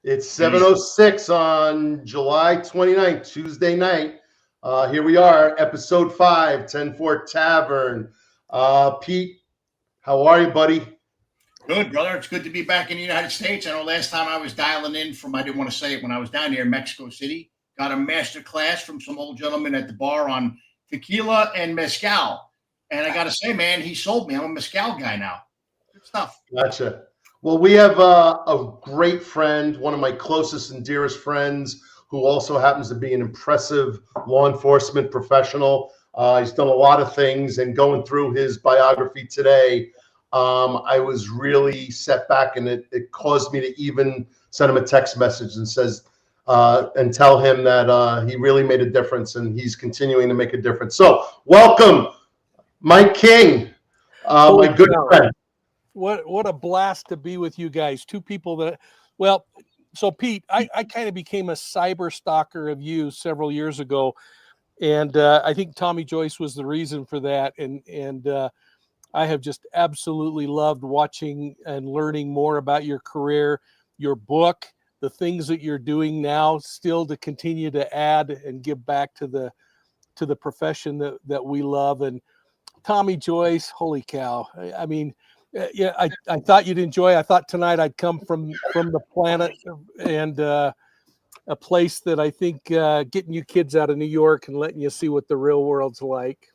It's 7:06 on July 29th, Tuesday night. Here we are, episode 5, 10-4 Tavern. Pete, how are you, buddy? Good, brother. It's good to be back in the United States. I know last time I was dialing in from, I didn't want to say it, when I was down here in Mexico City, got a master class from some old gentleman at the bar on tequila and mezcal. And I got to say, man, he sold me. I'm a mezcal guy now. Good stuff. Gotcha. Well, we have a great friend, one of my closest and dearest friends, who also happens to be an impressive law enforcement professional. He's done a lot of things, and going through his biography today, I was really set back, and it caused me to even send him a text message and tell him that he really made a difference, and he's continuing to make a difference. So welcome, Mike King, my good friend. What a blast to be with you guys. Two people that, well, so Pete, I kind of became a cyber stalker of you several years ago, and I think Tommy Joyce was the reason for that, and I have just absolutely loved watching and learning more about your career, your book, the things that you're doing now, still to continue to add and give back to the profession that we love. And Tommy Joyce, holy cow! I mean. Yeah, I thought you'd enjoy. I thought tonight I'd come from the planet and a place that I think getting you kids out of New York and letting you see what the real world's like.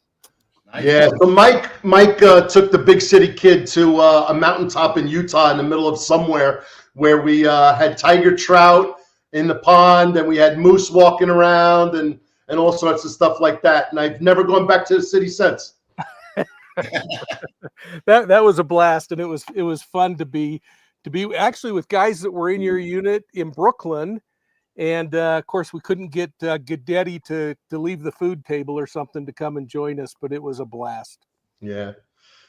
Yeah, so Mike took the big city kid to a mountaintop in Utah in the middle of somewhere where we had tiger trout in the pond and we had moose walking around and all sorts of stuff like that. And I've never gone back to the city since. that was a blast, and it was fun to be actually with guys that were in your unit in Brooklyn, and of course we couldn't get Gadetti to leave the food table or something to come and join us, but it was a blast. Yeah,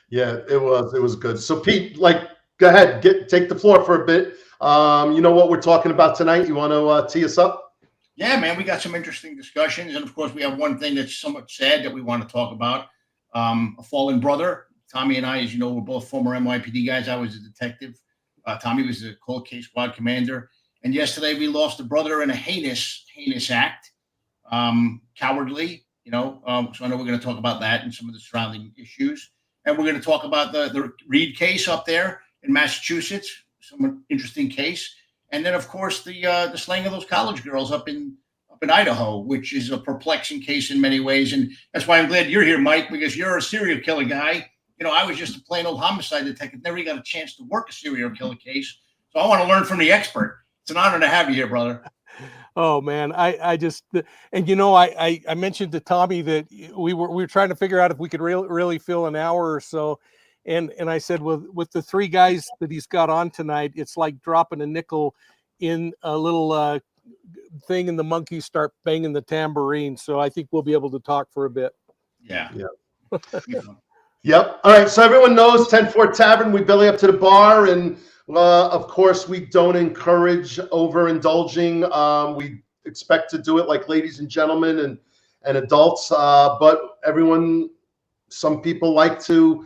it was good. So Pete, go ahead, take the floor for a bit. You know what we're talking about tonight? You want to tee us up? Yeah, man, we got some interesting discussions, and of course we have one thing that's somewhat sad that we want to talk about. A fallen brother. Tommy and I, as you know, we're both former NYPD guys. I was a detective. Tommy was a cold case squad commander. And yesterday we lost a brother in a heinous act. Cowardly, so I know we're going to talk about that and some of the surrounding issues. And we're going to talk about the Reed case up there in Massachusetts, some interesting case. And then, of course, the slaying of those college girls up in Idaho, which is a perplexing case in many ways. And that's why I'm glad you're here, Mike, because you're a serial killer guy. I was just a plain old homicide detective, never got a chance to work a serial killer case. So I want to learn from the expert. It's an honor to have you here, brother. Oh man, I just, and I mentioned to Tommy that we were trying to figure out if we could really fill an hour or so. And I said, well, with the three guys that he's got on tonight, it's like dropping a nickel in a little thing and the monkeys start banging the tambourine. So I think we'll be able to talk for a bit. Yeah. Yep. All right. So everyone knows 10-4 Tavern. We belly up to the bar, and of course we don't encourage overindulging. We expect to do it like ladies and gentlemen and adults. But some people like to,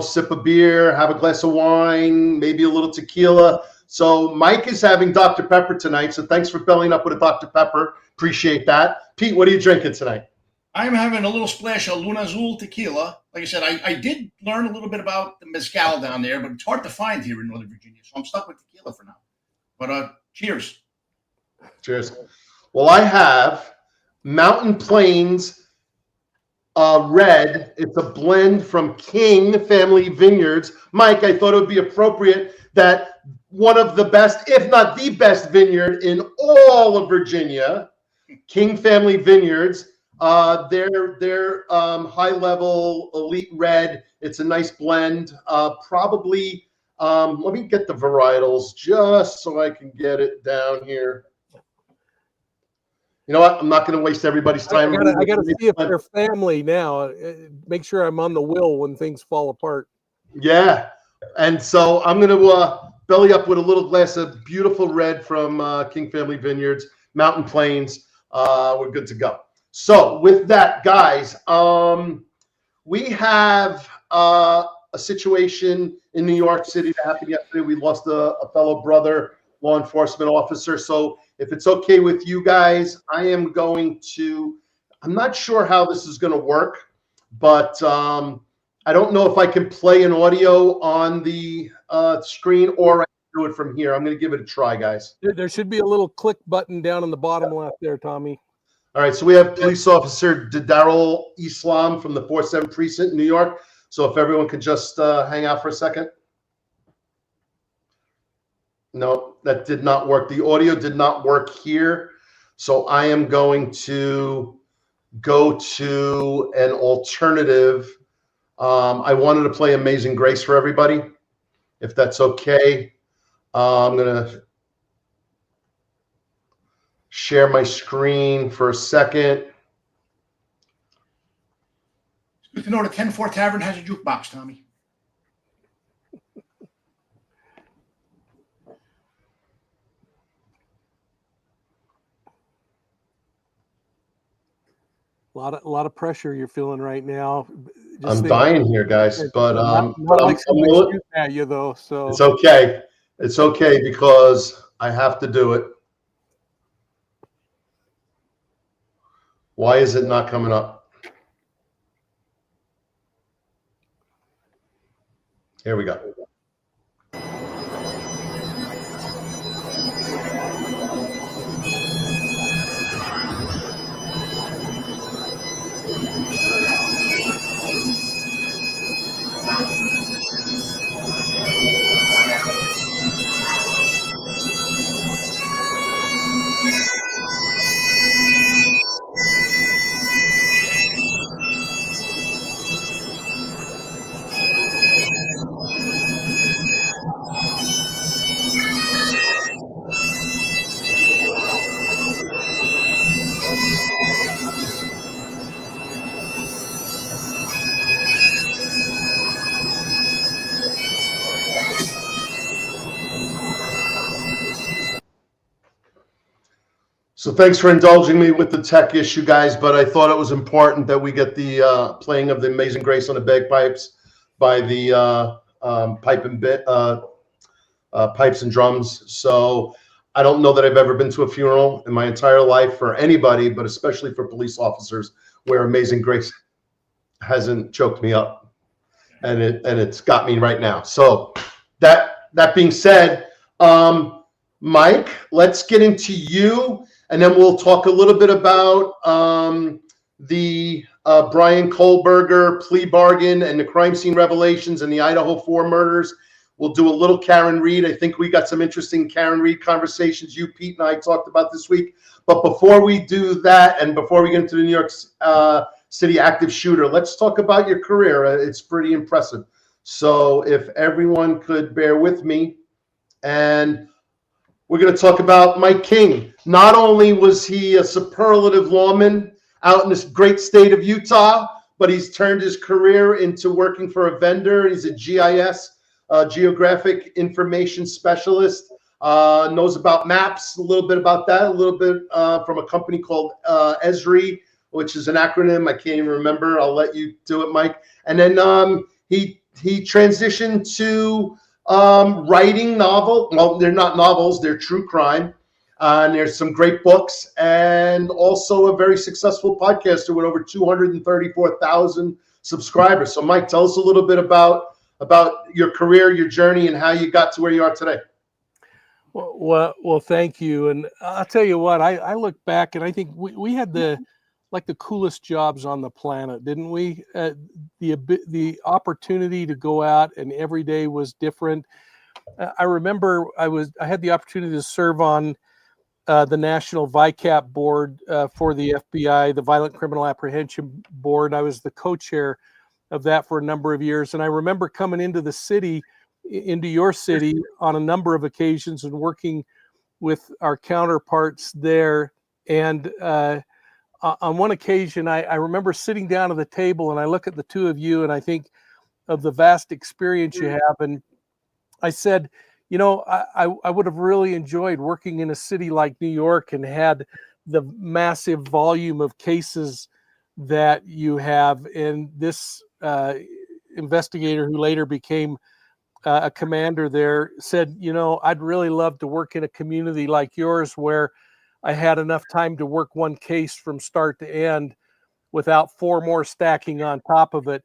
sip a beer, have a glass of wine, maybe a little tequila. So Mike is having Dr. Pepper tonight. So thanks for bellying up with a Dr. Pepper. Appreciate that. Pete, what are you drinking tonight? I'm having a little splash of Luna Azul tequila. Like I said, I did learn a little bit about the mezcal down there, but it's hard to find here in Northern Virginia. So I'm stuck with tequila for now. But cheers. Cheers. Well, I have Mountain Plains Red. It's a blend from King Family Vineyards. Mike, I thought it would be appropriate that one of the best, if not the best vineyard in all of Virginia, King Family Vineyards. They're high-level elite red. It's a nice blend. Probably, let me get the varietals just so I can get it down here. You know what? I'm not going to waste everybody's time. I got to see if they're family now. Make sure I'm on the will when things fall apart. Yeah. And so I'm going to belly up with a little glass of beautiful red from King Family Vineyards, Mountain Plains. We're good to go. So with that, guys, we have a situation in New York City that happened yesterday. We lost a fellow brother law enforcement officer. So if it's okay with you guys, I am going to, I'm not sure how this is going to work, but I don't know if I can play an audio on the screen or I can do it from here. I'm going to give it a try, guys. There should be a little click button down in the bottom left there, Tommy. All right, so we have police officer Didural Islam from the 47 Precinct in New York. So if everyone could just hang out for a second. No, that did not work. The audio did not work here. So I am going to go to an alternative. I wanted to play Amazing Grace for everybody, if that's okay. I'm going to share my screen for a second. It's good to know the 10-4 Tavern has a jukebox, Tommy. A lot of pressure you're feeling right now. I'm dying here, guys, but not but like somebody's shooting at you though. So it's okay. It's okay because I have to do it. Why is it not coming up? Here we go. So thanks for indulging me with the tech issue, guys, but I thought it was important that we get the playing of the Amazing Grace on the bagpipes by the pipe and bit pipes and drums. So I don't know that I've ever been to a funeral in my entire life for anybody, but especially for police officers, where Amazing Grace hasn't choked me up, and it's got me right now. So that being said, Mike, let's get into you, and then we'll talk a little bit about the Bryan Kohberger plea bargain and the crime scene revelations and the Idaho 4 murders. We'll do a little Karen Reed. I think we got some interesting Karen Reed conversations you, Pete, and I talked about this week. But before we do that, and before we get into the New York City active shooter, let's talk about your career. It's pretty impressive. So if everyone could bear with me, and we're going to talk about Mike King. Not only was he a superlative lawman out in this great state of Utah, but he's turned his career into working for a vendor. He's a GIS, Geographic Information Specialist, knows about maps, a little bit about that, a little bit from a company called Esri, which is an acronym. I can't even remember. I'll let you do it, Mike. And then he transitioned to writing novel. Well, they're not novels, they're true crime. And there's some great books, and also a very successful podcaster with over 234,000 subscribers. So Mike, tell us a little bit about your career, your journey, and how you got to where you are today. Well, thank you. And I'll tell you what, I look back and I think we had the coolest jobs on the planet, didn't we? The opportunity to go out, and every day was different. I remember I had the opportunity to serve on the National VICAP board for the FBI, the Violent Criminal Apprehension Board. I was the co-chair of that for a number of years. And I remember coming into the city, into your city, on a number of occasions and working with our counterparts there. And on one occasion, I remember sitting down at the table, and I look at the two of you and I think of the vast experience you have. And I said, you know, I would have really enjoyed working in a city like New York and had the massive volume of cases that you have. And this investigator, who later became a commander there, said, you know, I'd really love to work in a community like yours where I had enough time to work one case from start to end without 4 more stacking on top of it,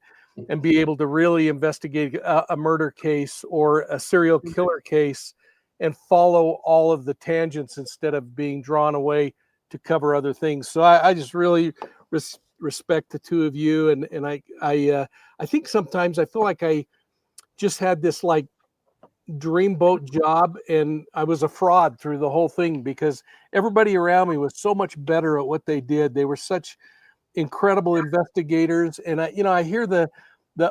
and be able to really investigate a murder case or a serial killer case and follow all of the tangents instead of being drawn away to cover other things. So I just really respect the two of you. And I think sometimes I feel like I just had this like dreamboat job, and I was a fraud through the whole thing because everybody around me was so much better at what they did. They were such incredible investigators. And I hear the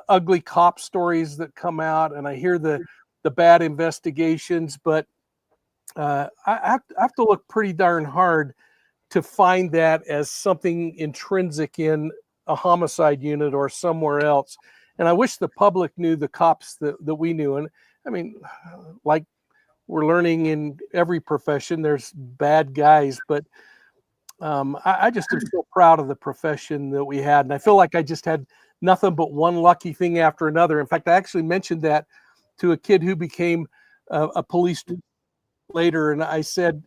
ugly cop stories that come out, and I hear the bad investigations, but I have to look pretty darn hard to find that as something intrinsic in a homicide unit or somewhere else. And I wish the public knew the cops that we knew. And I mean, like we're learning in every profession, there's bad guys, but I just am so proud of the profession that we had. And I feel like I just had nothing but one lucky thing after another. In fact, I actually mentioned that to a kid who became a police later. And I said,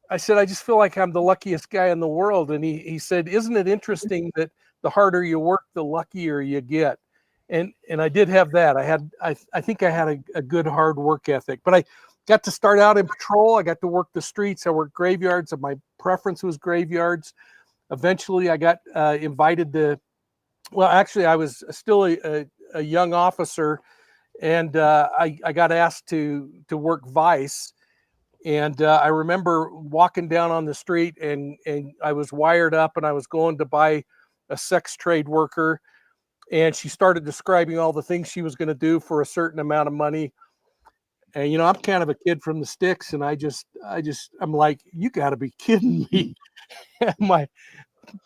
I just feel like I'm the luckiest guy in the world. And he said, isn't it interesting that the harder you work, the luckier you get? And I did have that. I think I had a good hard work ethic, but I got to start out in patrol. I got to work the streets. I worked graveyards, and my preference was graveyards. Eventually I got invited to, well, actually I was still a young officer, and I got asked to work vice. And I remember walking down on the street, and I was wired up, and I was going to buy a sex trade worker. And she started describing all the things she was going to do for a certain amount of money. And, you know, I'm kind of a kid from the sticks, and I'm like, you got to be kidding me.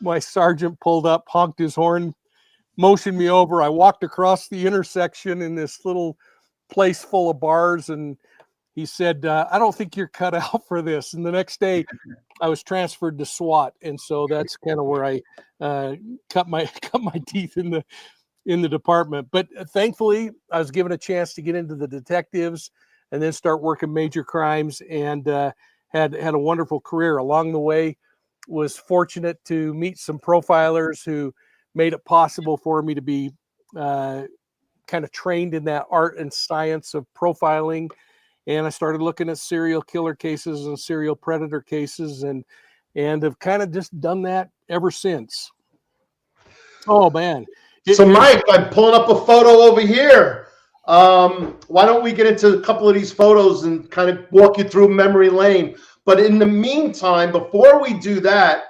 my sergeant pulled up, honked his horn, motioned me over. I walked across the intersection in this little place full of bars, and he said, I don't think you're cut out for this. And the next day I was transferred to SWAT. And so that's kind of where I cut my teeth in the department. But thankfully I was given a chance to get into the detectives and then start working major crimes, and had a wonderful career along the way. Was fortunate to meet some profilers who made it possible for me to be kind of trained in that art and science of profiling. And I started looking at serial killer cases and serial predator cases, and have kind of just done that ever since. Oh man. So Mike, I'm pulling up a photo over here. Why don't we get into a couple of these photos and kind of walk you through memory lane? But in the meantime, before we do that,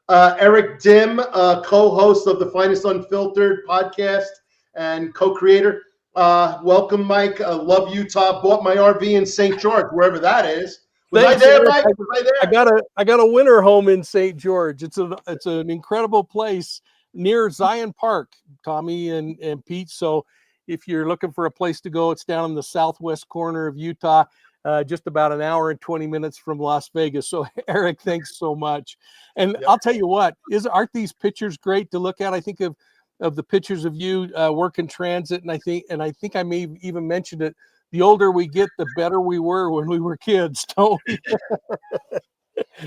Eric Dim, co-host of the Finest Unfiltered podcast and co-creator, welcome, Mike. Love Utah. Bought my RV in St. George, wherever that is. Was I there, Mike? Was I there? I got a winter home in St. George. It's an incredible place near Zion Park, Tommy and Pete. So if you're looking for a place to go, it's down in the southwest corner of Utah, just about an hour and 20 minutes from Las Vegas. So Eric, thanks so much. And yep. I'll tell you what, aren't these pictures great to look at? I think of the pictures of you working transit, and I think I may even mentioned it. The older we get, the better we were when we were kids, don't we?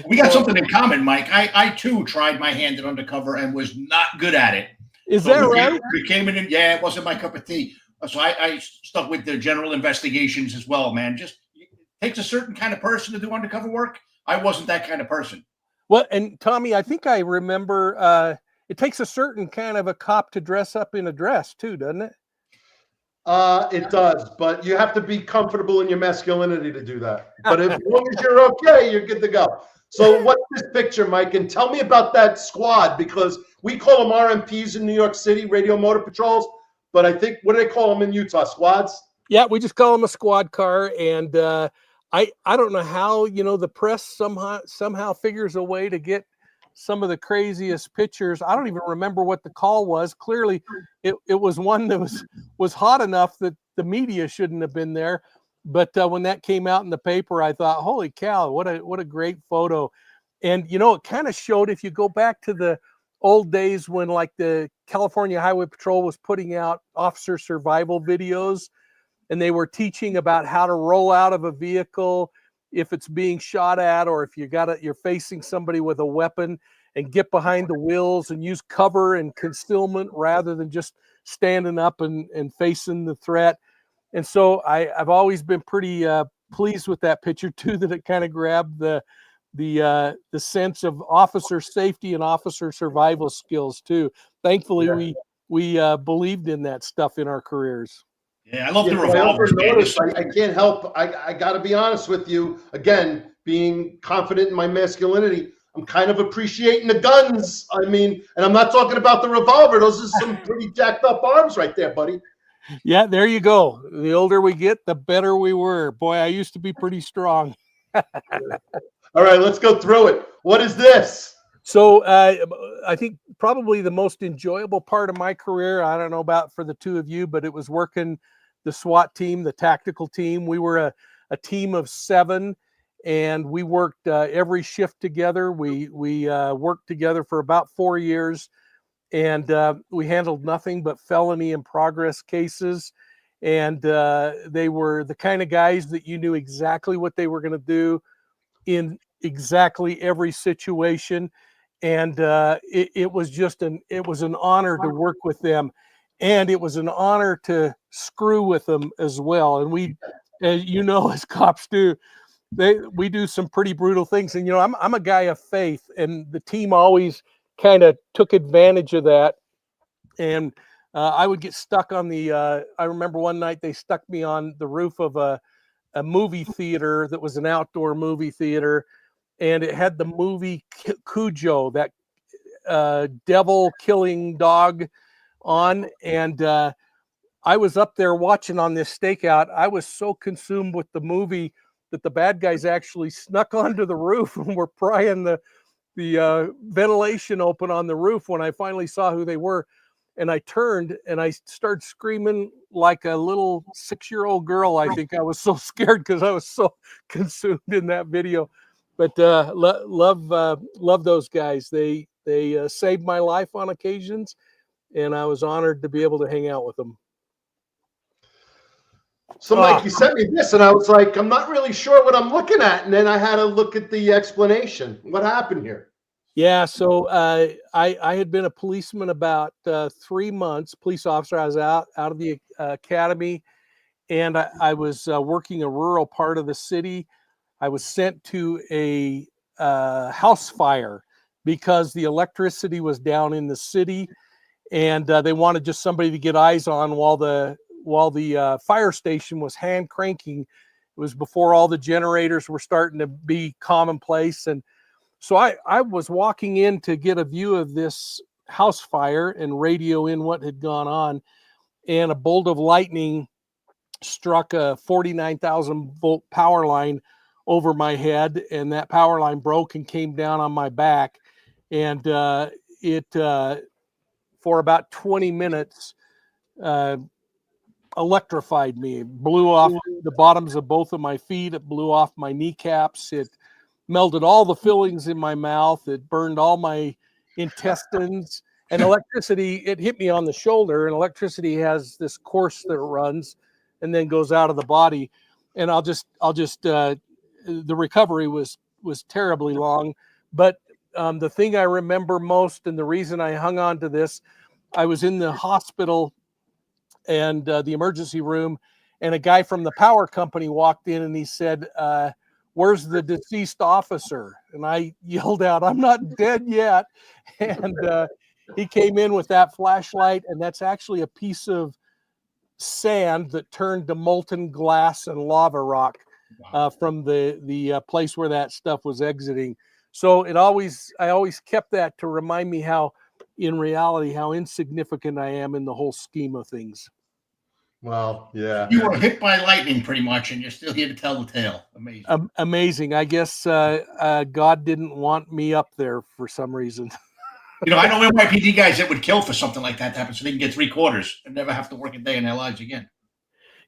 We got something in common, Mike. I too tried my hand at undercover and was not good at it. Is that right? We came in, yeah, it wasn't my cup of tea. So I stuck with the general investigations as well, man. Just it takes a certain kind of person to do undercover work. I wasn't that kind of person. Well, and Tommy, I think I remember it takes a certain kind of a cop to dress up in a dress too, doesn't it? It does, but you have to be comfortable in your masculinity to do that. But as long as you're okay, you're good to go. So what's this picture, Mike? And tell me about that squad, because we call them RMPs in New York City, Radio Motor Patrols. But I think, what do they call them in Utah? Squads? Yeah, we just call them a squad car. And I don't know how, the press somehow figures a way to get some of the craziest pictures. I don't even remember what the call was. Clearly, it was one that was hot enough that the media shouldn't have been there. But when that came out in the paper, I thought, holy cow, what a great photo. And, it kind of showed, if you go back to the old days when like the California Highway Patrol was putting out officer survival videos, and they were teaching about how to roll out of a vehicle if it's being shot at, or if you're facing somebody with a weapon, and get behind the wheels and use cover and concealment rather than just standing up and facing the threat. And so I've always been pretty pleased with that picture too, that it kind of grabbed the sense of officer safety and officer survival skills too. Thankfully, we believed in that stuff in our careers. Yeah, I love the I revolvers. also noticed, I can't help, I got to be honest with you, again, being confident in my masculinity, I'm kind of appreciating the guns. I mean, and I'm not talking about the revolver. Those are some pretty jacked up arms right there, buddy. Yeah, there you go. The older we get, the better we were. Boy, I used to be pretty strong. All right, let's go through it. What is this? So I think probably the most enjoyable part of my career, I don't know about for the two of you, but it was working the SWAT team, the tactical team. We were a team of 7, and we worked every shift together. We worked together for about 4 years, and we handled nothing but felony in progress cases. And they were the kind of guys that you knew exactly what they were going to do in exactly every situation. And it was an honor to work with them, and it was an honor to screw with them as well. And we, as you know, as cops do, we do some pretty brutal things. And I'm a guy of faith, and the team always kind of took advantage of that. And I would get stuck on I remember one night they stuck me on the roof of a movie theater that was an outdoor movie theater, and it had the movie Cujo, that devil killing dog, on. And I was up there watching on this stakeout. I was so consumed with the movie that the bad guys actually snuck onto the roof and were prying the ventilation open on the roof when I finally saw who they were. And I turned and I started screaming like a little 6-year-old girl. I think I was so scared because I was so consumed in that video. But love those guys. They saved my life on occasions, and I was honored to be able to hang out with them. So, Mike, you sent me this, and I was like, I'm not really sure what I'm looking at. And then I had to look at the explanation. What happened here? Yeah, so I had been a policeman about 3 months, police officer. I was out of the academy, and I was working a rural part of the city. I was sent to a house fire because the electricity was down in the city, and they wanted just somebody to get eyes on while the fire station was hand cranking. It was before all the generators were starting to be commonplace. And so I was walking in to get a view of this house fire and radio in what had gone on. And a bolt of lightning struck a 49,000 volt power line over my head. And that power line broke and came down on my back. And it for about 20 minutes, electrified me. It blew off the bottoms of both of my feet. It blew off my kneecaps. It melted all the fillings in my mouth. It burned all my intestines. And electricity, it hit me on the shoulder, and electricity has this course that runs and then goes out of the body. And I'll just the recovery was terribly long. But the thing I remember most, and the reason I hung on to this, I was in the hospital and the emergency room, and a guy from the power company walked in, and he said, "Where's the deceased officer?" And I yelled out, "I'm not dead yet." And he came in with that flashlight, and that's actually a piece of sand that turned to molten glass and lava rock from the place where that stuff was exiting. So I always kept that to remind me how, in reality, how insignificant I am in the whole scheme of things. Well, yeah. You were hit by lightning pretty much, and you're still here to tell the tale. Amazing. Amazing. I guess God didn't want me up there for some reason. I know NYPD guys that would kill for something like that to happen so they can get 3 quarters and never have to work a day in their lives again.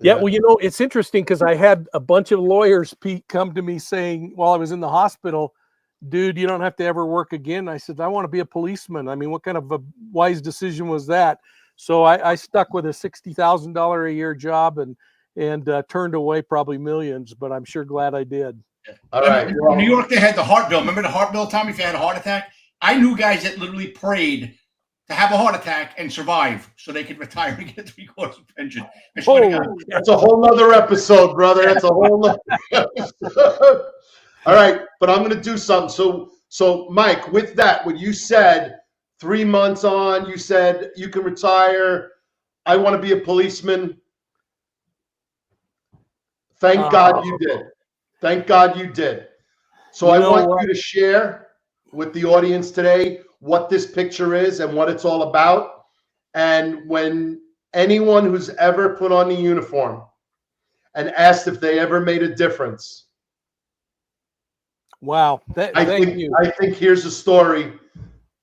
Yeah, well, it's interesting because I had a bunch of lawyers, Pete, come to me saying while I was in the hospital, "Dude, you don't have to ever work again." I said, "I want to be a policeman." I mean, what kind of a wise decision was that? So I stuck with a $60,000 a year job, and and turned away probably millions, but I'm sure glad I did. All right. In Well, New York, they had the heart bill. Remember the heart bill, Tommy? If you had a heart attack, I knew guys that literally prayed to have a heart attack and survive so they could retire and get 3/4 pension. I swear to God. that's a whole nother episode, brother. That's a whole nother episode. All right, but I'm going to do something. So Mike, with that, what you said, 3 months on, you said you can retire. I want to be a policeman. Thank God you did. Thank God you did. So I want you to share with the audience today what this picture is and what it's all about. And when anyone who's ever put on the uniform and asked if they ever made a difference. Wow. Thank you. I think here's a story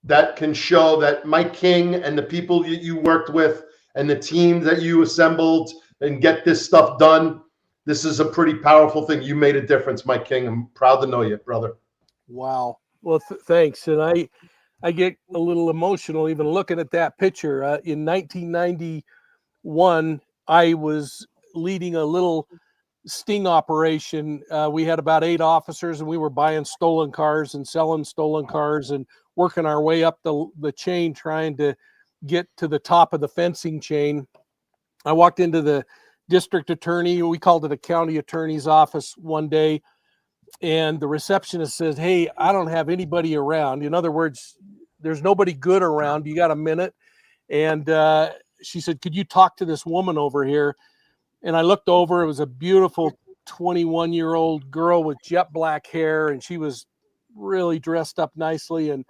that can show that Mike King and the people you worked with and the team that you assembled and get this stuff done. This is a pretty powerful thing. You made a difference, Mike King. I'm proud to know you, brother. Wow. Well, thanks. And I get a little emotional even looking at that picture. In 1991, I was leading a little sting operation. We had about 8 officers, and we were buying stolen cars and selling stolen cars and working our way up the chain, trying to get to the top of the fencing chain. I walked into the district attorney, we called it a county attorney's office one day, and the receptionist says, "Hey, I don't have anybody around." In other words, there's nobody good around. You got a minute? And she said, "Could you talk to this woman over here?" And I looked over. It was a beautiful 21-year-old girl with jet black hair, and she was really dressed up nicely. And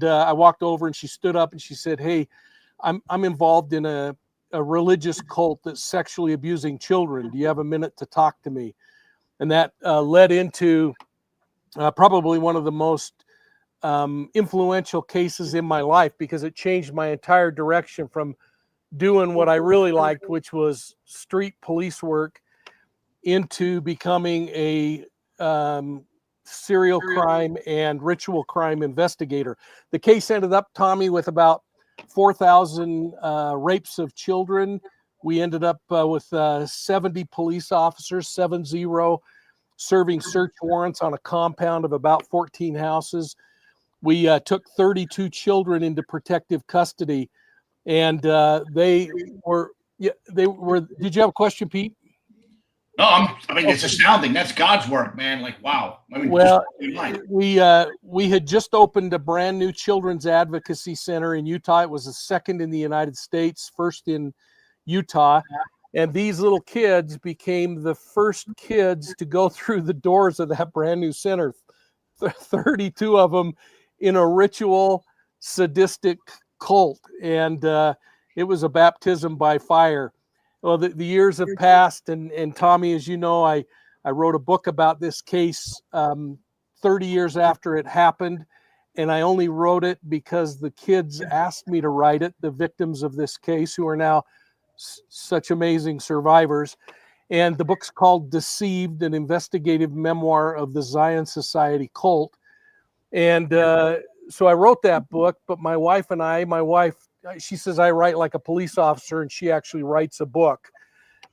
I walked over, and she stood up and she said, "Hey, I'm involved in a religious cult that's sexually abusing children. Do you have a minute to talk to me?" And that led into probably one of the most influential cases in my life, because it changed my entire direction from doing what I really liked, which was street police work, into becoming a serial crime and ritual crime investigator. The case ended up, Tommy, with about 4,000 rapes of children. We ended up with 70 police officers, 70, serving search warrants on a compound of about 14 houses. We took 32 children into protective custody, and they were. Did you have a question, Pete? No, I mean, it's astounding. That's God's work, man. Like, wow. I mean, well, we had just opened a brand new children's advocacy center in Utah. It was the second in the United States, first in Utah. And these little kids became the first kids to go through the doors of that brand new center. 32 of them in a ritual, sadistic cult. And it was a baptism by fire. Well, the years have passed, and Tommy, as you know, I wrote a book about this case 30 years after it happened, and I only wrote it because the kids asked me to write it, the victims of this case, who are now such amazing survivors. And the book's called Deceived, an investigative memoir of the Zion Society cult. And so I wrote that book, but my wife, she says I write like a police officer, and she actually writes a book.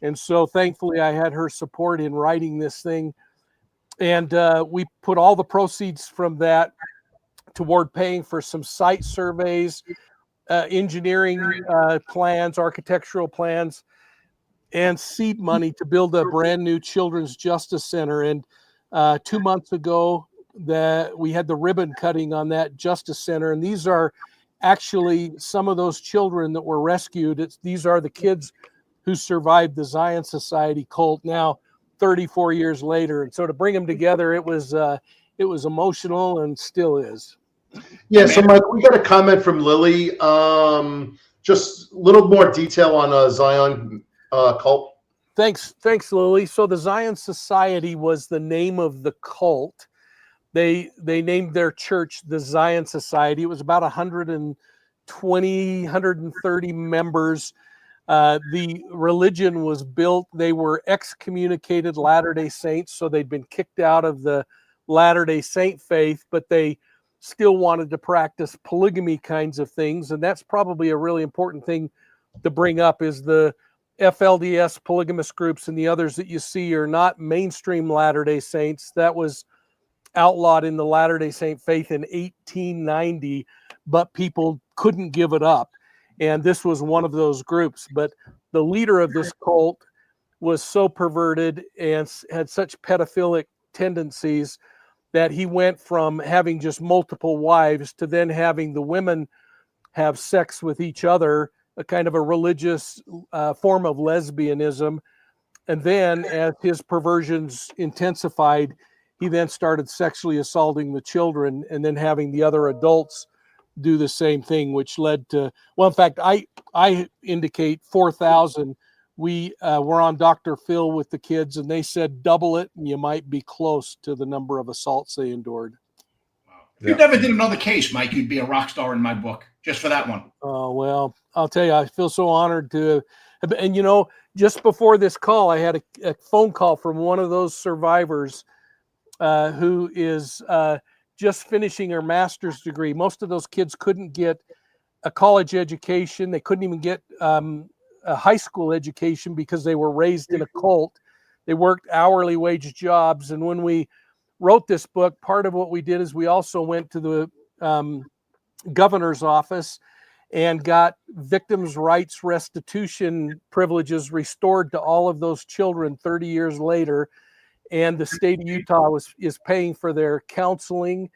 And so thankfully I had her support in writing this thing. And we put all the proceeds from that toward paying for some site surveys, engineering plans, architectural plans, and seed money to build a brand new children's justice center. And 2 months ago, we had the ribbon cutting on that justice center. And these are actually some of those children that were rescued. These are the kids who survived the Zion Society cult now 34 years later. And so to bring them together, it was emotional and still is. Yeah. So Mike, we got a comment from Lily. Just a little more detail on Zion cult. Thanks, Lily. So the Zion Society was the name of the cult. They named their church the Zion Society. It was about 120, 130 members. The religion was built. They were excommunicated Latter-day Saints, so they'd been kicked out of the Latter-day Saint faith, but they still wanted to practice polygamy kinds of things. And that's probably a really important thing to bring up, is the FLDS polygamous groups and the others that you see are not mainstream Latter-day Saints. That was outlawed in the Latter-day Saint faith in 1890, but people couldn't give it up. And this was one of those groups. But the leader of this cult was so perverted and had such pedophilic tendencies that he went from having just multiple wives to then having the women have sex with each other, a kind of a religious form of lesbianism. And then as his perversions intensified, he then started sexually assaulting the children and then having the other adults do the same thing, which led to, well, in fact, I indicate 4,000. We were on Dr. Phil with the kids, and they said double it, and you might be close to the number of assaults they endured. Wow. If you never did another case, Mike, you'd be a rock star in my book, just for that one. Oh, well, I'll tell you, I feel so honored to, and you know, just before this call, I had a phone call from one of those survivors who is just finishing her master's degree. Most of those kids couldn't get a college education. They couldn't even get a high school education because they were raised in a cult. They worked hourly wage jobs. And when we wrote this book, part of what we did is we also went to the governor's office and got victims' rights restitution privileges restored to all of those children 30 years later. And the state of Utah is paying for their counseling.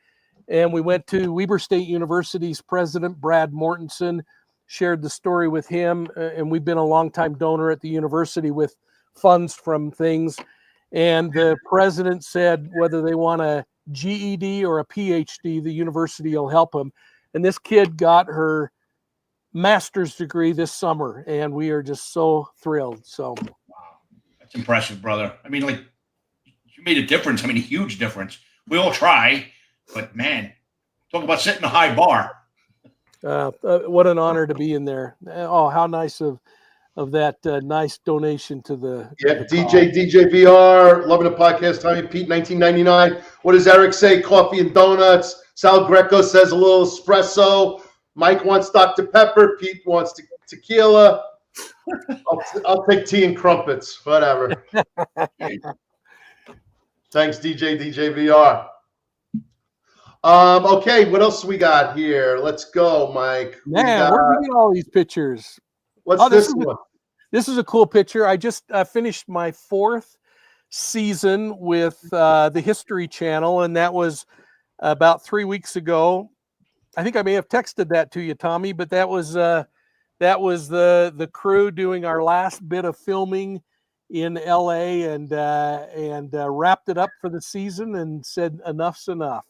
And we went to Weber State University's president, Brad Mortensen, shared the story with him. And we've been a longtime donor at the university with funds from things. And the president said whether they want a GED or a PhD, the university will help them. And this kid got her master's degree this summer. And we are just so thrilled. So, wow, that's impressive, brother. I mean, like, you made a difference. I mean, a huge difference. We all try, but man, talk about setting a high bar. What an honor to be in there. Oh, how nice of that nice donation to the DJ VR, loving the podcast. Tommy Pete, 1999. What does Eric say? Coffee and donuts. Sal Greco says a little espresso. Mike wants Dr. Pepper. Pete wants tequila. I'll take tea and crumpets. Whatever. Thanks, DJ VR. Okay, what else we got here? Let's go, Mike. Man, where did you get all these pictures? What's this one? This is a cool picture. I just finished my 4th season with the History Channel, and that was about 3 weeks ago. I think I may have texted that to you, Tommy, but that was the crew doing our last bit of filming in LA and wrapped it up for the season and said enough's enough.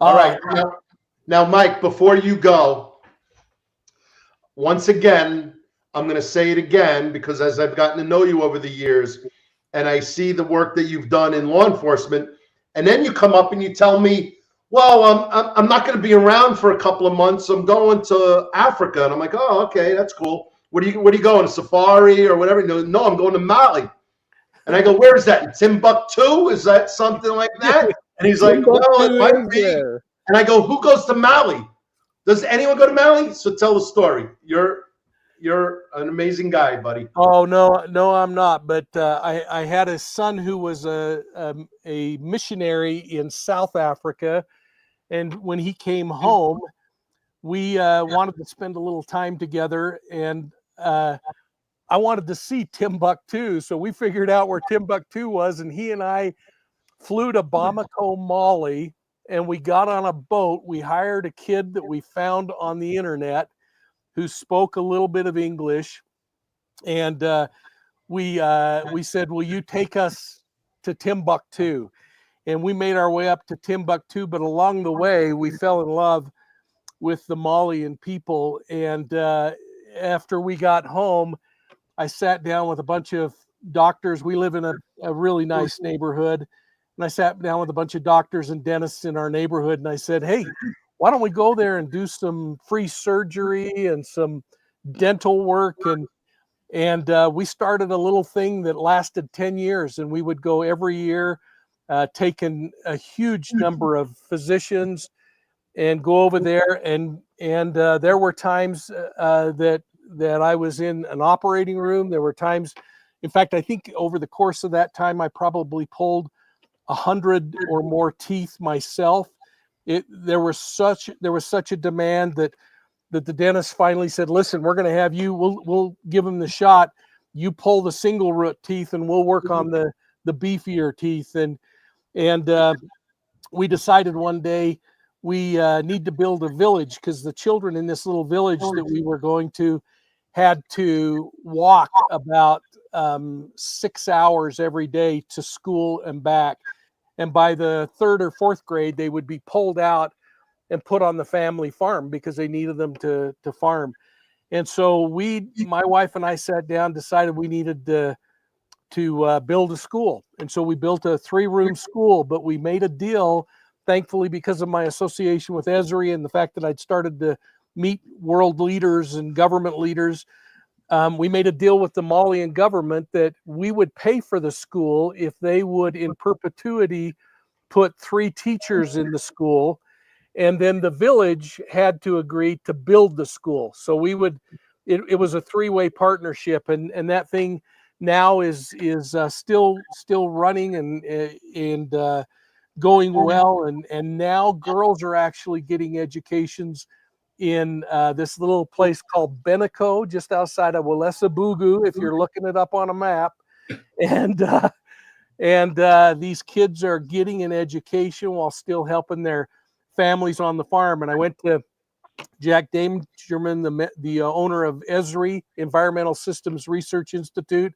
All right. Now, Mike, before you go, once again, I'm going to say it again because as I've gotten to know you over the years and I see the work that you've done in law enforcement, and then you come up and you tell me, well, I'm not going to be around for a couple of months. I'm going to Africa. And I'm like, oh, okay, that's cool. Where are you going? Safari or whatever? No, I'm going to Mali. And I go, where is that? In Timbuktu? Is that something like that? And he's like, well, it might be. And I go, who goes to Mali? Does anyone go to Mali? So tell the story. You're an amazing guy, buddy. Oh, no, I'm not. But I had a son who was a missionary in South Africa. And when he came home, we wanted to spend a little time together. And I wanted to see Timbuktu. So we figured out where Timbuktu was. And he and I flew to Bamako, Mali. And we got on a boat. We hired a kid that we found on the internet who spoke a little bit of English. And we said, will you take us to Timbuktu? And we made our way up to Timbuktu, but along the way, we fell in love with the Malian people. And after we got home, I sat down with a bunch of doctors. We live in a really nice neighborhood. And I sat down with a bunch of doctors and dentists in our neighborhood. And I said, hey, why don't we go there and do some free surgery and some dental work? And we started a little thing that lasted 10 years. And we would go every year, taking a huge number of physicians and go over there. And there were times that that I was in an operating room. There were times, in fact, I think over the course of that time, I probably pulled 100 or more teeth myself. There was such a demand that the dentist finally said, "Listen, we're going to have you. We'll give him the shot. You pull the single root teeth, and we'll work on the beefier teeth." And we decided one day we need to build a village, because the children in this little village that we were going to had to walk about 6 hours every day to school and back. And by the 3rd or 4th grade, they would be pulled out and put on the family farm because they needed them to farm. And so my wife and I sat down, decided we needed to build a school. And so we built a 3-room school, but we made a deal, thankfully, because of my association with Esri and the fact that I'd started to meet world leaders and government leaders. We made a deal with the Malian government that we would pay for the school if they would in perpetuity put 3 teachers in the school. And then the village had to agree to build the school. So we would, it was a 3-way partnership, and that thing now is still running and going well. And now girls are actually getting educations in this little place called Benico, just outside of Welesabugu, if you're looking it up on a map. And these kids are getting an education while still helping their families on the farm. And I went to Jack Damerman, the owner of Esri, Environmental Systems Research Institute,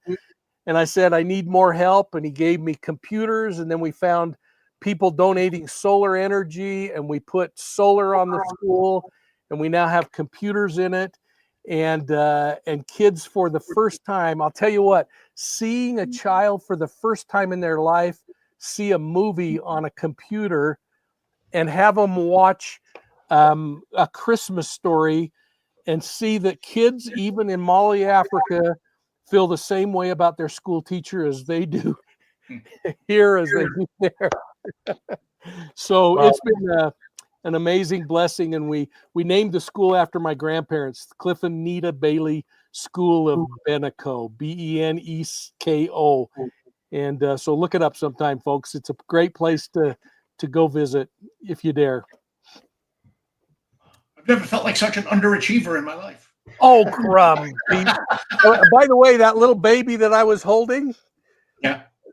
and I said, I need more help. And he gave me computers, and then we found people donating solar energy, and we put solar on the school, and we now have computers in it. And kids, for the first time, I'll tell you what, seeing a child for the first time in their life see a movie on a computer and have them watch A Christmas Story and see that kids, even in Mali, Africa, feel the same way about their school teacher as they do here, as they do there. So it's been an amazing blessing, and we named the school after my grandparents, Cliff and Nita Bailey School of Benico, Beneko. And so look it up sometime, folks. It's a great place to go visit if you dare. I've never felt like such an underachiever in my life. Oh, crumb. By the way, that little baby that I was holding,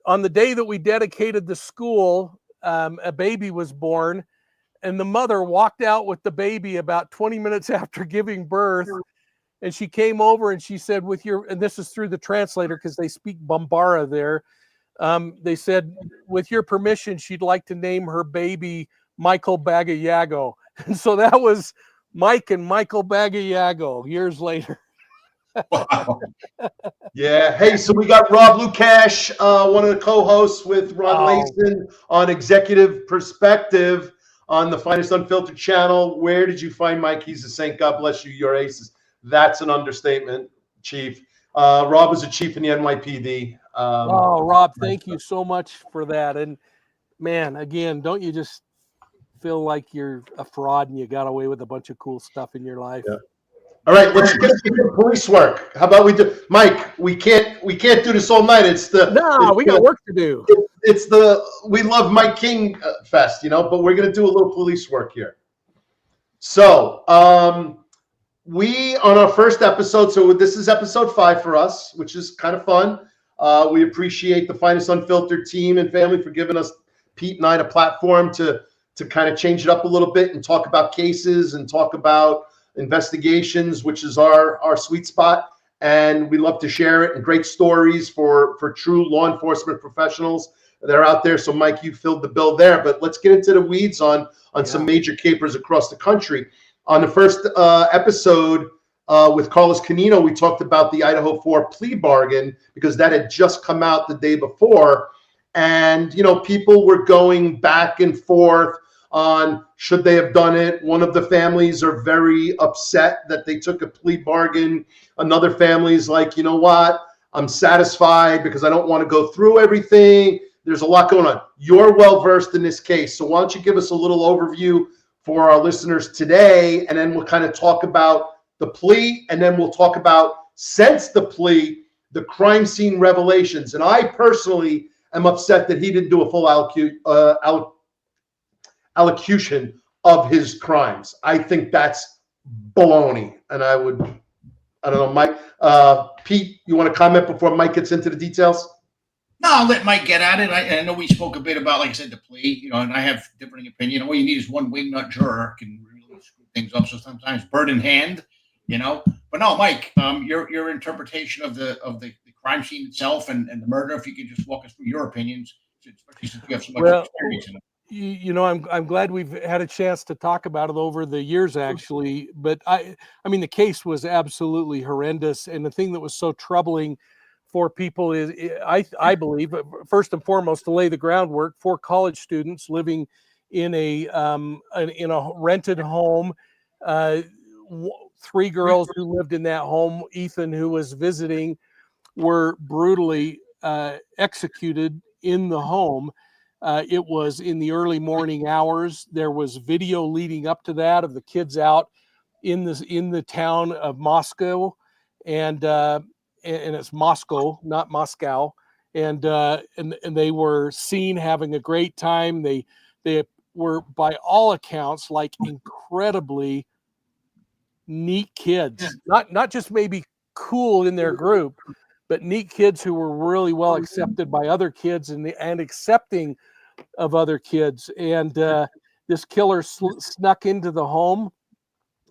on the day that we dedicated the school, a baby was born, and the mother walked out with the baby about 20 minutes after giving birth. And she came over and she said, and this is through the translator because they speak Bambara there. They said, with your permission, she'd like to name her baby Michael Bagayago. And so that was Mike and Michael Bagayago years later. Wow. Yeah. Hey, so we got Rob Lukash, one of the co-hosts with Ron Layson on Executive Perspective on the Finest Unfiltered channel. Where did you find Mike? He's a saint. God bless you. Your aces. That's an understatement, Chief. Rob was a chief in the NYPD. Rob, thank you so much for that. And man, again, don't you just feel like you're a fraud and you got away with a bunch of cool stuff in your life? Yeah. All right, let's get to police work. How about we do, Mike? We can't do this all night. We got work to do. We love Mike King Fest, but we're gonna do a little police work here. So, we on our first episode. So this is episode 5 for us, which is kind of fun. We appreciate the Finest Unfiltered team and family for giving us, Pete and I, a platform to kind of change it up a little bit and talk about cases and talk about investigations, which is our sweet spot. And we love to share it, and great stories for true law enforcement professionals that are out there. So Mike, you filled the bill there, but let's get into the weeds on some major capers across the country. On the first episode with Carlos Canino, we talked about the Idaho 4 plea bargain because that had just come out the day before. And, people were going back and forth on should they have done it. One of the families are very upset that they took a plea bargain. Another family is like, you know what? I'm satisfied because I don't want to go through everything. There's a lot going on. You're well-versed in this case. So why don't you give us a little overview for our listeners today, and then we'll kind of talk about the plea, and then we'll talk about, since the plea, the crime scene revelations. And I personally am upset that he didn't do a full allocution of his crimes. I think that's baloney. And I don't know, Mike, Pete, you want to comment before Mike gets into the details? No, I'll let Mike get at it. I know we spoke a bit about, like I said, the plea, and I have differing opinion. All you need is one wingnut juror can really screw things up. So sometimes bird in hand, But no, Mike, your interpretation of the crime scene itself and the murder, if you could just walk us through your opinions, especially since you have so much experience in it. I'm glad we've had a chance to talk about it over the years, actually. But I mean, the case was absolutely horrendous, and the thing that was so troubling for people is, I believe, first and foremost, to lay the groundwork for college students living in a rented home. 3 girls who lived in that home, Ethan, who was visiting, were brutally executed in the home. It was in the early morning hours. There was video leading up to that of the kids out in the town of Moscow, and it's Moscow, not Moscow, and they were seen having a great time. They were, by all accounts, like incredibly neat kids, not just maybe cool in their group, but neat kids who were really well accepted by other kids and accepting of other kids. And this killer snuck into the home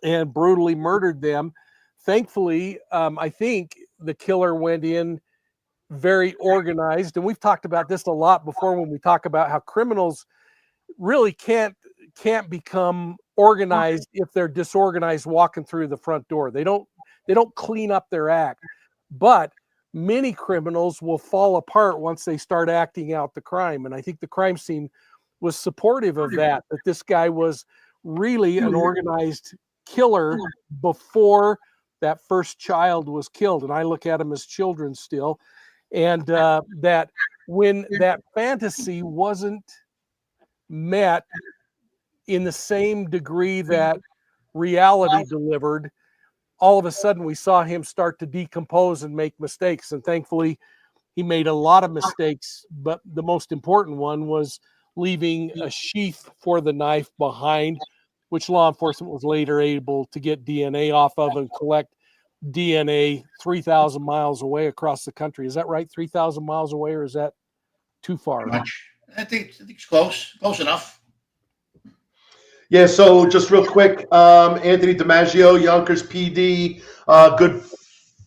and brutally murdered them. Thankfully, I think the killer went in very organized, and we've talked about this a lot before when we talk about how criminals really can't become organized if they're disorganized walking through the front door. They don't clean up their act, but many criminals will fall apart once they start acting out the crime. And I think the crime scene was supportive of that this guy was really an organized killer before that first child was killed. And I look at them as children still. And that when that fantasy wasn't met in the same degree that reality delivered, all of a sudden we saw him start to decompose and make mistakes. And thankfully he made a lot of mistakes, but the most important one was leaving a sheath for the knife behind, which law enforcement was later able to get DNA off of and collect DNA 3,000 miles away across the country. Is that right? 3,000 miles away, or is that too far? Much. I think it's close enough. Yeah, so just real quick, Anthony DiMaggio, Yonkers PD, good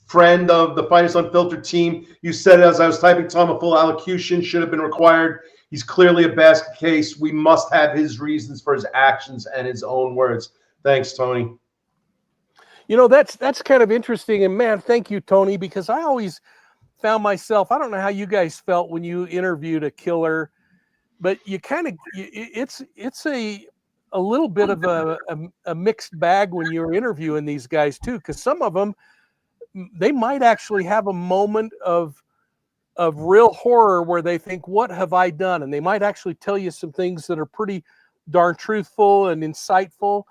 friend of the Finest Unfiltered team. You said, as I was typing, Tom, a full allocution should have been required. He's clearly a basket case. We must have his reasons for his actions and his own words. Thanks, Tony. That's kind of interesting. And man, thank you, Tony, because I always found myself, I don't know how you guys felt when you interviewed a killer, but you kind of, it's a little bit of a mixed bag when you're interviewing these guys too, because some of them, they might actually have a moment of real horror where they think, what have I done? And they might actually tell you some things that are pretty darn truthful and insightful.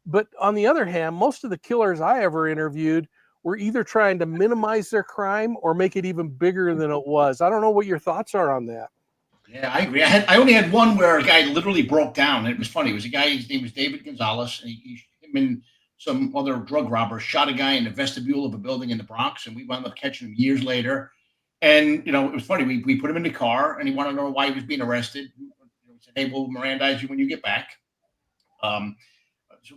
But on the other hand, most of the killers I ever interviewed were either trying to minimize their crime or make it even bigger than it was. I don't know what your thoughts are on that. Yeah, I agree. I only had one where a guy literally broke down. And it was funny. It was a guy, his name was David Gonzalez. And him and some other drug robbers shot a guy in the vestibule of a building in the Bronx. And we wound up catching him years later. And, it was funny. We put him in the car and he wanted to know why he was being arrested. We said, hey, we'll Mirandize you when you get back. So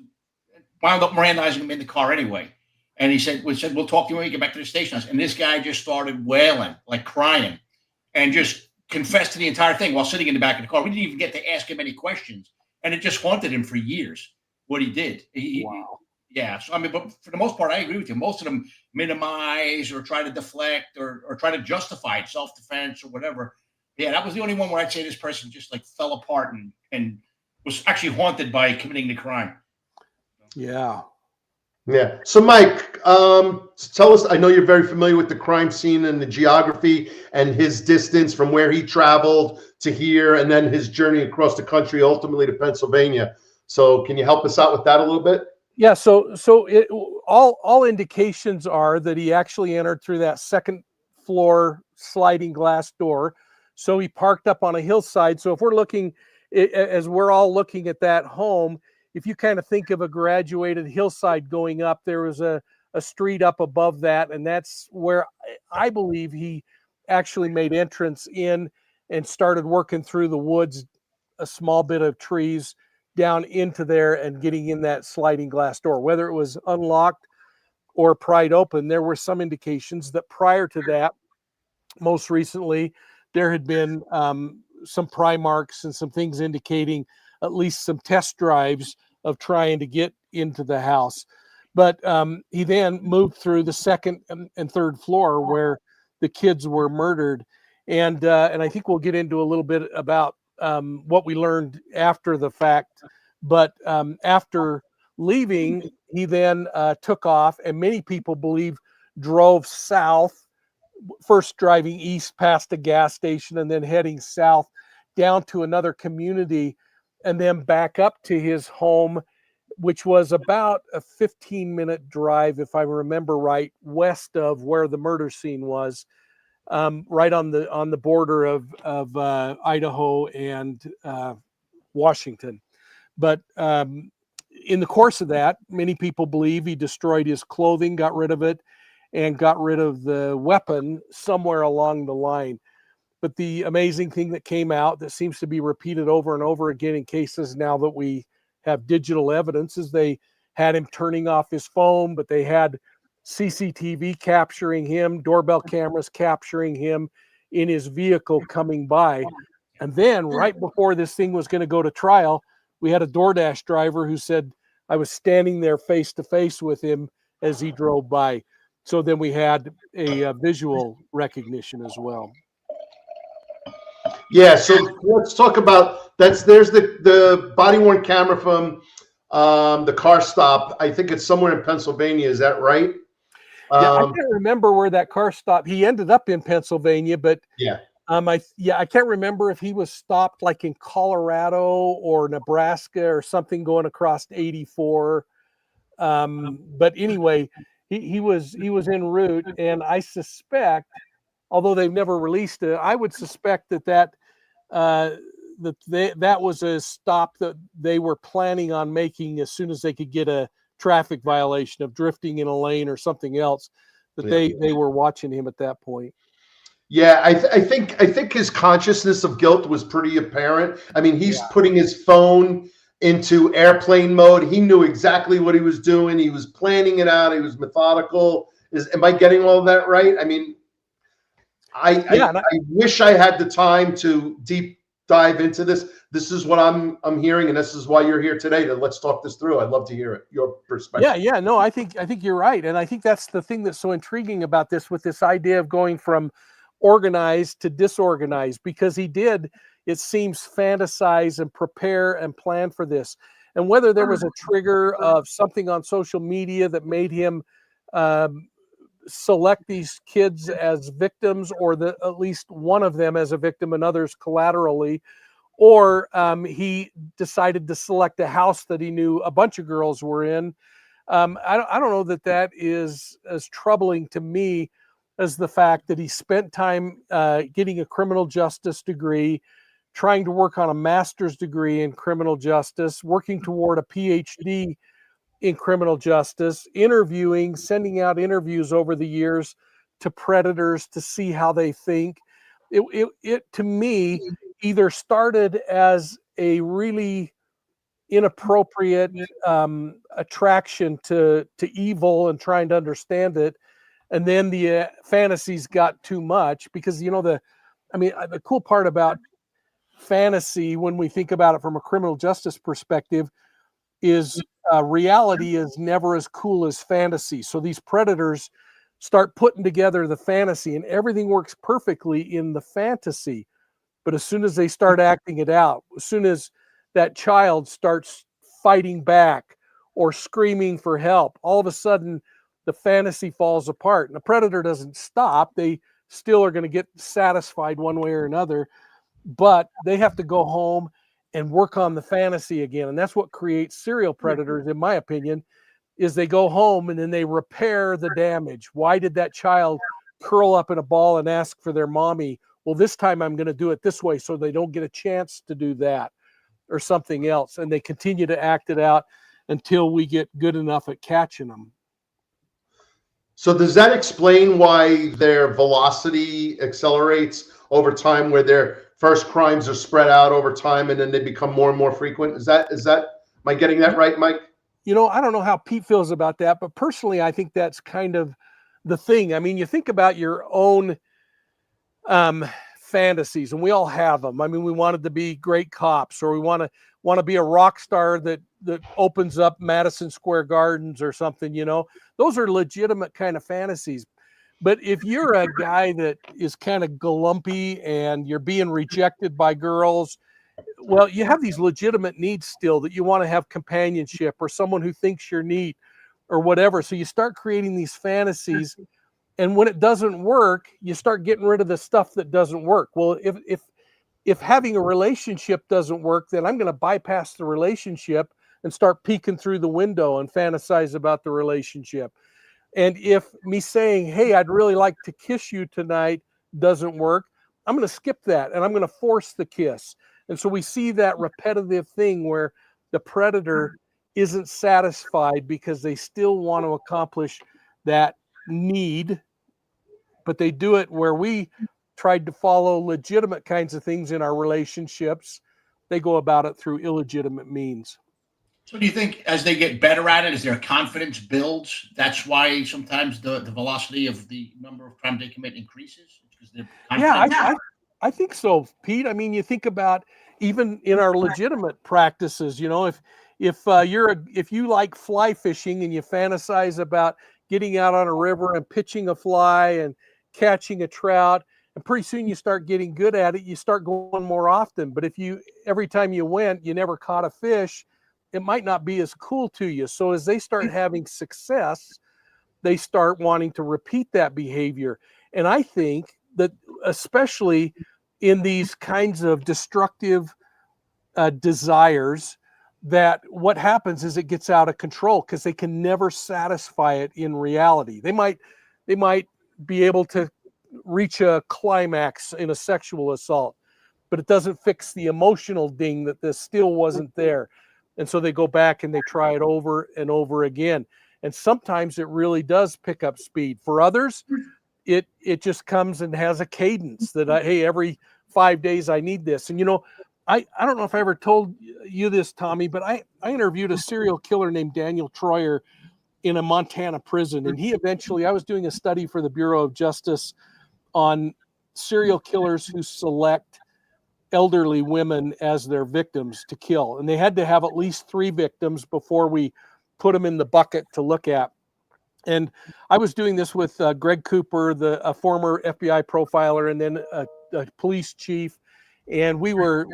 wound up Mirandizing him in the car anyway. And he said, we'll talk to you when you get back to the station. And this guy just started wailing, like crying, and just confessed to the entire thing while sitting in the back of the car. We didn't even get to ask him any questions. And it just haunted him for years, what he did. Wow. Yeah. So, but for the most part, I agree with you. Most of them minimize or try to deflect or try to justify self-defense or whatever. Yeah, that was the only one where I'd say this person just like fell apart and was actually haunted by committing the crime. Yeah. Yeah. So, Mike, tell us, I know you're very familiar with the crime scene and the geography and his distance from where he traveled to here and then his journey across the country, ultimately to Pennsylvania. So can you help us out with that a little bit? Yeah, all indications are that he actually entered through that second floor sliding glass door. So he parked up on a hillside. So if we're looking, as we're all looking at that home, if you kind of think of a graduated hillside going up, there was a street up above that, and that's where I believe he actually made entrance in and started working through the woods, a small bit of trees down into there and getting in that sliding glass door. Whether it was unlocked or pried open, there were some indications that prior to that, most recently, there had been some pry marks and some things indicating at least some test drives of trying to get into the house. But he then moved through the second and third floor where the kids were murdered. And I think we'll get into a little bit about what we learned after the fact. But after leaving, he then took off, and many people believe drove south, first driving east past a gas station and then heading south down to another community and then back up to his home, which was about a 15-minute drive, if I remember right, west of where the murder scene was. Right on the border of Idaho and Washington. But in the course of that, many people believe he destroyed his clothing, got rid of it, and got rid of the weapon somewhere along the line. But the amazing thing that came out that seems to be repeated over and over again in cases now that we have digital evidence is they had him turning off his phone, but they had CCTV capturing him, doorbell cameras capturing him in his vehicle coming by. And then right before this thing was going to go to trial, we had a DoorDash driver who said, I was standing there face to face with him as he drove by. So then we had a visual recognition as well. Yeah, so let's talk about there's the body worn camera from the car stop. I think it's somewhere in Pennsylvania. Is that right? Yeah, I can't remember where that car stopped. He ended up in Pennsylvania, but yeah. I can't remember if he was stopped like in Colorado or Nebraska or something going across 84. But anyway, he was en route, and I suspect, although they've never released it, I would suspect that was a stop that they were planning on making as soon as they could get a traffic violation of drifting in a lane or something else, that they were watching him at that point. Yeah, I think his consciousness of guilt was pretty apparent. I mean, he's putting his phone into airplane mode. He knew exactly what he was doing. He was planning it out. He was methodical. Am I getting all of that right? I mean, I wish I had the time to deep dive into this. This is what I'm hearing, and this is why you're here today. Let's talk this through. I'd love to hear it, your perspective. Yeah, no, I think you're right, and I think that's the thing that's so intriguing about this, with this idea of going from organized to disorganized, because he did, it seems, fantasize and prepare and plan for this. And whether there was a trigger of something on social media that made him select these kids as victims, or at least one of them as a victim and others collaterally, or he decided to select a house that he knew a bunch of girls were in. I don't know that is as troubling to me as the fact that he spent time getting a criminal justice degree, trying to work on a master's degree in criminal justice, working toward a PhD in criminal justice, interviewing, sending out interviews over the years to predators to see how they think. It to me either started as a really inappropriate attraction to evil and trying to understand it, and then the fantasies got too much, because the cool part about fantasy, when we think about it from a criminal justice perspective, is reality is never as cool as fantasy. So these predators start putting together the fantasy, and everything works perfectly in the fantasy. But as soon as they start acting it out, as soon as that child starts fighting back or screaming for help, all of a sudden the fantasy falls apart, and the predator doesn't stop. They still are going to get satisfied one way or another, but they have to go home and work on the fantasy again. And that's what creates serial predators, in my opinion, is they go home and then they repair the damage. Why did that child curl up in a ball and ask for their mommy? Well, this time I'm going to do it this way so they don't get a chance to do that or something else. And they continue to act it out until we get good enough at catching them. So does that explain why their velocity accelerates over time, where their first crimes are spread out over time and then they become more and more frequent? Is that, am I getting that right, Mike? You know, I don't know how Pete feels about that, but personally, I think that's kind of the thing. I mean, you think about your own fantasies, and we all have them. I mean, we wanted to be great cops, or we want to be a rock star that opens up Madison Square Gardens or something, you know. Those are legitimate kind of fantasies. But if you're a guy that is kind of glumpy and you're being rejected by girls, well, you have these legitimate needs still, that you want to have companionship or someone who thinks you're neat or whatever. So you start creating these fantasies, and when it doesn't work, you start getting rid of the stuff that doesn't work. Well, if having a relationship doesn't work, then I'm going to bypass the relationship and start peeking through the window and fantasize about the relationship. And if me saying, hey, I'd really like to kiss you tonight doesn't work, I'm going to skip that and I'm going to force the kiss. And so we see that repetitive thing where the predator isn't satisfied because they still want to accomplish that need, but they do it where we tried to follow legitimate kinds of things in our relationships. They go about it through illegitimate means. So do you think as they get better at it, as their confidence builds, that's why sometimes the velocity of the number of crimes they commit increases? Yeah, I think so, Pete. I mean, you think about even in our legitimate practices, you know, if you like fly fishing and you fantasize about getting out on a river and pitching a fly and catching a trout, and pretty soon you start getting good at it, you start going more often. But if every time you went, you never caught a fish, it might not be as cool to you. So as they start having success, they start wanting to repeat that behavior. And I think that especially in these kinds of destructive desires, that what happens is it gets out of control because they can never satisfy it in reality. They might be able to reach a climax in a sexual assault, but it doesn't fix the emotional ding that this still wasn't there. And so they go back and they try it over and over again. And sometimes it really does pick up speed. For others, it just comes and has a cadence that hey, every 5 days I need this. And you know, I don't know if I ever told you this, Tommy, but I interviewed a serial killer named Daniel Troyer in a Montana prison. And I was doing a study for the Bureau of Justice on serial killers who select elderly women as their victims to kill. And they had to have at least 3 victims before we put them in the bucket to look at. And I was doing this with Greg Cooper, a former FBI profiler, and then a police chief. And we were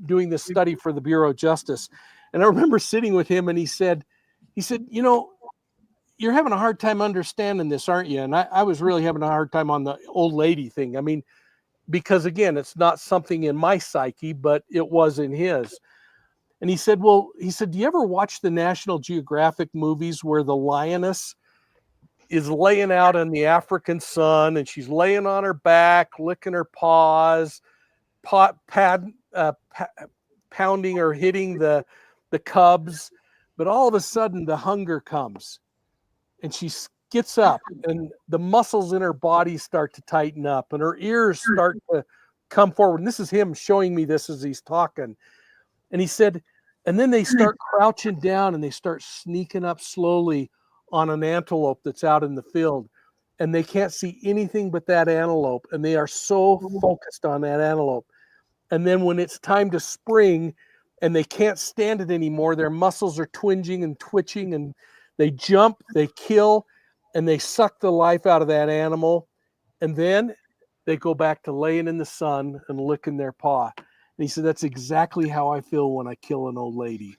doing this study for the Bureau of Justice. And I remember sitting with him and he said, you know, you're having a hard time understanding this, aren't you? And I was really having a hard time on the old lady thing. I mean, because again, it's not something in my psyche, but it was in his. And he said, do you ever watch the National Geographic movies where the lioness is laying out in the African sun and she's laying on her back, licking her paws, pounding or hitting the cubs, but all of a sudden the hunger comes and she gets up and the muscles in her body start to tighten up and her ears start to come forward. And this is him showing me this as he's talking. And he said, and then they start crouching down and they start sneaking up slowly on an antelope that's out in the field. And they can't see anything but that antelope. And they are so focused on that antelope. And then when it's time to spring and they can't stand it anymore, their muscles are twinging and twitching and they jump, they kill, and they suck the life out of that animal. And then they go back to laying in the sun and licking their paw. And he said, that's exactly how I feel when I kill an old lady.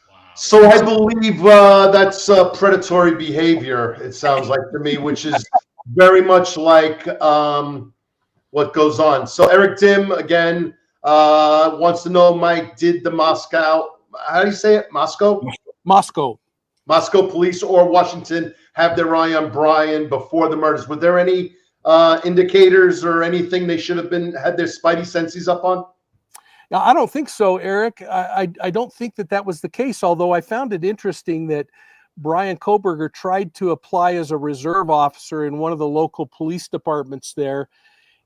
Wow. So I believe that's predatory behavior, it sounds like to me, which is very much like what goes on. So Eric Dim, again, wants to know, Mike, did the Moscow, how do you say it? Moscow? Moscow. Moscow police or Washington have their eye on Bryan before the murders. Were there any indicators or anything they should have had their spidey senses up on? Now, I don't think so, Eric. I don't think that was the case, although I found it interesting that Bryan Kohberger tried to apply as a reserve officer in one of the local police departments there.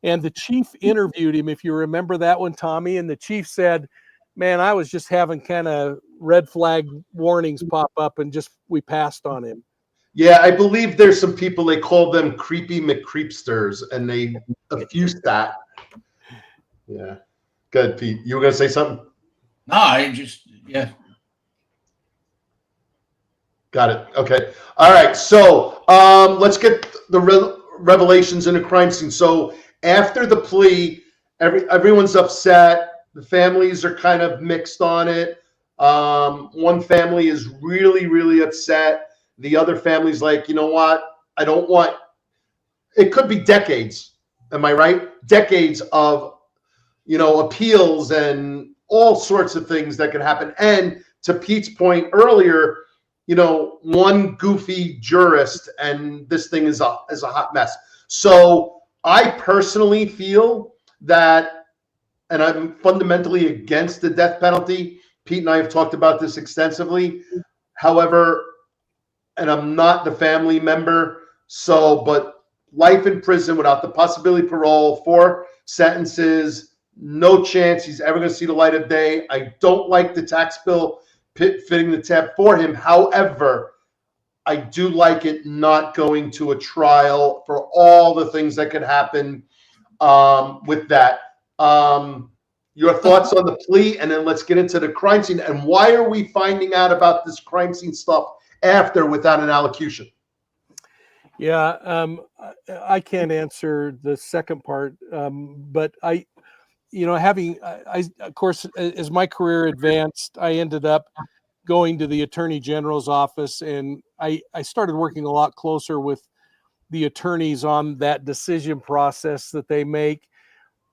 And the chief interviewed him, if you remember that one, Tommy. And the chief said, man, I was just having kind of red flag warnings pop up and we passed on him. Yeah, I believe there's some people, they call them creepy McCreepsters, and they effuse that. Yeah. Good, Pete. You were going to say something? No, yeah. Got it. Okay. All right. So let's get the revelations in a crime scene. So after the plea, everyone's upset. The families are kind of mixed on it. One family is really, really upset. The other family's like, you know what? I don't want. It could be decades. Am I right? Decades of, appeals and all sorts of things that could happen. And to Pete's point earlier, one goofy jurist, and this thing is a hot mess. So I personally feel that, and I'm fundamentally against the death penalty. Pete and I have talked about this extensively. However, and I'm not the family member, but life in prison without the possibility of parole, 4 sentences, no chance he's ever going to see the light of day. I don't like the tax bill fitting the tab for him. However, I do like it not going to a trial for all the things that could happen with that. Your thoughts on the plea, and then let's get into the crime scene. And why are we finding out about this crime scene stuff after without an allocution? Yeah, I can't answer the second part, but of course, as my career advanced, I ended up going to the Attorney General's office, and I started working a lot closer with the attorneys on that decision process that they make.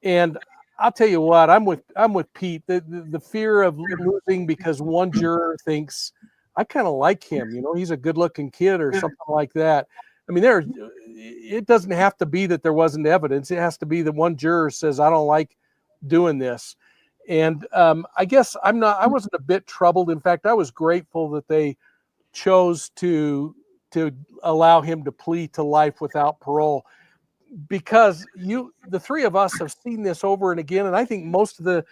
And I'll tell you what, I'm with Pete. The fear of losing because one juror thinks I kind of like him, he's a good-looking kid or something like that. I mean, it doesn't have to be that there wasn't evidence. It has to be that one juror says, I don't like doing this. And I guess I wasn't a bit troubled. In fact, I was grateful that they chose to allow him to plead to life without parole, because the three of us have seen this over and again. And I think most of the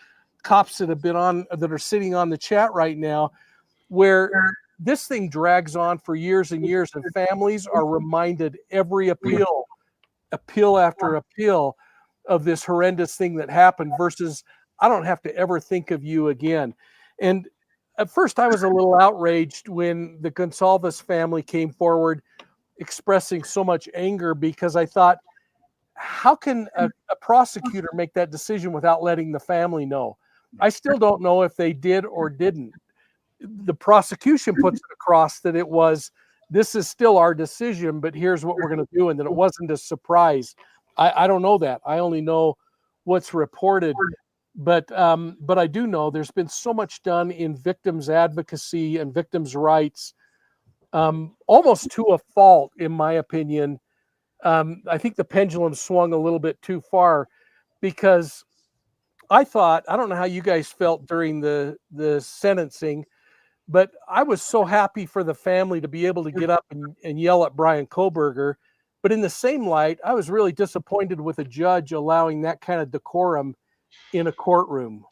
cops that are sitting on the chat right now, where this thing drags on for years and years, and families are reminded every appeal after appeal of this horrendous thing that happened, versus I don't have to ever think of you again. And at first I was a little outraged when the Gonsalves family came forward expressing so much anger, because I thought, how can a prosecutor make that decision without letting the family know? I still don't know if they did or didn't. The prosecution puts it across that this is still our decision, but here's what we're going to do, and that it wasn't a surprise. I don't know that. I only know what's reported, but I do know there's been so much done in victims advocacy and victims' rights, almost to a fault, in my opinion. I think the pendulum swung a little bit too far, because I don't know how you guys felt during the sentencing, but I was so happy for the family to be able to get up and yell at Bryan Kohberger. But in the same light, I was really disappointed with a judge allowing that kind of decorum in a courtroom.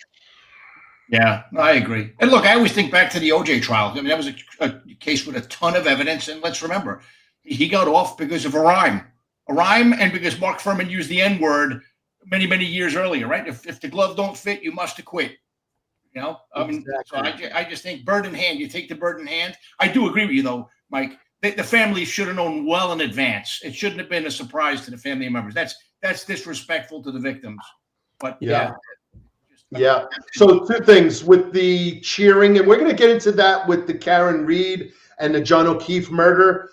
Yeah, I agree. And look, I always think back to the OJ trial. I mean, that was a case with a ton of evidence. And let's remember, he got off because of a rhyme, and because Mark Furman used the N-word many, many years earlier, right? If the glove don't fit, you must acquit. Exactly. So I just think bird in hand, you take the bird in hand. I do agree with you, though, Mike. The family should have known well in advance. It shouldn't have been a surprise to the family members. That's disrespectful to the victims. But yeah. So 2 things with the cheering, and we're going to get into that with the Karen Reed and the John O'Keefe murder,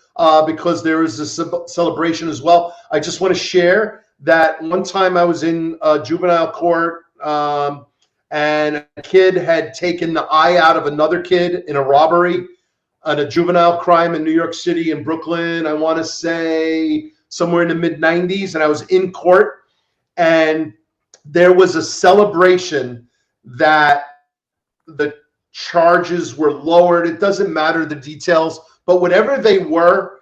because there is a celebration as well. I just want to share that one time I was in juvenile court, and a kid had taken the eye out of another kid in a robbery. on a juvenile crime in New York City and Brooklyn. I want to say somewhere in the mid 90s, and I was in court, and there was a celebration that the charges were lowered. It doesn't matter the details, but whatever they were,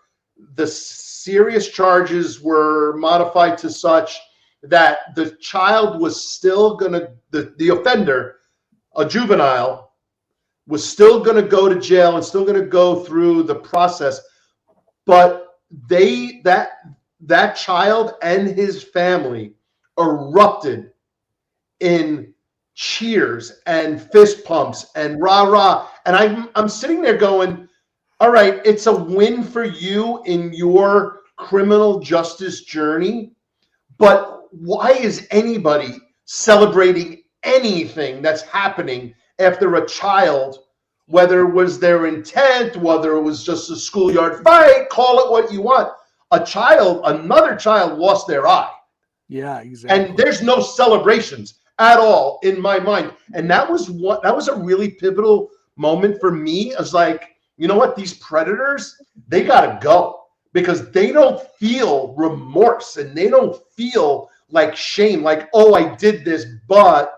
the serious charges were modified to such that the child was still going to, the offender, a juvenile, was still going to go to jail and still going to go through the process. But that child and his family erupted in cheers and fist pumps and rah rah. And I'm sitting there going, all right, it's a win for you in your criminal justice journey, but why is anybody celebrating anything that's happening after a child, whether it was their intent, whether it was just a schoolyard fight, call it what you want? Another child lost their eye. Yeah, exactly. And there's no celebrations at all in my mind. And that was a really pivotal moment for me. I was like, you know what? These predators, they got to go, because they don't feel remorse and they don't feel like shame, like, oh, I did this, but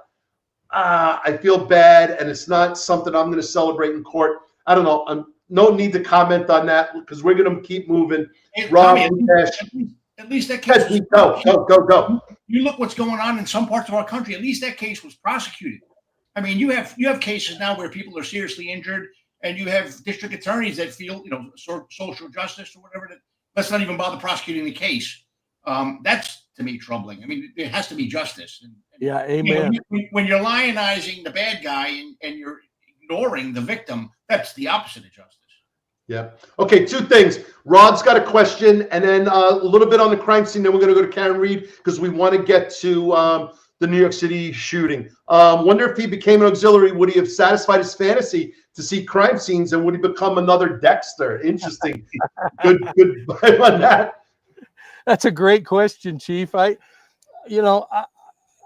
I feel bad and it's not something I'm going to celebrate in court. I don't know. No need to comment on that, because we're going to keep moving. Hey, Rob, Tommy, at least that case. Go. You look what's going on in some parts of our country. At least that case was prosecuted. I mean, you have cases now where people are seriously injured, and you have district attorneys that feel, social justice or whatever, that let's not even bother prosecuting the case. That's, to me, troubling. I mean, there has to be justice. Yeah, amen. When you're lionizing the bad guy and you're ignoring the victim, that's the opposite of justice. Yeah. Okay, two things. Rod's got a question, and then a little bit on the crime scene. Then we're going to go to Karen Reed, because we want to get to the New York City shooting. Wonder if he became an auxiliary, would he have satisfied his fantasy to see crime scenes, and would he become another Dexter? Interesting. Good vibe on that. That's a great question, Chief. I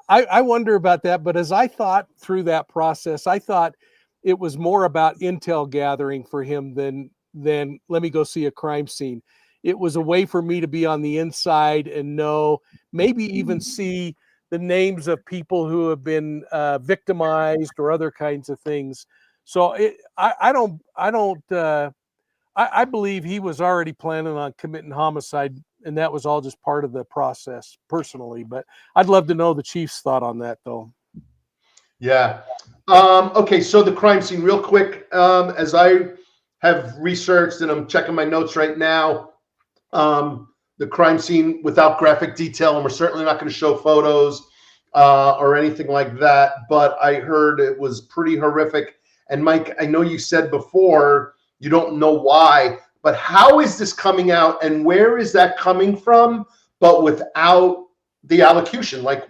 wonder about that, but as I thought through that process, I thought it was more about intel gathering for him than let me go see a crime scene. It was a way for me to be on the inside and know, maybe even see the names of people who have been victimized or other kinds of things. So I believe he was already planning on committing homicide, and that was all just part of the process personally. But I'd love to know the Chief's thought on that, though. Yeah. Okay, so the crime scene, real quick, as I have researched and I'm checking my notes right now, the crime scene without graphic detail, and we're certainly not going to show photos or anything like that, but I heard it was pretty horrific. And Mike, I know you said before you don't know why, but how is this coming out, and where is that coming from, but without the allocution? Like,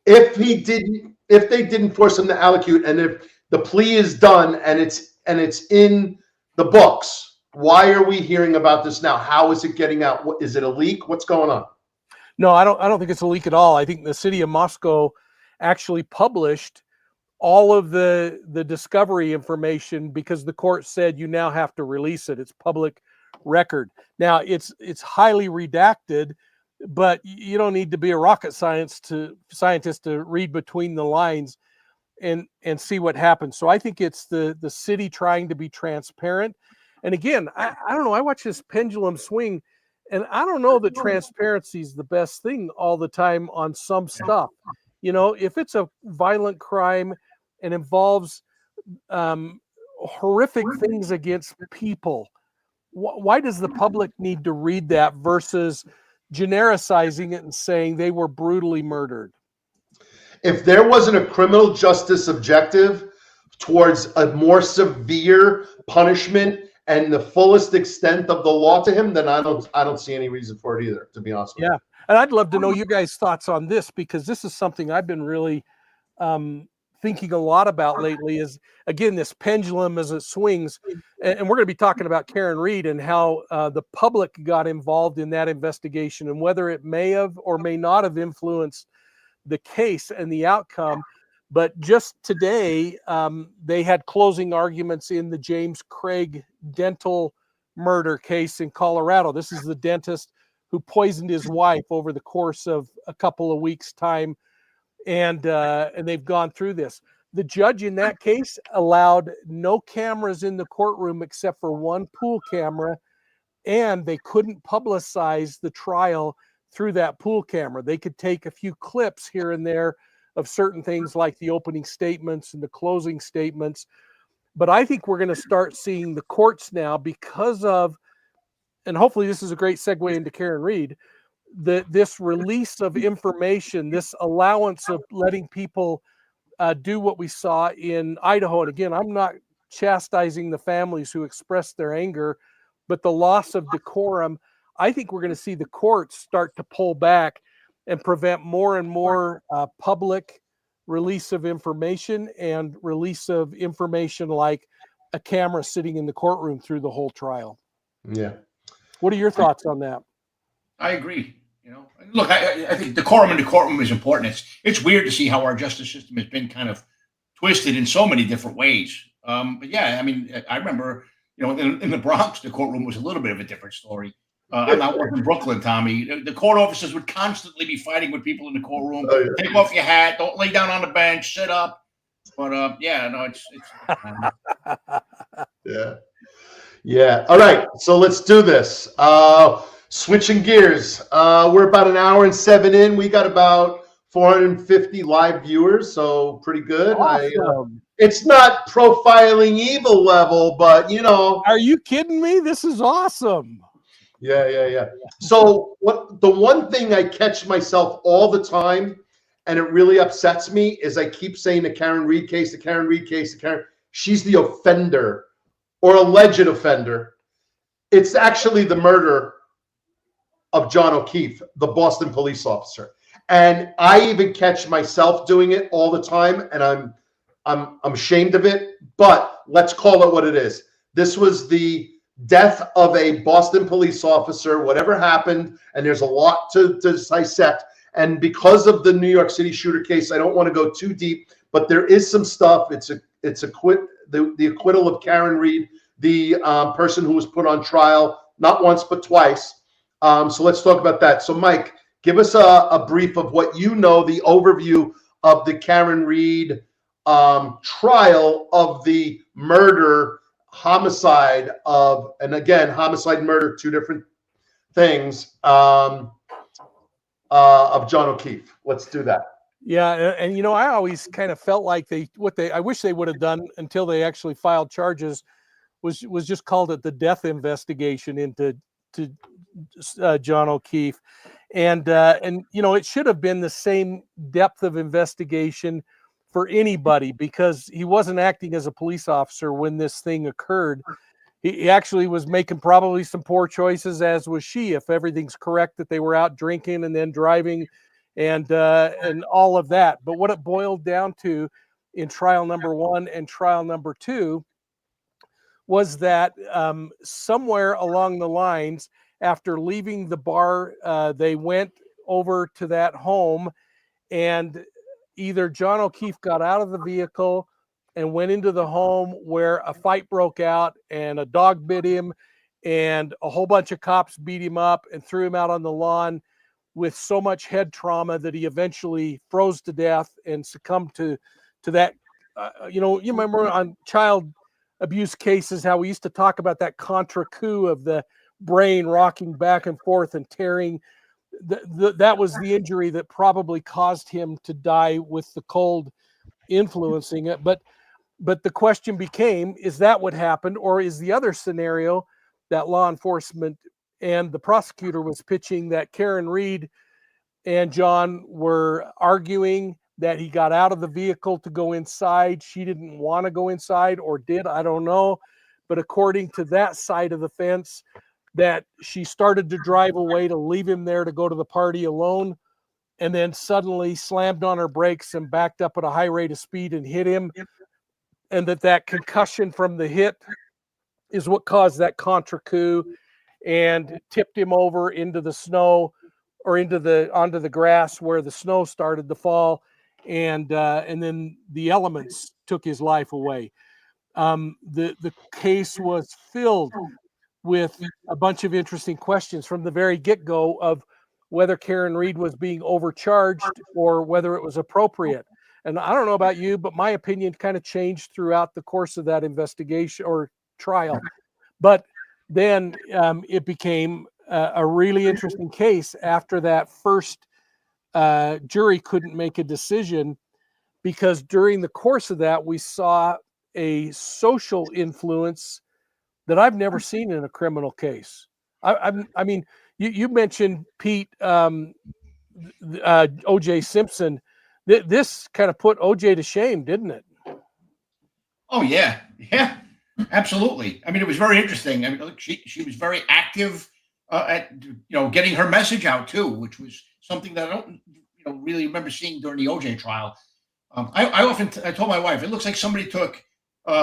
if they didn't force him to allocute, and if the plea is done and it's in the books, why are we hearing about this now? How is it getting out? Is it a leak? What's going on? No, I don't think it's a leak at all. I think the city of Moscow actually published all of the discovery information, because the court said you now have to release it. It's public record. Now it's highly redacted, but you don't need to be a rocket scientist to read between the lines and see what happens. So I think it's the city trying to be transparent. And again, I don't know, I watch this pendulum swing, and I don't know that transparency is the best thing all the time on some stuff. If it's a violent crime and involves horrific things against people, why does the public need to read that versus genericizing it and saying they were brutally murdered? If there wasn't a criminal justice objective towards a more severe punishment and the fullest extent of the law to him, then I don't see any reason for it either, to be honest with you. Yeah, and I'd love to know you guys' thoughts on this, because this is something I've been really thinking a lot about lately, is, again, this pendulum as it swings. And we're going to be talking about Karen Reed and how the public got involved in that investigation, and whether it may have or may not have influenced the case and the outcome. But just today, they had closing arguments in the James Craig dental murder case in Colorado. This is the dentist who poisoned his wife over the course of a couple of weeks' time, and they've gone through this. The judge in that case allowed no cameras in the courtroom except for one pool camera, and they couldn't publicize the trial through that pool camera. They could take a few clips here and there of certain things like the opening statements and the closing statements. But I think we're going to start seeing the courts now, because of, and hopefully this is a great segue into Karen Read, this release of information, this allowance of letting people do what we saw in Idaho. And again, I'm not chastising the families who expressed their anger, but the loss of decorum, I think we're going to see the courts start to pull back and prevent more and more public release of information, and release of information like a camera sitting in the courtroom through the whole trial. Yeah. What are your thoughts on that? I agree. Look, I think decorum in the courtroom is important. It's weird to see how our justice system has been kind of twisted in so many different ways. But yeah, I mean, I remember, in the Bronx, the courtroom was a little bit of a different story. I'm not working in Brooklyn, Tommy. The court officers would constantly be fighting with people in the courtroom. Oh, yeah. Take off your hat. Don't lay down on the bench. Sit up. But yeah, no, it's Yeah. Yeah. All right. So let's do this. Switching gears. We're about an hour and 7 in. We got about 450 live viewers, so pretty good. Awesome. It's not profiling evil level, but Are you kidding me? This is awesome. Yeah. So the one thing I catch myself all the time, and it really upsets me, is I keep saying the Karen Read case, she's the offender or alleged offender. It's actually the murder of John O'Keefe, the Boston police officer. And I even catch myself doing it all the time, and I'm ashamed of it, but let's call it what it is. This was the death of a Boston police officer, whatever happened, and there's a lot to dissect. And because of the New York City shooter case, I don't want to go too deep, but there is some stuff. The acquittal of Karen Read, the person who was put on trial, not once, but twice. So let's talk about that. So Mike, give us a brief of what the overview of the Karen Read trial of the murder, homicide and again, homicide and murder, two different things, of John O'Keefe. Let's do that. Yeah, and I always kind of felt like I wish they would have done until they actually filed charges was just called it the death investigation into John O'Keefe, and it should have been the same depth of investigation for anybody, because he wasn't acting as a police officer when this thing occurred. He actually was making probably some poor choices, as was she, if everything's correct, that they were out drinking and then driving and all of that. But what it boiled down to in trial number 1 and trial number 2 was that somewhere along the lines, after leaving the bar, they went over to that home, and either John O'Keefe got out of the vehicle and went into the home, where a fight broke out and a dog bit him, and a whole bunch of cops beat him up and threw him out on the lawn with so much head trauma that he eventually froze to death and succumbed to that. You remember on child abuse cases how we used to talk about that contra coup of the brain rocking back and forth and tearing. That was the injury that probably caused him to die, with the cold influencing it. But the question became, is that what happened, or is the other scenario that law enforcement and the prosecutor was pitching, that Karen Read and John were arguing that he got out of the vehicle to go inside? She didn't want to go inside, or did, I don't know. But according to that side of the fence, that she started to drive away to leave him there to go to the party alone, and then suddenly slammed on her brakes and backed up at a high rate of speed and hit him. And that concussion from the hit is what caused that contra coup and tipped him over into the snow, or onto the grass where the snow started to fall. and then the elements took his life away. The case was filled with a bunch of interesting questions from the very get-go of whether Karen Reed was being overcharged or whether it was appropriate. And I don't know about you, but my opinion kind of changed throughout the course of that investigation or trial. But then it became a really interesting case after that first jury couldn't make a decision, because during the course of that, we saw a social influence that I've never seen in a criminal case. I mean, you mentioned, Pete, O.J. Simpson. This kind of put O.J. to shame, didn't it? Oh yeah, absolutely. I mean, it was very interesting. I mean, look, she was very active at getting her message out too, which was something that I don't really remember seeing during the O.J. trial. I told my wife, it looks like somebody took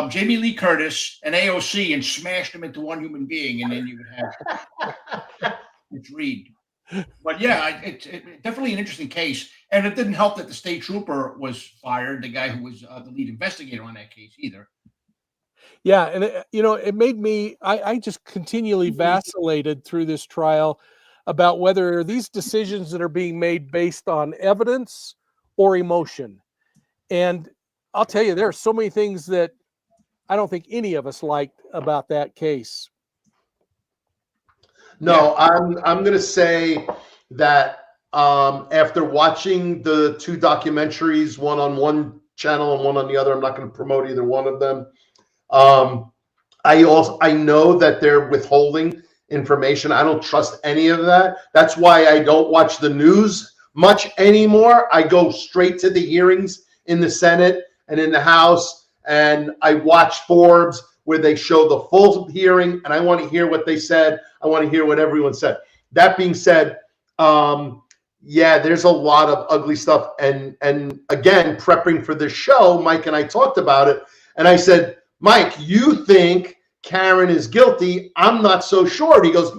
Jamie Lee Curtis and AOC and smashed them into one human being, and then you would have it's Reed. But yeah, it's definitely an interesting case, and it didn't help that the state trooper was fired, the guy who was the lead investigator on that case either. Yeah, and it made me. I just continually vacillated through this trial about whether these decisions that are being made based on evidence or emotion. And I'll tell you, there are so many things that I don't think any of us liked about that case. No, I'm going to say that after watching the two documentaries, one on one channel and one on the other, I'm not going to promote either one of them. I know that they're withholding information. I don't trust any of that. That's why I don't watch the news much anymore. I go straight to the hearings in the Senate and in the House, and I watch Forbes where they show the full hearing, and I want to hear what they said. I want to hear what everyone said. That being said, yeah, there's a lot of ugly stuff. And again, prepping for this show, Mike and I talked about it, and I said, Mike, you think Karen is guilty? I'm not so sure. And he goes,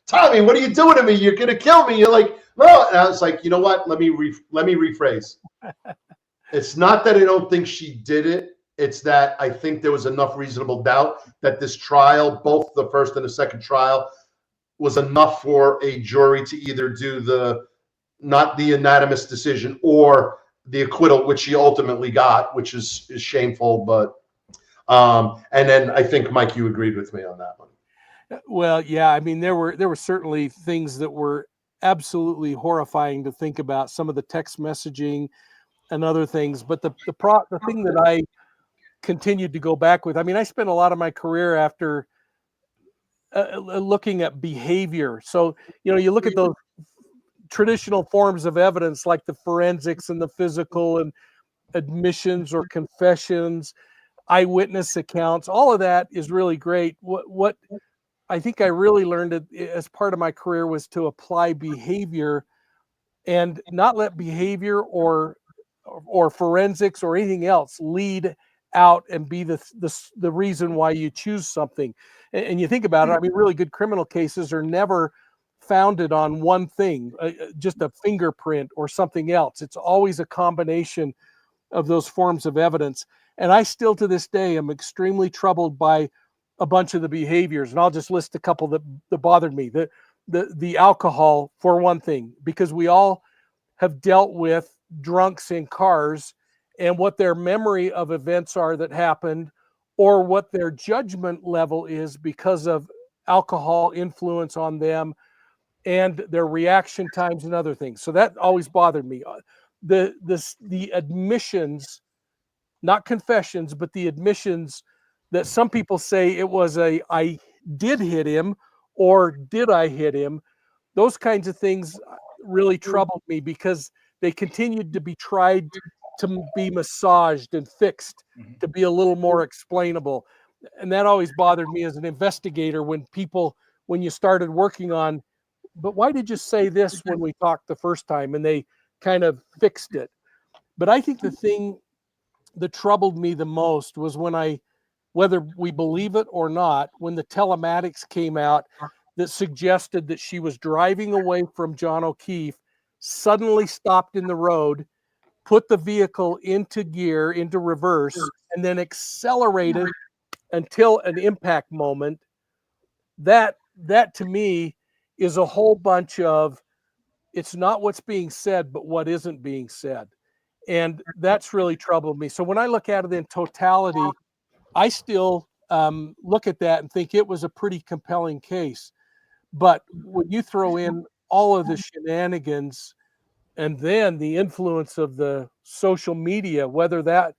Tommy, what are you doing to me? You're gonna kill me. You're like, no. And I was like, you know what? Let me rephrase. It's not that I don't think she did it. It's that I think there was enough reasonable doubt that this trial, both the first and the second trial, was enough for a jury to either do not the unanimous decision or the acquittal, which she ultimately got, which is shameful. But and then I think, Mike, you agreed with me on that one. Well, yeah, I mean, there were certainly things that were absolutely horrifying to think about, some of the text messaging and other things. But the thing that I continued to go back with, I mean, I spent a lot of my career after looking at behavior. So, you look at those traditional forms of evidence like the forensics and the physical and admissions or confessions, eyewitness accounts, all of that is really great. What I think I really learned as part of my career was to apply behavior and not let behavior or forensics or anything else lead out and be the reason why you choose something. And you think about it, I mean, really good criminal cases are never founded on one thing, just a fingerprint or something else. It's always a combination of those forms of evidence. And I still to this day am extremely troubled by a bunch of the behaviors. And I'll just list a couple that bothered me. The alcohol, for one thing, because we all have dealt with drunks in cars and what their memory of events are that happened, or what their judgment level is because of alcohol influence on them and their reaction times and other things. So that always bothered me. The admissions, not confessions, but the admissions that some people say it was I did hit him or did I hit him? Those kinds of things really troubled me because they continued to be tried to be massaged and fixed to be a little more explainable. And that always bothered me as an investigator when you started working on, but why did you say this when we talked the first time? And they kind of fixed it. But I think the thing that troubled me the most was whether we believe it or not, when the telematics came out that suggested that she was driving away from John O'Keefe, suddenly stopped in the road, put the vehicle into gear, into reverse, and then accelerated until an impact moment. That to me is a whole bunch of, it's not what's being said, but what isn't being said. And that's really troubled me. So when I look at it in totality, I still look at that and think it was a pretty compelling case. But when you throw in all of the shenanigans and then the influence of the social media, whether that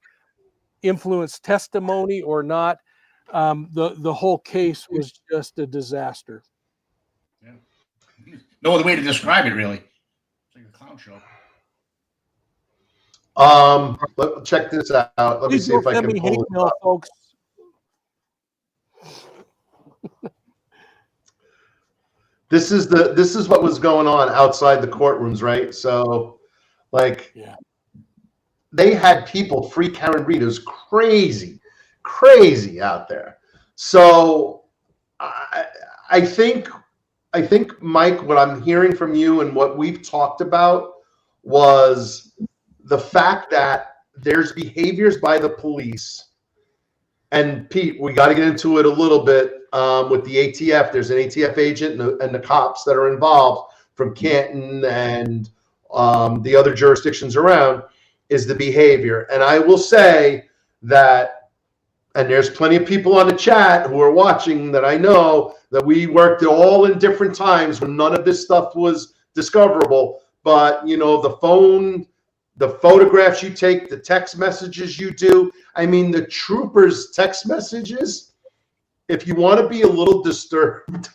influenced testimony or not, the whole case was just a disaster. Yeah. No other way to describe it, really. It's like a clown show. Check this out. Let me see if I can pull it up. Folks. This is what was going on outside the courtrooms, right? So, like, they had people free Karen Reed. It was crazy out there. So, I think, Mike, what I'm hearing from you and what we've talked about was the fact that there's behaviors by the police. And Pete, we got to get into it a little bit with the ATF. There's an ATF agent and the cops that are involved from Canton and the other jurisdictions around, is the behavior. And I will say that, and there's plenty of people on the chat who are watching that I know that we worked all in different times when none of this stuff was discoverable. But, you know, the phone, the photographs you take, the text messages you do. I mean, the troopers' text messages, if you want to be a little disturbed,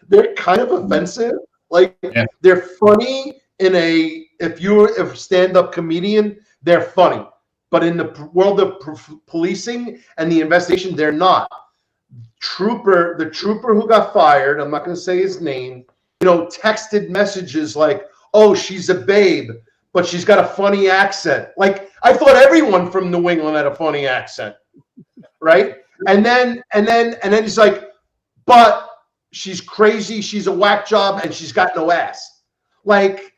they're kind of offensive. Like, they're funny if you're a stand-up comedian, they're funny. But in the world of policing and the investigation, they're not. The trooper who got fired, I'm not going to say his name, you know, texted messages like, "Oh, she's a babe, but she's got a funny accent." Like, I thought everyone from New England had a funny accent, right? And then he's like, "But she's crazy, she's a whack job, and she's got no ass." Like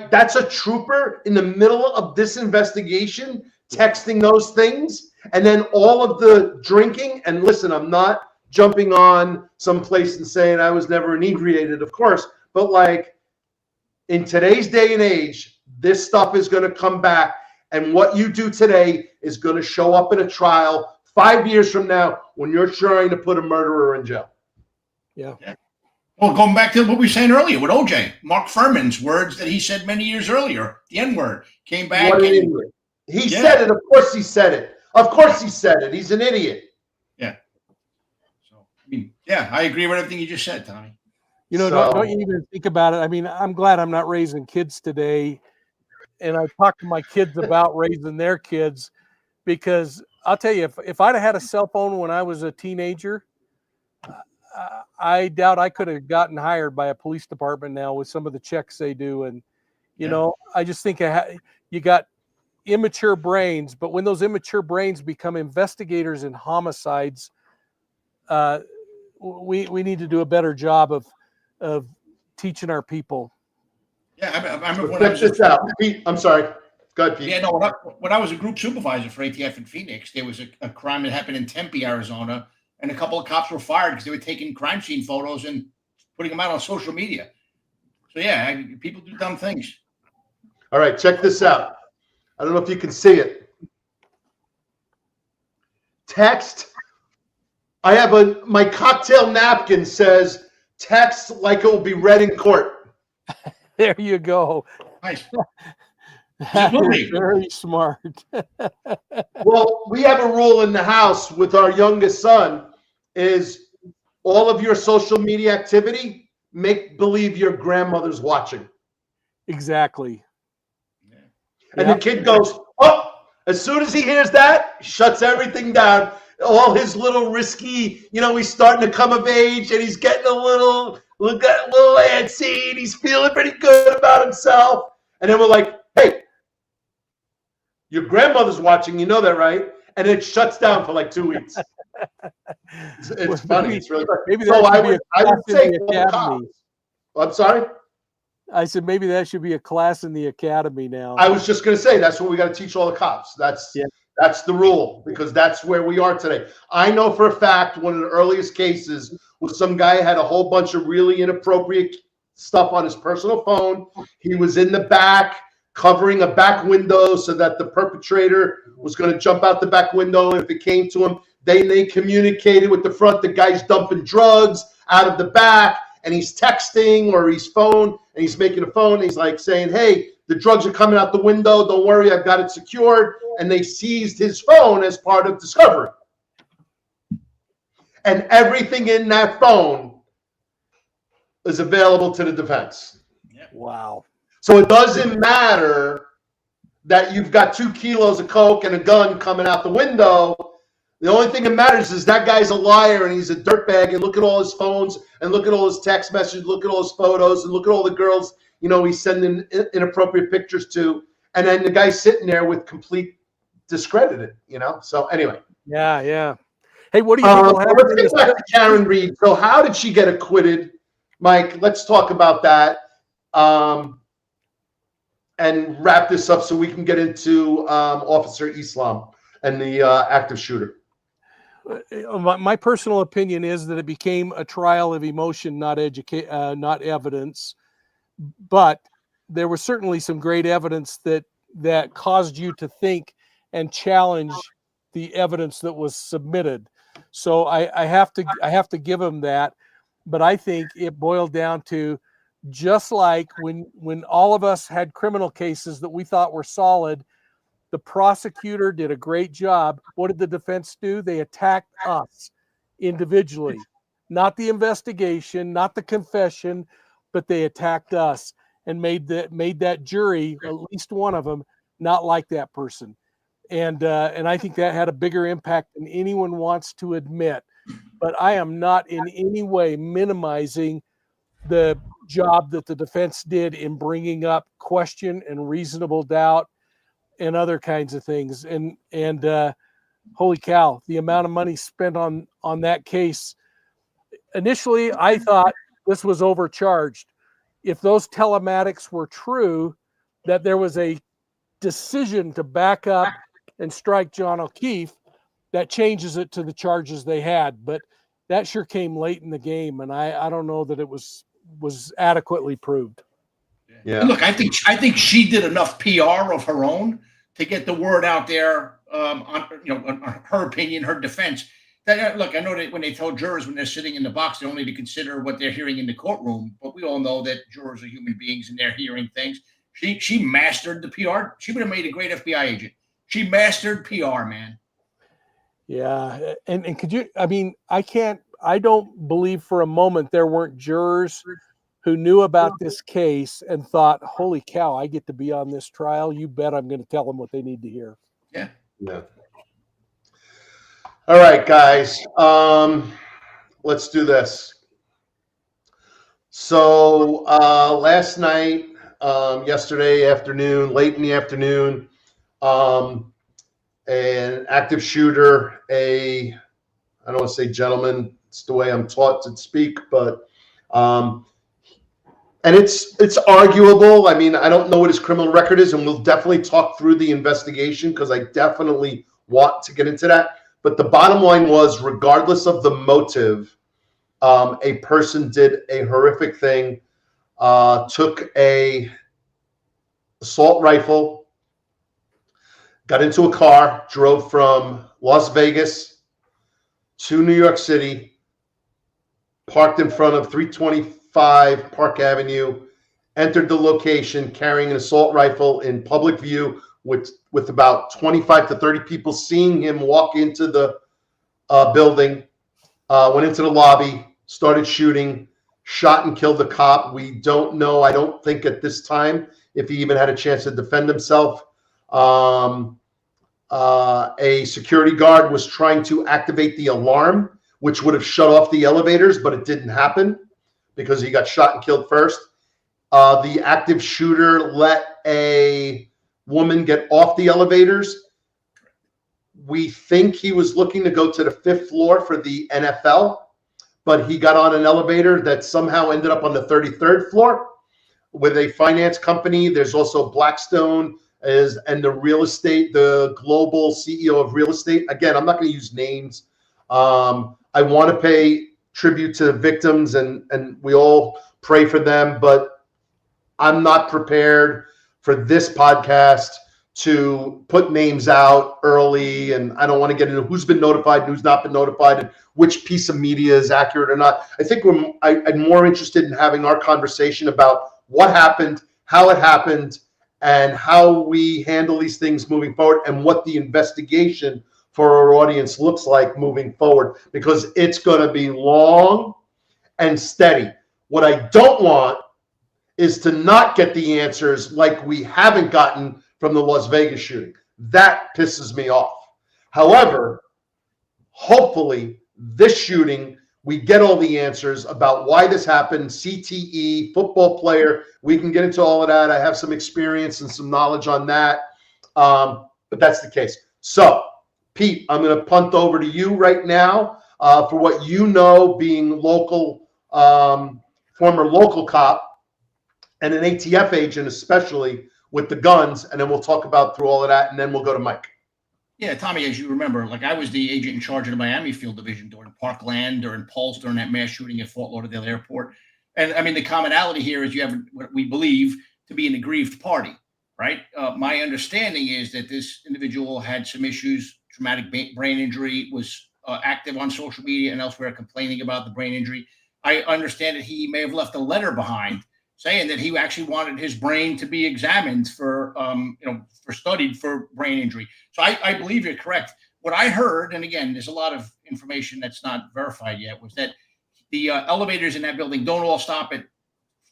that's a trooper in the middle of this investigation texting those things, and then all of the drinking. And listen, I'm not jumping on someplace and saying I was never inebriated, of course, but like, in today's day and age, this stuff is going to come back, and what you do today is going to show up in a trial 5 years from now when you're trying to put a murderer in jail. Yeah. Well, going back to what we were saying earlier with OJ, Mark Furman's words that he said many years earlier, the N-word, came back. He said it. Of course he said it. Of course he said it. He's an idiot. Yeah. So, I mean, yeah, I agree with everything you just said, Tommy. You know, don't you even think about it. I mean, I'm glad I'm not raising kids today. And I talk to my kids about raising their kids, because I'll tell you, if I'd have had a cell phone when I was a teenager, I doubt I could have gotten hired by a police department now with some of the checks they do. And, you know, I just think you got immature brains, but when those immature brains become investigators in homicides, we need to do a better job of teaching our people. Yeah, I remember when check this out. Pete, I'm sorry. Go ahead, Pete. Yeah, no, when I was a group supervisor for ATF in Phoenix, there was a crime that happened in Tempe, Arizona, and a couple of cops were fired because they were taking crime scene photos and putting them out on social media. So yeah, people do dumb things. All right, check this out. I don't know if you can see it. Text. I have my cocktail napkin says text like it will be read in court. There you go. Nice. Very smart. Well, we have a rule in the house with our youngest son is all of your social media activity, make believe your grandmother's watching. Exactly. And the kid goes, oh, as soon as he hears that, shuts everything down. All his little risky, you know, he's starting to come of age and he's getting a little antsy and he's feeling pretty good about himself. And then we're like, hey, your grandmother's watching, you know that, right? And it shuts down for like 2 weeks. It's funny. It's really funny. Maybe so I would say, I'm sorry. I said maybe that should be a class in the academy now. I was just going to say that's what we got to teach all the cops. That's the rule, because that's where we are today. I know for a fact one of the earliest cases was some guy had a whole bunch of really inappropriate stuff on his personal phone. He was in the back covering a back window so that the perpetrator was going to jump out the back window if it came to him. They communicated with the front. The guy's dumping drugs out of the back, and he's texting or he's phone, and he's making a phone. And he's like saying, hey, the drugs are coming out the window. Don't worry, I've got it secured. And they seized his phone as part of discovery. And everything in that phone is available to the defense. Wow. So it doesn't matter that you've got 2 kilos of coke and a gun coming out the window. The only thing that matters is that guy's a liar and he's a dirtbag, and look at all his phones and look at all his text messages, look at all his photos, and look at all the girls, he's sending inappropriate pictures to. And then the guy's sitting there with complete discredited, So anyway. Yeah. Hey, what do you think will happen? Let's get back to Karen Reed. So how did she get acquitted? Mike, let's talk about that. And wrap this up so we can get into Officer Islam and the active shooter. My personal opinion is that it became a trial of emotion, not evidence. But there was certainly some great evidence that caused you to think and challenge the evidence that was submitted. So I have to give him that. But I think it boiled down to, just like when all of us had criminal cases that we thought were solid, the prosecutor did a great job. What did the defense do? They attacked us individually, not the investigation, not the confession, but they attacked us and made that jury, at least one of them, not like that person. And I think that had a bigger impact than anyone wants to admit. But I am not in any way minimizing the job that the defense did in bringing up question and reasonable doubt and other kinds of things. And holy cow, the amount of money spent on that case. Initially, I thought this was overcharged. If those telematics were true, that there was a decision to back up and strike John O'Keefe, that changes it to the charges they had. But that sure came late in the game, and I don't know that it was adequately proved. Yeah. Look, I think she did enough PR of her own to get the word out there on her opinion, her defense. Look, I know that when they tell jurors when they're sitting in the box, they're only to consider what they're hearing in the courtroom. But we all know that jurors are human beings and they're hearing things. She mastered the PR. She would have made a great FBI agent. She mastered PR, man. Yeah. And could you, I don't believe for a moment there weren't jurors who knew about this case and thought, holy cow, I get to be on this trial. You bet I'm going to tell them what they need to hear. Yeah. All right, guys. Let's do this. So last night, yesterday afternoon, late in the afternoon, an active shooter, I don't want to say gentleman, it's the way I'm taught to speak, but and it's arguable. I mean, I don't know what his criminal record is, and we'll definitely talk through the investigation because I definitely want to get into that. But the bottom line was, regardless of the motive, a person did a horrific thing, took a assault rifle, got into a car, drove from Las Vegas to New York City, parked in front of 325 Park Avenue, entered the location carrying an assault rifle in public view with about 25 to 30 people seeing him walk into the building, went into the lobby, started shooting, shot and killed the cop. We don't know, I don't think at this time, if he even had a chance to defend himself. A security guard was trying to activate the alarm, which would have shut off the elevators, but it didn't happen because he got shot and killed first. The active shooter let a woman get off the elevators. We think he was looking to go to the 5th floor for the NFL, but he got on an elevator that somehow ended up on the 33rd floor. with a finance company. There's also Blackstone and the real estate, the global CEO of real estate. Again, I'm not going to use names. I want to pay tribute to the victims, and we all pray for them, but I'm not prepared for this podcast to put names out early, and I don't want to get into who's been notified and who's not been notified and which piece of media is accurate or not. I think I'm more interested in having our conversation about what happened, how it happened, and how we handle these things moving forward, and what the investigation for our audience looks like moving forward, because it's going to be long and steady. What I don't want is to not get the answers like we haven't gotten from the Las Vegas shooting. That pisses me off. However, hopefully this shooting, we get all the answers about why this happened, CTE, football player. We can get into all of that. I have some experience and some knowledge on that. But that's the case. So, Pete, I'm going to punt over to you right now for what you know, being local, former local cop and an ATF agent, especially with the guns, and then we'll talk about through all of that, and then we'll go to Mike. Yeah, Tommy, as you remember, like I was the agent in charge of the Miami Field Division during Parkland, during Pulse, during that mass shooting at Fort Lauderdale Airport. And I mean, the commonality here is you have what we believe to be an aggrieved party, right? My understanding is that this individual had some issues, traumatic brain injury, was active on social media and elsewhere complaining about the brain injury. I understand that he may have left a letter behind saying that he actually wanted his brain to be examined for, for studied for brain injury. So I believe you're correct. What I heard, and again, there's a lot of information that's not verified yet, was that the elevators in that building don't all stop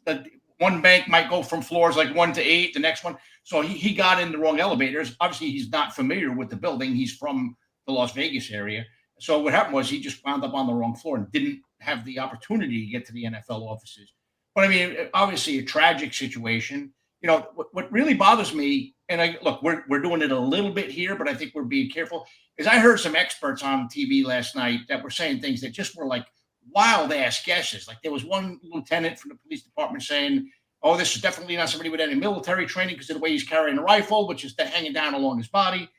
at one bank might go from floors like 1 to 8, the next one. So he got in the wrong elevators. Obviously, he's not familiar with the building. He's from the Las Vegas area. So what happened was he just wound up on the wrong floor and didn't have the opportunity to get to the NFL offices. But I mean, obviously a tragic situation. You know, what really bothers me, and look, we're doing it a little bit here, but I think we're being careful, is I heard some experts on TV last night that were saying things that just were like wild ass guesses. Like there was one lieutenant from the police department saying, oh, this is definitely not somebody with any military training because of the way he's carrying a rifle, which is hanging down along his body,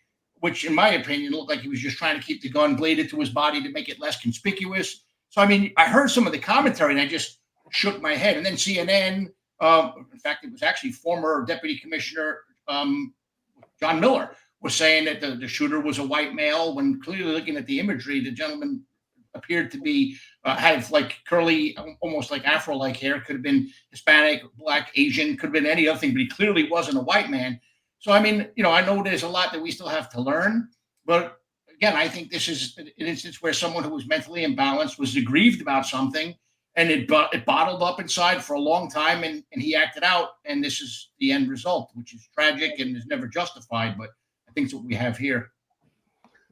which in my opinion looked like he was just trying to keep the gun bladed to his body to make it less conspicuous. So, I mean, I heard some of the commentary and I just shook my head. And then CNN, in fact, it was actually former Deputy Commissioner John Miller was saying that the shooter was a white male, when clearly looking at the imagery, the gentleman appeared to be have like curly, almost like Afro-like hair. Could have been Hispanic, Black, Asian, could have been any other thing, but he clearly wasn't a white man. So, I mean, I know there's a lot that we still have to learn, but again, I think this is an instance where someone who was mentally imbalanced was aggrieved about something, and it bottled up inside for a long time, and he acted out, and this is the end result, which is tragic and is never justified, but I think it's what we have here.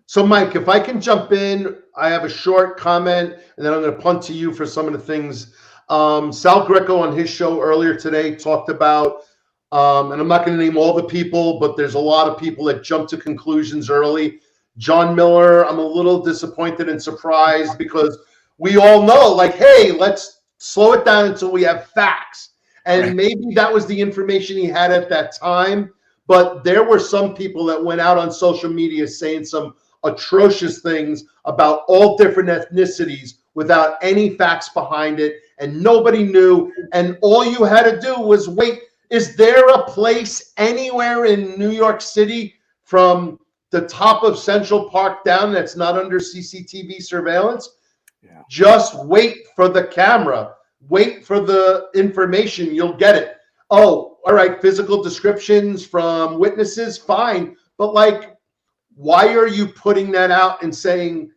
So, Mike, if I can jump in, I have a short comment, and then I'm going to punt to you for some of the things. Sal Greco on his show earlier today talked about, and I'm not going to name all the people, but there's a lot of people that jump to conclusions early. John Miller, I'm a little disappointed and surprised because we all know, like, hey, let's slow it down until we have facts. And right. Maybe that was the information he had at that time. But there were some people that went out on social media saying some atrocious things about all different ethnicities without any facts behind it. And nobody knew. And all you had to do was wait. Is there a place anywhere in New York City from the top of Central Park down that's not under CCTV surveillance? Yeah. Just wait for the camera. Wait for the information. You'll get it. Oh, all right. Physical descriptions from witnesses, fine. But like, why are you putting that out and saying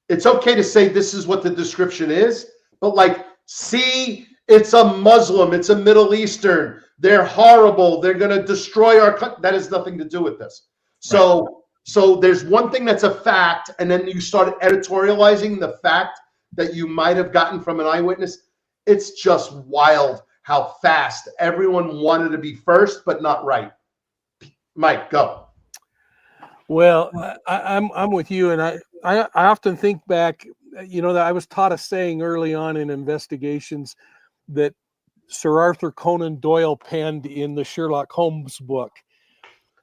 it's okay to say this is what the description is? But like, see, it's a Muslim. It's a Middle Eastern. They're horrible. They're going to destroy our country. That has nothing to do with this. So, right. So there's one thing that's a fact, and then you start editorializing the fact that you might have gotten from an eyewitness. It's just wild how fast everyone wanted to be first, but not right. Mike, go. Well, I'm with you, and I often think back. That I was taught a saying early on in investigations that Sir Arthur Conan Doyle penned in the Sherlock Holmes book.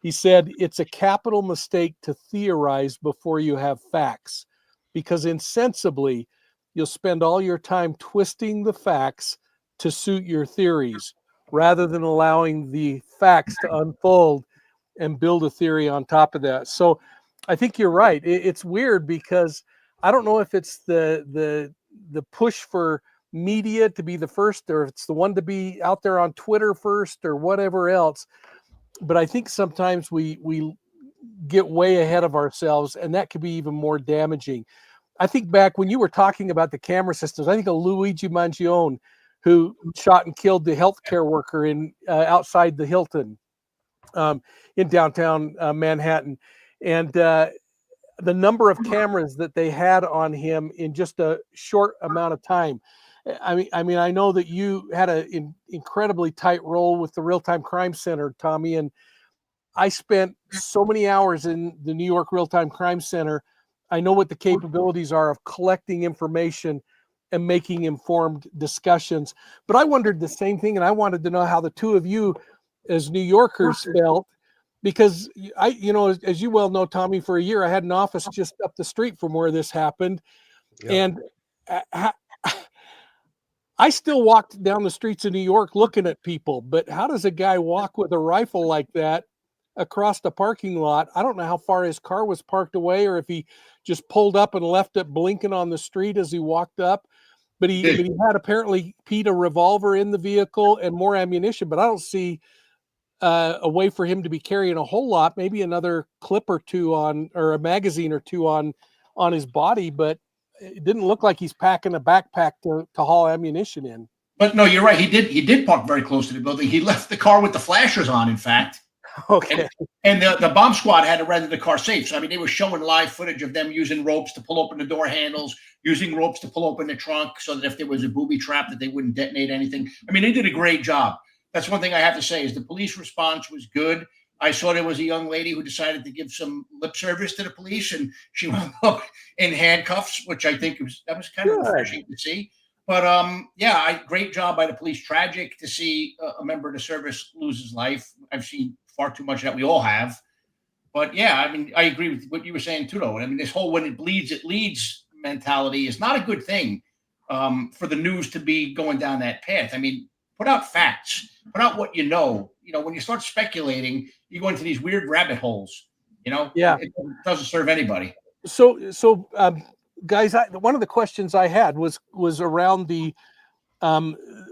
He said, it's a capital mistake to theorize before you have facts, because insensibly you'll spend all your time twisting the facts to suit your theories rather than allowing the facts to unfold and build a theory on top of that. So I think you're right. It's weird because I don't know if it's the push for media to be the first, or it's the one to be out there on Twitter first, or whatever else. But I think sometimes we get way ahead of ourselves, and that could be even more damaging. I think back when you were talking about the camera systems, I think of Luigi Mangione, who shot and killed the healthcare worker in outside the Hilton in downtown Manhattan, and the number of cameras that they had on him in just a short amount of time. I mean, I know that you had an incredibly tight role with the Real-Time Crime Center, Tommy, and I spent so many hours in the New York Real-Time Crime Center. I know what the capabilities are of collecting information and making informed discussions. But I wondered the same thing, and I wanted to know how the two of you as New Yorkers felt, because as you well know, Tommy, for a year I had an office just up the street from where this happened. Yeah. And I still walked down the streets of New York looking at people, but how does a guy walk with a rifle like that across the parking lot? I don't know how far his car was parked away, or if he just pulled up and left it blinking on the street as he walked up. But he had apparently, Pete, a revolver in the vehicle and more ammunition, but I don't see a way for him to be carrying a whole lot, maybe another clip or two or a magazine or two on his body, but it didn't look like he's packing a backpack to haul ammunition in. But no, you're right. He did park very close to the building. He left the car with the flashers on, in fact. Okay. And the bomb squad had to render the car safe. So, I mean, they were showing live footage of them using ropes to pull open the door handles, using ropes to pull open the trunk so that if there was a booby trap that they wouldn't detonate anything. I mean, they did a great job. That's one thing I have to say is the police response was good. I saw there was a young lady who decided to give some lip service to the police, and she wound up in handcuffs, which I think was kind of refreshing to see. But great job by the police. Tragic to see a member of the service lose his life. I've seen far too much of that. We all have. But yeah, I mean, I agree with what you were saying too, though. I mean, this whole "when it bleeds, it leads" mentality is not a good thing for the news to be going down that path. I mean, put out facts, put out what you know. You know, when you start speculating, you go into these weird rabbit holes. You know, it doesn't serve anybody. So, guys, one of the questions I had was around the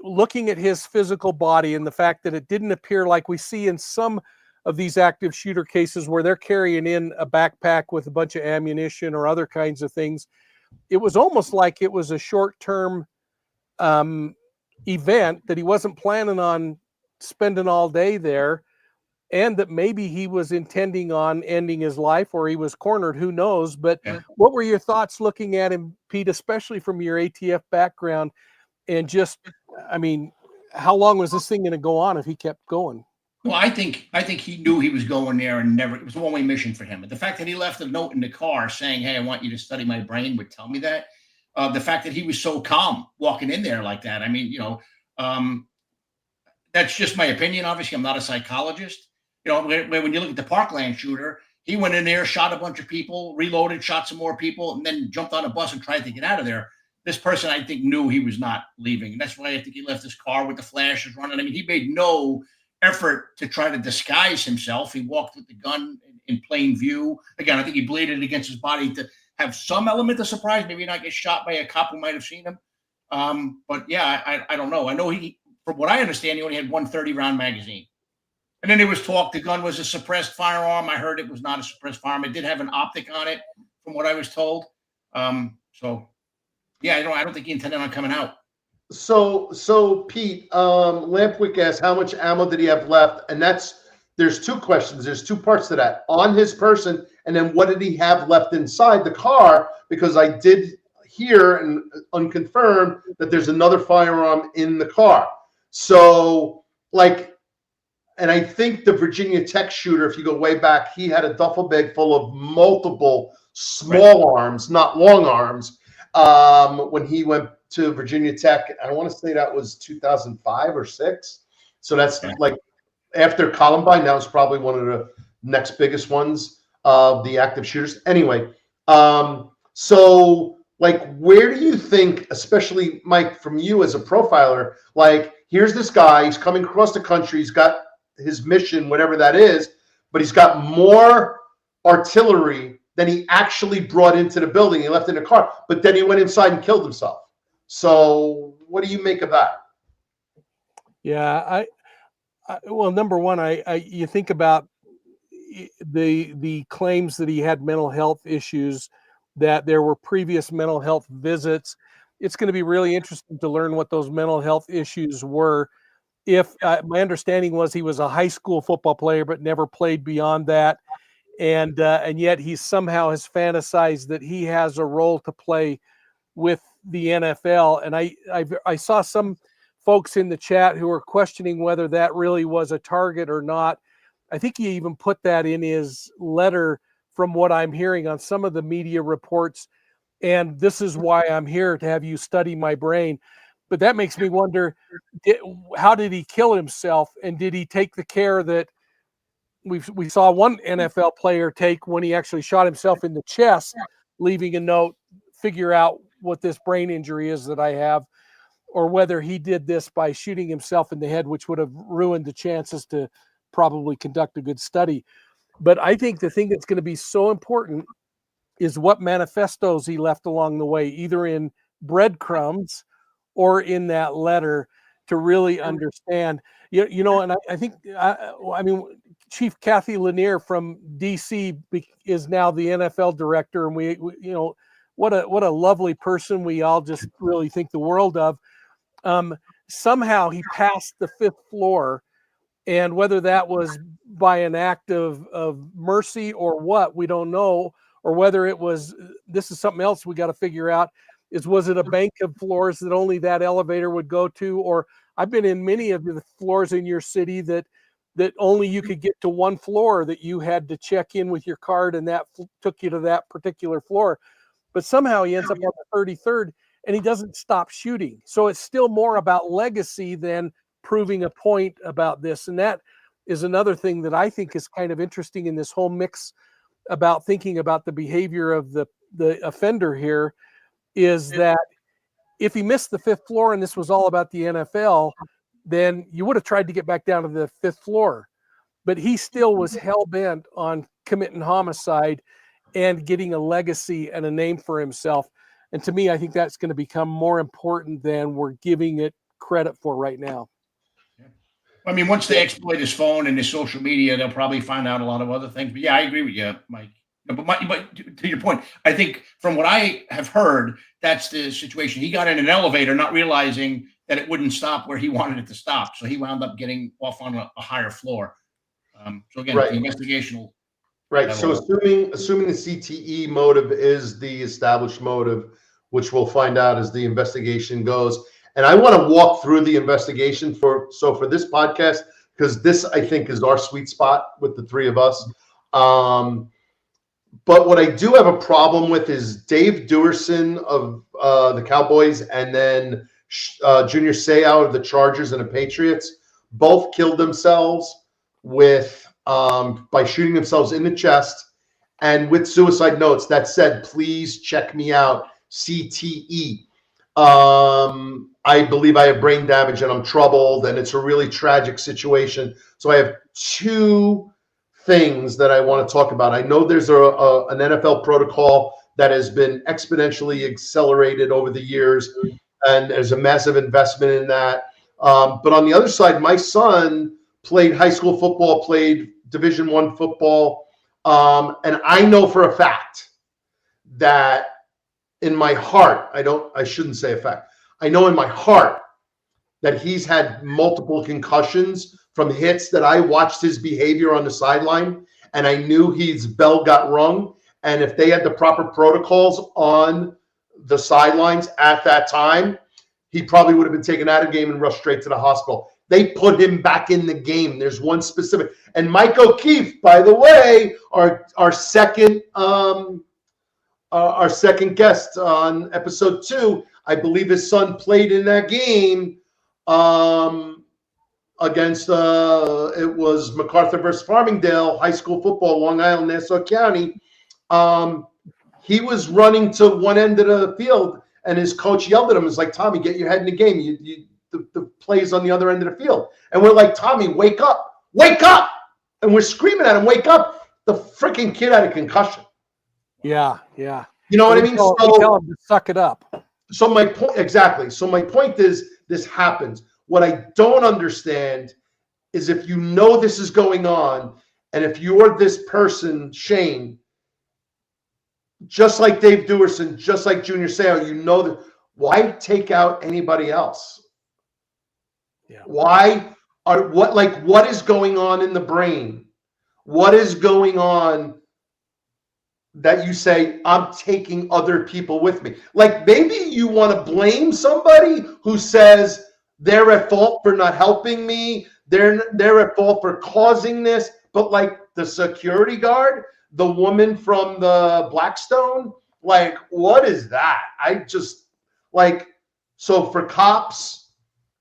looking at his physical body and the fact that it didn't appear like we see in some of these active shooter cases where they're carrying in a backpack with a bunch of ammunition or other kinds of things. It was almost like it was a short-term event that he wasn't planning on spending all day there, and that maybe he was intending on ending his life, or he was cornered, who knows. But what were your thoughts looking at him, Pete, especially from your ATF background? And just, I mean, how long was this thing going to go on if he kept going? Well, I think he knew he was going there, and it was a one-way mission for him. But the fact that he left a note in the car saying, "Hey, I want you to study my brain," would tell me that. The fact that he was so calm walking in there like that. I mean, that's just my opinion. Obviously, I'm not a psychologist. You know, when you look at the Parkland shooter, he went in there, shot a bunch of people, reloaded, shot some more people, and then jumped on a bus and tried to get out of there. This person, I think, knew he was not leaving. And that's why I think he left his car with the flashes running. I mean, he made no effort to try to disguise himself. He walked with the gun in plain view. Again, I think he bladed against his body to have some element of surprise, maybe not get shot by a cop who might have seen him. But yeah, I don't know. I know from what I understand, he only had one 30-round magazine. And then there was talk the gun was a suppressed firearm. I heard it was not a suppressed firearm. It did have an optic on it, from what I was told. So yeah, I don't think he intended on coming out. So Pete, Lampwick asked how much ammo did he have left, and there's two questions. There's two parts to that: on his person, and then what did he have left inside the car? Because I did hear and unconfirmed that there's another firearm in the car. So and I think the Virginia Tech shooter, if you go way back, he had a duffel bag full of multiple small arms, not long arms. when he went to Virginia Tech. I want to say that was 2005 or 6. So that's like after Columbine. That was probably one of the next biggest ones of the active shooters. Anyway, so like, where do you think, especially Mike, from you as a profiler, like, here's this guy, he's coming across the country, he's got his mission, whatever that is, but he's got more artillery than he actually brought into the building. He left in a car, but then he went inside and killed himself. So what do you make of that? Yeah, well, number one, you think about the claims that he had mental health issues, that there were previous mental health visits. It's going to be really interesting to learn what those mental health issues were. If my understanding was he was a high school football player, but never played beyond that. And yet he somehow has fantasized that he has a role to play with the NFL. And I saw some folks in the chat who were questioning whether that really was a target or not. I think he even put that in his letter from what I'm hearing on some of the media reports. And this is why I'm here, to have you study my brain. But that makes me wonder, how did he kill himself? And did he take the care that we saw one NFL player take when he actually shot himself in the chest, leaving a note, figure out what this brain injury is that I have, or whether he did this by shooting himself in the head, which would have ruined the chances to probably conduct a good study. But I think the thing that's going to be so important is what manifestos he left along the way, either in breadcrumbs or in that letter, to really understand. You know, and I think, I mean, Chief Kathy Lanier from DC is now the NFL director, and we you know, what a lovely person. We all just really think the world of. Somehow he passed the 5th floor, and whether that was by an act of mercy or what, we don't know, or whether it was, this is something else we got to figure out, was it a bank of floors that only that elevator would go to? Or I've been in many of the floors in your city that only you could get to one floor, that you had to check in with your card, and that took you to that particular floor. But somehow he ends up on the 33rd, and he doesn't stop shooting. So it's still more about legacy than proving a point about this. And that is another thing that I think is kind of interesting in this whole mix about thinking about the behavior of the offender here, is that if he missed the 5th floor and this was all about the NFL, then you would have tried to get back down to the 5th floor. But he still was hell-bent on committing homicide and getting a legacy and a name for himself. And to me, I think that's going to become more important than we're giving it credit for right now. I mean, once they exploit his phone and his social media, they'll probably find out a lot of other things. But yeah, I agree with you, Mike. But to your point, I think from what I have heard, that's the situation. He got in an elevator, not realizing that it wouldn't stop where he wanted it to stop. So he wound up getting off on a higher floor. So again, Right. the investigational. Right. So assuming the CTE motive is the established motive, which we'll find out as the investigation goes. And I want to walk through the investigation for this podcast, because this, I think, is our sweet spot with the three of us. But what I do have a problem with is Dave Duerson of the Cowboys, and then Junior Seau of the Chargers and the Patriots, both killed themselves with by shooting themselves in the chest, and with suicide notes that said, "Please check me out, CTE. I believe I have brain damage and I'm troubled," and it's a really tragic situation. So I have two things that I want to talk about. I know there's an NFL protocol that has been exponentially accelerated over the years, and there's a massive investment in that. But on the other side, my son played high school football, played Division I football, and I know for a fact that in my heart, I shouldn't say a fact, I know in my heart that he's had multiple concussions from hits that I watched his behavior on the sideline, and I knew his bell got rung. And if they had the proper protocols on the sidelines at that time, he probably would have been taken out of the game and rushed straight to the hospital. They put him back in the game. There's one specific. And Mike O'Keefe, by the way, our second our second guest on episode 2. I believe his son played in that game against it was MacArthur versus Farmingdale high school football, Long Island, Nassau County. He was running to one end of the field, and his coach yelled at him, "It's like, Tommy, get your head in the game. The play's on the other end of the field." And we're like, "Tommy, wake up, wake up!" And we're screaming at him, "Wake up!" The freaking kid had a concussion. Yeah, yeah. You know what I mean? So tell him to suck it up. So my point, exactly. So my point is, this happens. What I don't understand is if you know this is going on, and if you're this person, Shane, just like Dave Dewerson, just like Junior Seau, you know that. Why take out anybody else? Yeah. What is going on in the brain? What is going on that you say, I'm taking other people with me? Like, maybe you want to blame somebody who says they're at fault for not helping me. They're at fault for causing this. But like the security guard, the woman from the Blackstone, like, what is that? I just like, so for cops,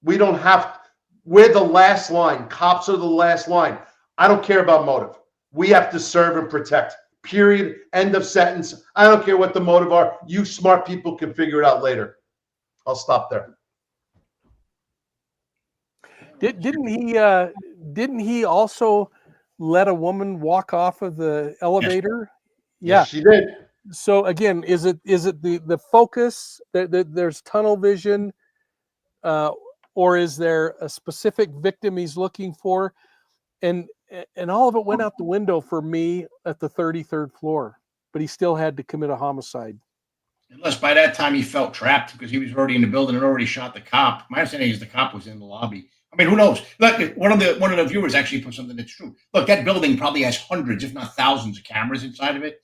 we're the last line. Cops are the last line. I don't care about motive. We have to serve and protect. Period. End of sentence. I don't care what the motive are. You smart people can figure it out later. I'll stop there. Didn't he also let a woman walk off of the elevator? Yes, she did. So again, is it the focus that there's tunnel vision, or is there a specific victim he's looking for? And all of it went out the window for me at the 33rd floor, but he still had to commit a homicide. Unless by that time he felt trapped because he was already in the building and already shot the cop. My understanding is the cop was in the lobby. I mean, who knows? Look, one of the viewers actually put something that's true. Look, that building probably has hundreds, if not thousands, of cameras inside of it.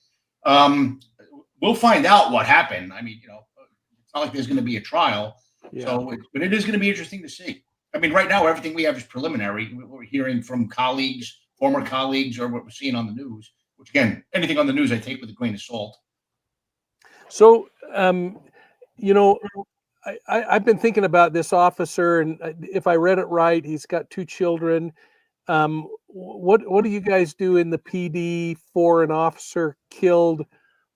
We'll find out what happened. I mean, it's not like there's going to be a trial. Yeah. So, but it is going to be interesting to see. I mean, right now, everything we have is preliminary. What we're hearing from colleagues, former colleagues, or what we're seeing on the news, which, again, anything on the news I take with a grain of salt. So, I've been thinking about this officer, and if I read it right, he's got 2 children. What do you guys do in the PD for an officer killed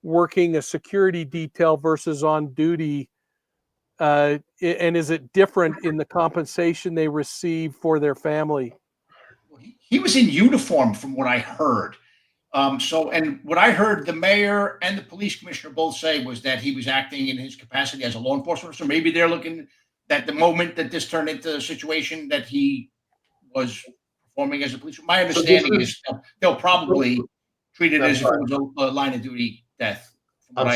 working a security detail versus on duty? And is it different in the compensation they receive for their family? He was in uniform from what I heard. And what I heard the mayor and the police commissioner both say was that he was acting in his capacity as a law enforcement officer. Maybe they're looking at the moment that this turned into a situation that he was performing as a police. My understanding is they'll probably treat it as if it was a line of duty death. I'm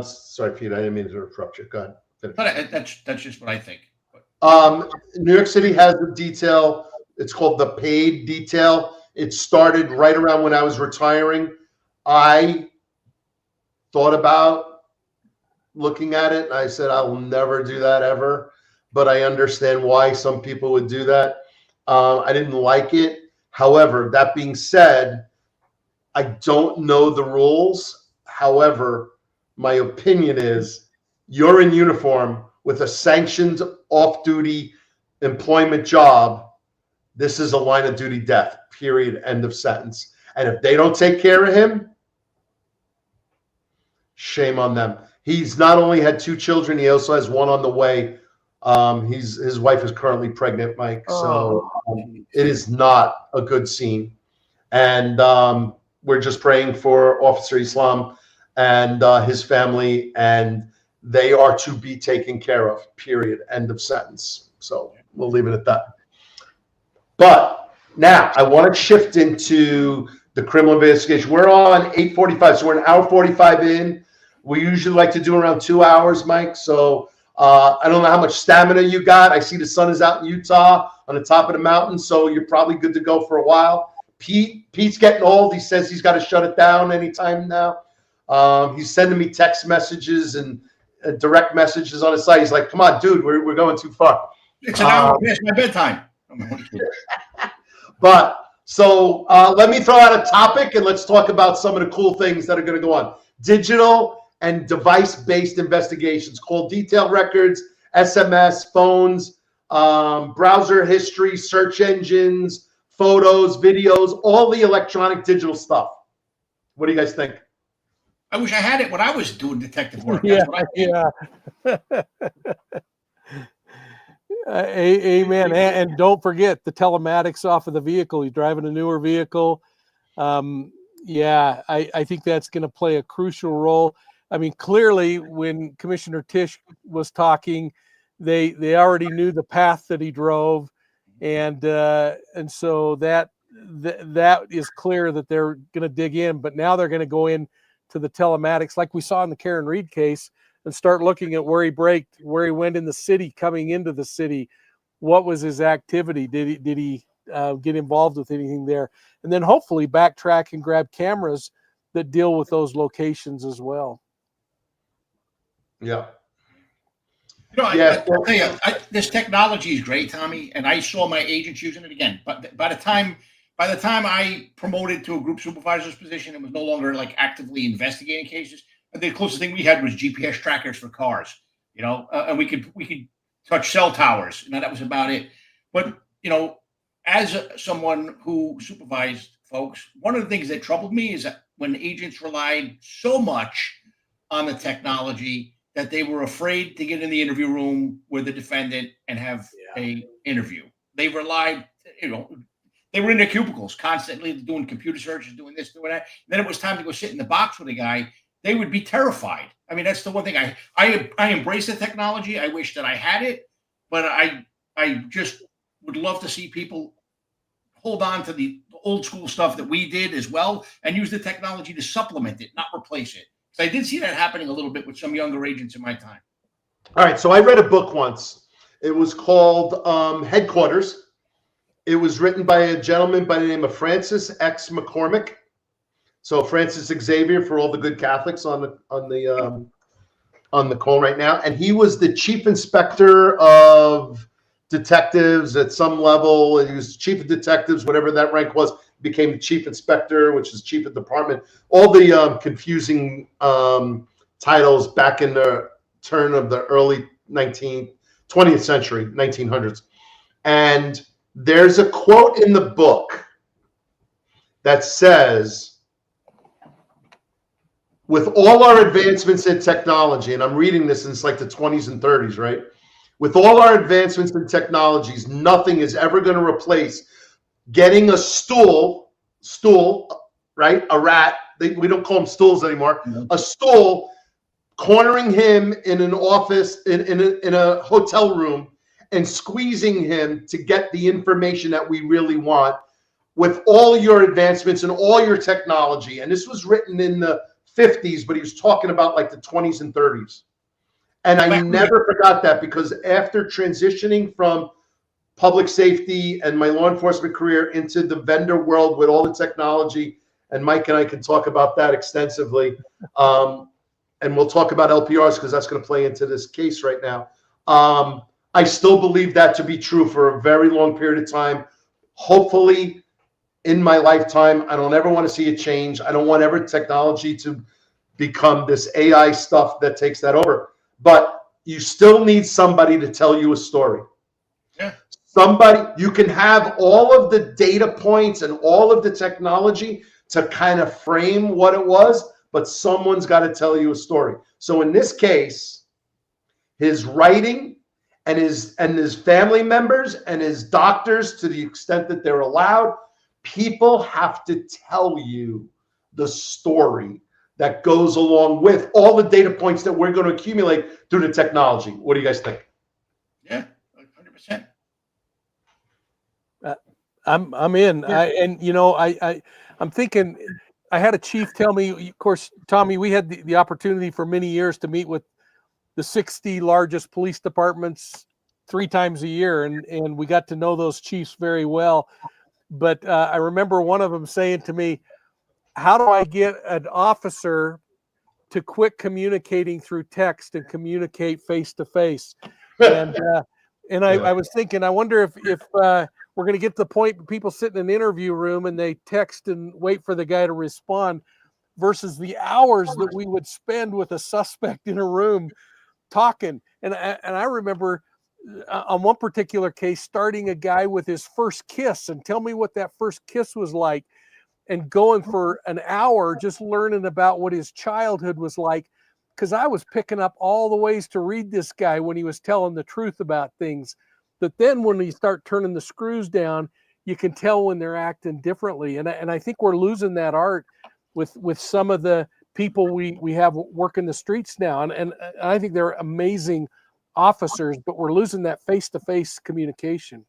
sorry, Pete. I didn't mean to interrupt you. Go ahead. But that's just what I think. New York City has a detail. It's called the paid detail. It started right around when I was retiring. I thought about looking at it. I said, I will never do that ever. But I understand why some people would do that. I didn't like it. However, that being said, I don't know the rules. However, my opinion is you're in uniform with a sanctioned off-duty employment job. This is a line of duty death, period, end of sentence. And if they don't take care of him, shame on them. He's not only had 2 children, he also has 1 on the way. His wife is currently pregnant, Mike. So it is not a good scene. And we're just praying for Officer Islam and his family, and they are to be taken care of, period, end of sentence. So we'll leave it at that. But now I want to shift into the criminal investigation. We're on 8:45, so we're an hour 45 in. We usually like to do around 2 hours, Mike. So I don't know how much stamina you got. I see the sun is out in Utah on the top of the mountain, so you're probably good to go for a while. Pete's getting old. He says he's got to shut it down anytime now. He's sending me text messages and direct messages on his site. He's like, come on, dude, we're going too far. It's an hour past my bedtime. But so let me throw out a topic and let's talk about some of the cool things that are going to go on. Digital and device-based investigations. Call detailed records, SMS, phones, browser history, search engines, photos, videos, all the electronic digital stuff. What do you guys think? I wish I had it when I was doing detective work. Yeah, That's what I think. Amen. And don't forget the telematics off of the vehicle. He's driving a newer vehicle. Yeah, I think that's going to play a crucial role. I mean, clearly, when Commissioner Tisch was talking, they already knew the path that he drove, and so that is clear that they're going to dig in. But now they're going to go in to the telematics, like we saw in the Karen Reed case, and start looking at where he braked, where he went in the city, coming into the city. What was his activity? Did he get involved with anything there? And then hopefully backtrack and grab cameras that deal with those locations as well. Yeah. You know, Yeah. I'll tell you, this technology is great, Tommy, and I saw my agents using it again. But by the time I promoted to a group supervisor's position, it was no longer like actively investigating cases. The closest thing we had was GPS trackers for cars, you know, and we could touch cell towers, and that was about it. But you know, as someone who supervised folks, one of the things that troubled me is that when agents relied so much on the technology that they were afraid to get in the interview room with the defendant and have a interview. They relied, you know, they were in their cubicles constantly doing computer searches, doing this, doing that. And then it was time to go sit in the box with a guy. They would be terrified. I mean, that's the one thing I embrace the technology. I wish that I had it, but I just would love to see people hold on to the old school stuff that we did as well and use the technology to supplement it, not replace it. So I did see that happening a little bit with some younger agents in my time. All right. So I read a book once. It was called Headquarters. It was written by a gentleman by the name of Francis X. McCormick. So Francis Xavier for all the good Catholics on the call right now, and he was the chief inspector of detectives at some level. And he was chief of detectives, whatever that rank was. Became the chief inspector, which is chief of department. All the confusing titles back in the turn of the early 20th century, 1900s. And there's a quote in the book that says, with all our advancements in technology, and I'm reading this, and it's like the 20s and 30s, right? With all our advancements in technologies, nothing is ever going to replace getting a stool, right? A rat. We don't call them stools anymore. Mm-hmm. A stool, cornering him in an office, in a hotel room, and squeezing him to get the information that we really want with all your advancements and all your technology. And this was written in the 50s, but he was talking about like the 20s and 30s. And I never forgot that, because after transitioning from public safety and my law enforcement career into the vendor world with all the technology, and Mike and I can talk about that extensively. And we'll talk about LPRs because that's going to play into this case right now. I still believe that to be true for a very long period of time. Hopefully in my lifetime, I don't ever want to see it change. I don't want ever technology to become this AI stuff that takes that over. But you still need somebody to tell you a story. Yeah. Somebody, you can have all of the data points and all of the technology to kind of frame what it was, but someone's got to tell you a story. So in this case, his writing and his family members and his doctors, to the extent that they're allowed, people have to tell you the story that goes along with all the data points that we're going to accumulate through the technology. What do you guys think? Yeah, 100%. I'm in. Yeah. I'm thinking. I had a chief tell me. Of course, Tommy, we had the opportunity for many years to meet with the 60 largest police departments 3 times a year, and we got to know those chiefs very well. But I remember one of them saying to me, "How do I get an officer to quit communicating through text and communicate face to face?" And I was thinking, I wonder if we're going to get to the point people sit in an interview room and they text and wait for the guy to respond. versus the hours that we would spend with a suspect in a room talking. And I remember on one particular case, starting a guy with his first kiss, and tell me what that first kiss was like, and going for an hour just learning about what his childhood was like, because I was picking up all the ways to read this guy when he was telling the truth about things. But then when you start turning the screws down, you can tell when they're acting differently. And I think we're losing that art with some of the people we have working the streets now. And I think they're amazing officers, but we're losing that face-to-face communication.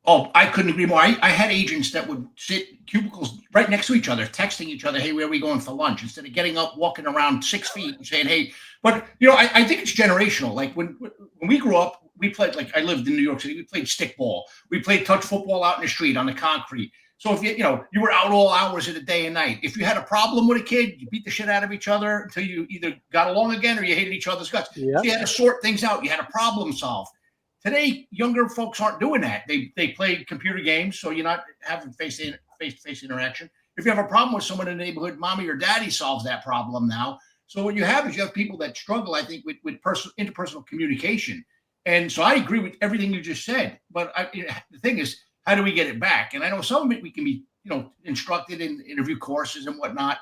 Oh, I couldn't agree more. I had agents that would sit cubicles right next to each other, texting each other, hey, where are we going for lunch? Instead of getting up, walking around 6 feet and saying, hey, but I think it's generational. Like when we grew up, we played, like I lived in New York City, we played stickball. We played touch football out in the street on the concrete. So if you were out all hours of the day and night. If you had a problem with a kid, you beat the shit out of each other until you either got along again or you hated each other's guts. Yeah. So you had to sort things out. You had a problem solve. Today, younger folks aren't doing that. They play computer games, so you're not having face-to-face interaction. If you have a problem with someone in the neighborhood, mommy or daddy solves that problem now. So what you have is you have people that struggle, I think, with interpersonal communication. And so I agree with everything you just said. But the thing is, how do we get it back? And I know some of it we can be, instructed in interview courses and whatnot.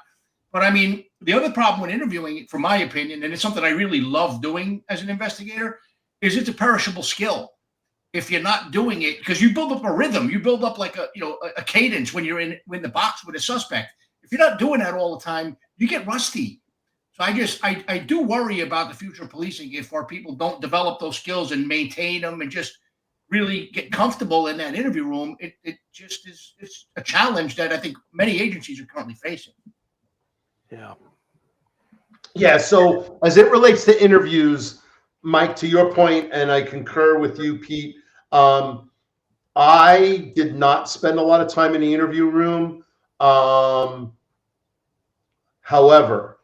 But I mean, the other problem with interviewing, from my opinion, and it's something I really love doing as an investigator, is it's a perishable skill. If you're not doing it, because you build up a rhythm, you build up like a cadence when you're in the box with a suspect. If you're not doing that all the time, you get rusty. So I do worry about the future of policing if our people don't develop those skills and maintain them and just really get comfortable in that interview room. It's a challenge that I think many agencies are currently facing. Yeah. Yeah. So as it relates to interviews, Mike, to your point, and I concur with you, Pete, I did not spend a lot of time in the interview room. However,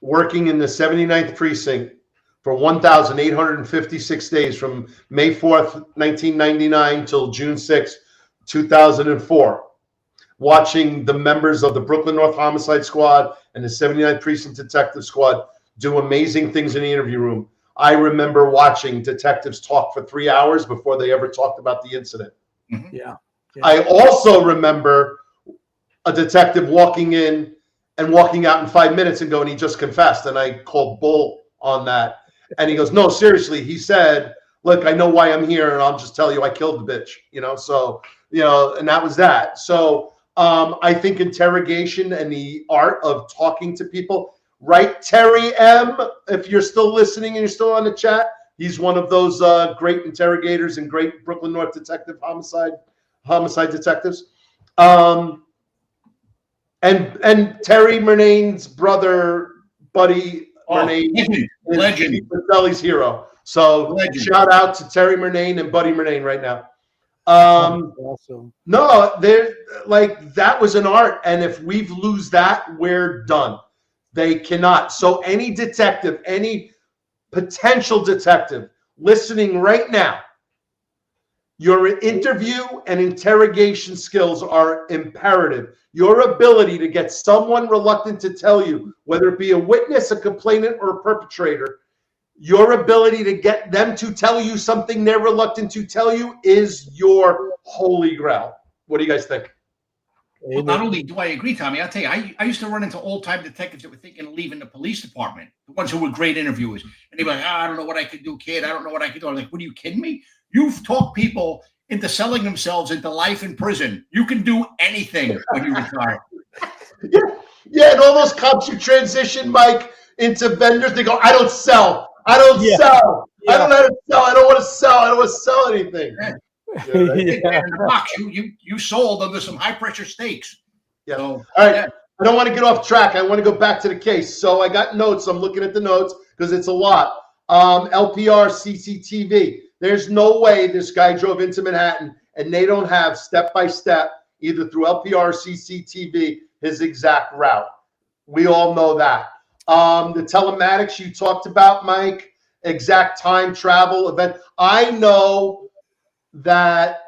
working in the 79th precinct for 1,856 days from May 4th, 1999 till June 6th, 2004, watching the members of the Brooklyn North Homicide Squad and the 79th Precinct Detective Squad do amazing things in the interview room. I remember watching detectives talk for 3 hours before they ever talked about the incident. Mm-hmm. Yeah. I also remember a detective walking in and walking out in 5 minutes and going, he just confessed. And I called bull on that. And he goes, no, seriously. He said, look, I know why I'm here, and I'll just tell you I killed the bitch, so, and that was that. So I think interrogation and the art of talking to people, right, Terry M., if you're still listening and you're still on the chat, he's one of those great interrogators and great Brooklyn North detective homicide detectives. And Terry Murnane's brother, Buddy Murnane, legend. Pacelli's hero. So Legend. Shout out to Terry Murnane and Buddy Murnane right now. Awesome. No, that was an art, and if we lose that, we're done. They cannot. So any detective, any potential detective listening right now, your interview and interrogation skills are imperative. Your ability to get someone reluctant to tell you, whether it be a witness, a complainant, or a perpetrator, your ability to get them to tell you something they're reluctant to tell you is your holy grail. What do you guys think? Well, not only do I agree, Tommy, I'll tell you, I used to run into old-time detectives that were thinking of leaving the police department, the ones who were great interviewers. And they'd be like, I don't know what I could do, kid. I don't know what I could do. I'm like, what, are you kidding me? You've talked people into selling themselves into life in prison. You can do anything when you retire. Yeah, and all those cops who transition, Mike, into vendors, they go, I don't sell. I don't sell. Yeah. I don't know how to sell. I don't want to sell. I don't want to sell anything. Yeah. Yeah, right? In the box, you sold under some high pressure stakes. Yeah. So, all right. Yeah. I don't want to get off track. I want to go back to the case. So I got notes. I'm looking at the notes because it's a lot. LPR CCTV. There's no way this guy drove into Manhattan and they don't have step by step, either through LPR or CCTV, his exact route. We all know that. The telematics you talked about, Mike, exact time, travel, event. I know that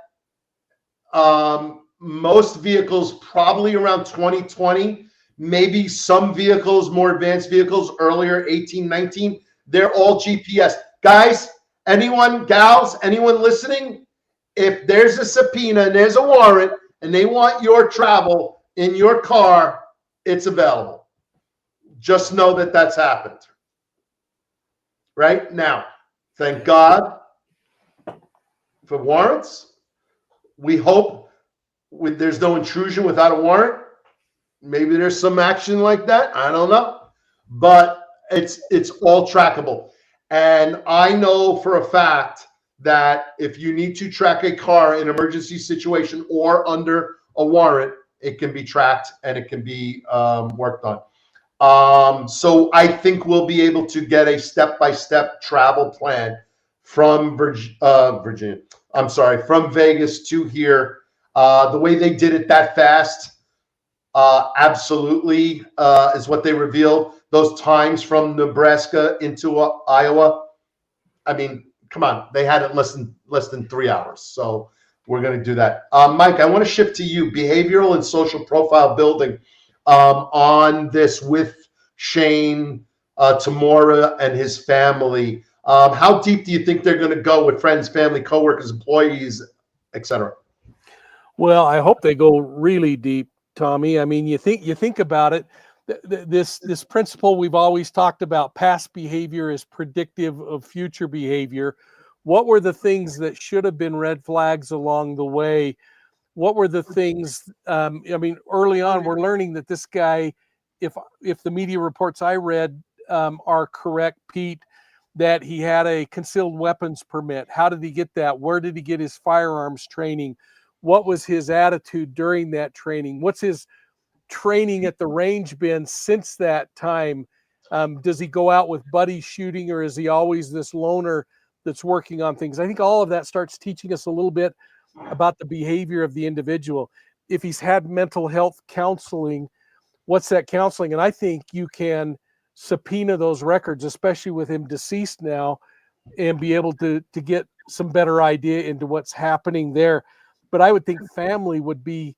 most vehicles probably around 2020, maybe some vehicles, more advanced vehicles, earlier, 18, 19, they're all GPS. Guys, anyone, gals, anyone listening, if there's a subpoena and there's a warrant and they want your travel in your car, it's available. Just know that that's happened. Right now, thank God for warrants. We hope there's no intrusion without a warrant. Maybe there's some action like that. I don't know, but it's all trackable. And I know for a fact that if you need to track a car in an emergency situation or under a warrant, it can be tracked and it can be worked on. So I think we'll be able to get a step-by-step travel plan from Virginia. I'm sorry, from Vegas to here. The way they did it that fast, absolutely, is what they revealed. Those times from Nebraska into Iowa, I mean, come on, they had it less than 3 hours. So we're going to do that. Mike, I want to shift to you. Behavioral and social profile building on this with Shane Tamura and his family. How deep do you think they're going to go with friends, family, coworkers, employees, etc.? Well, I hope they go really deep, Tommy. I mean, you think about it. This principle we've always talked about: past behavior is predictive of future behavior. What were the things that should have been red flags along the way? What were the things? I mean, early on, we're learning that this guy, if the media reports I read are correct, Pete, that he had a concealed weapons permit. How did he get that? Where did he get his firearms training? What was his attitude during that training? What's his training at the range been since that time? Does he go out with buddies shooting, or is he always this loner that's working on things? I think all of that starts teaching us a little bit about the behavior of the individual. If he's had mental health counseling, what's that counseling? And I think you can subpoena those records, especially with him deceased now, and be able to get some better idea into what's happening there. But I would think family would be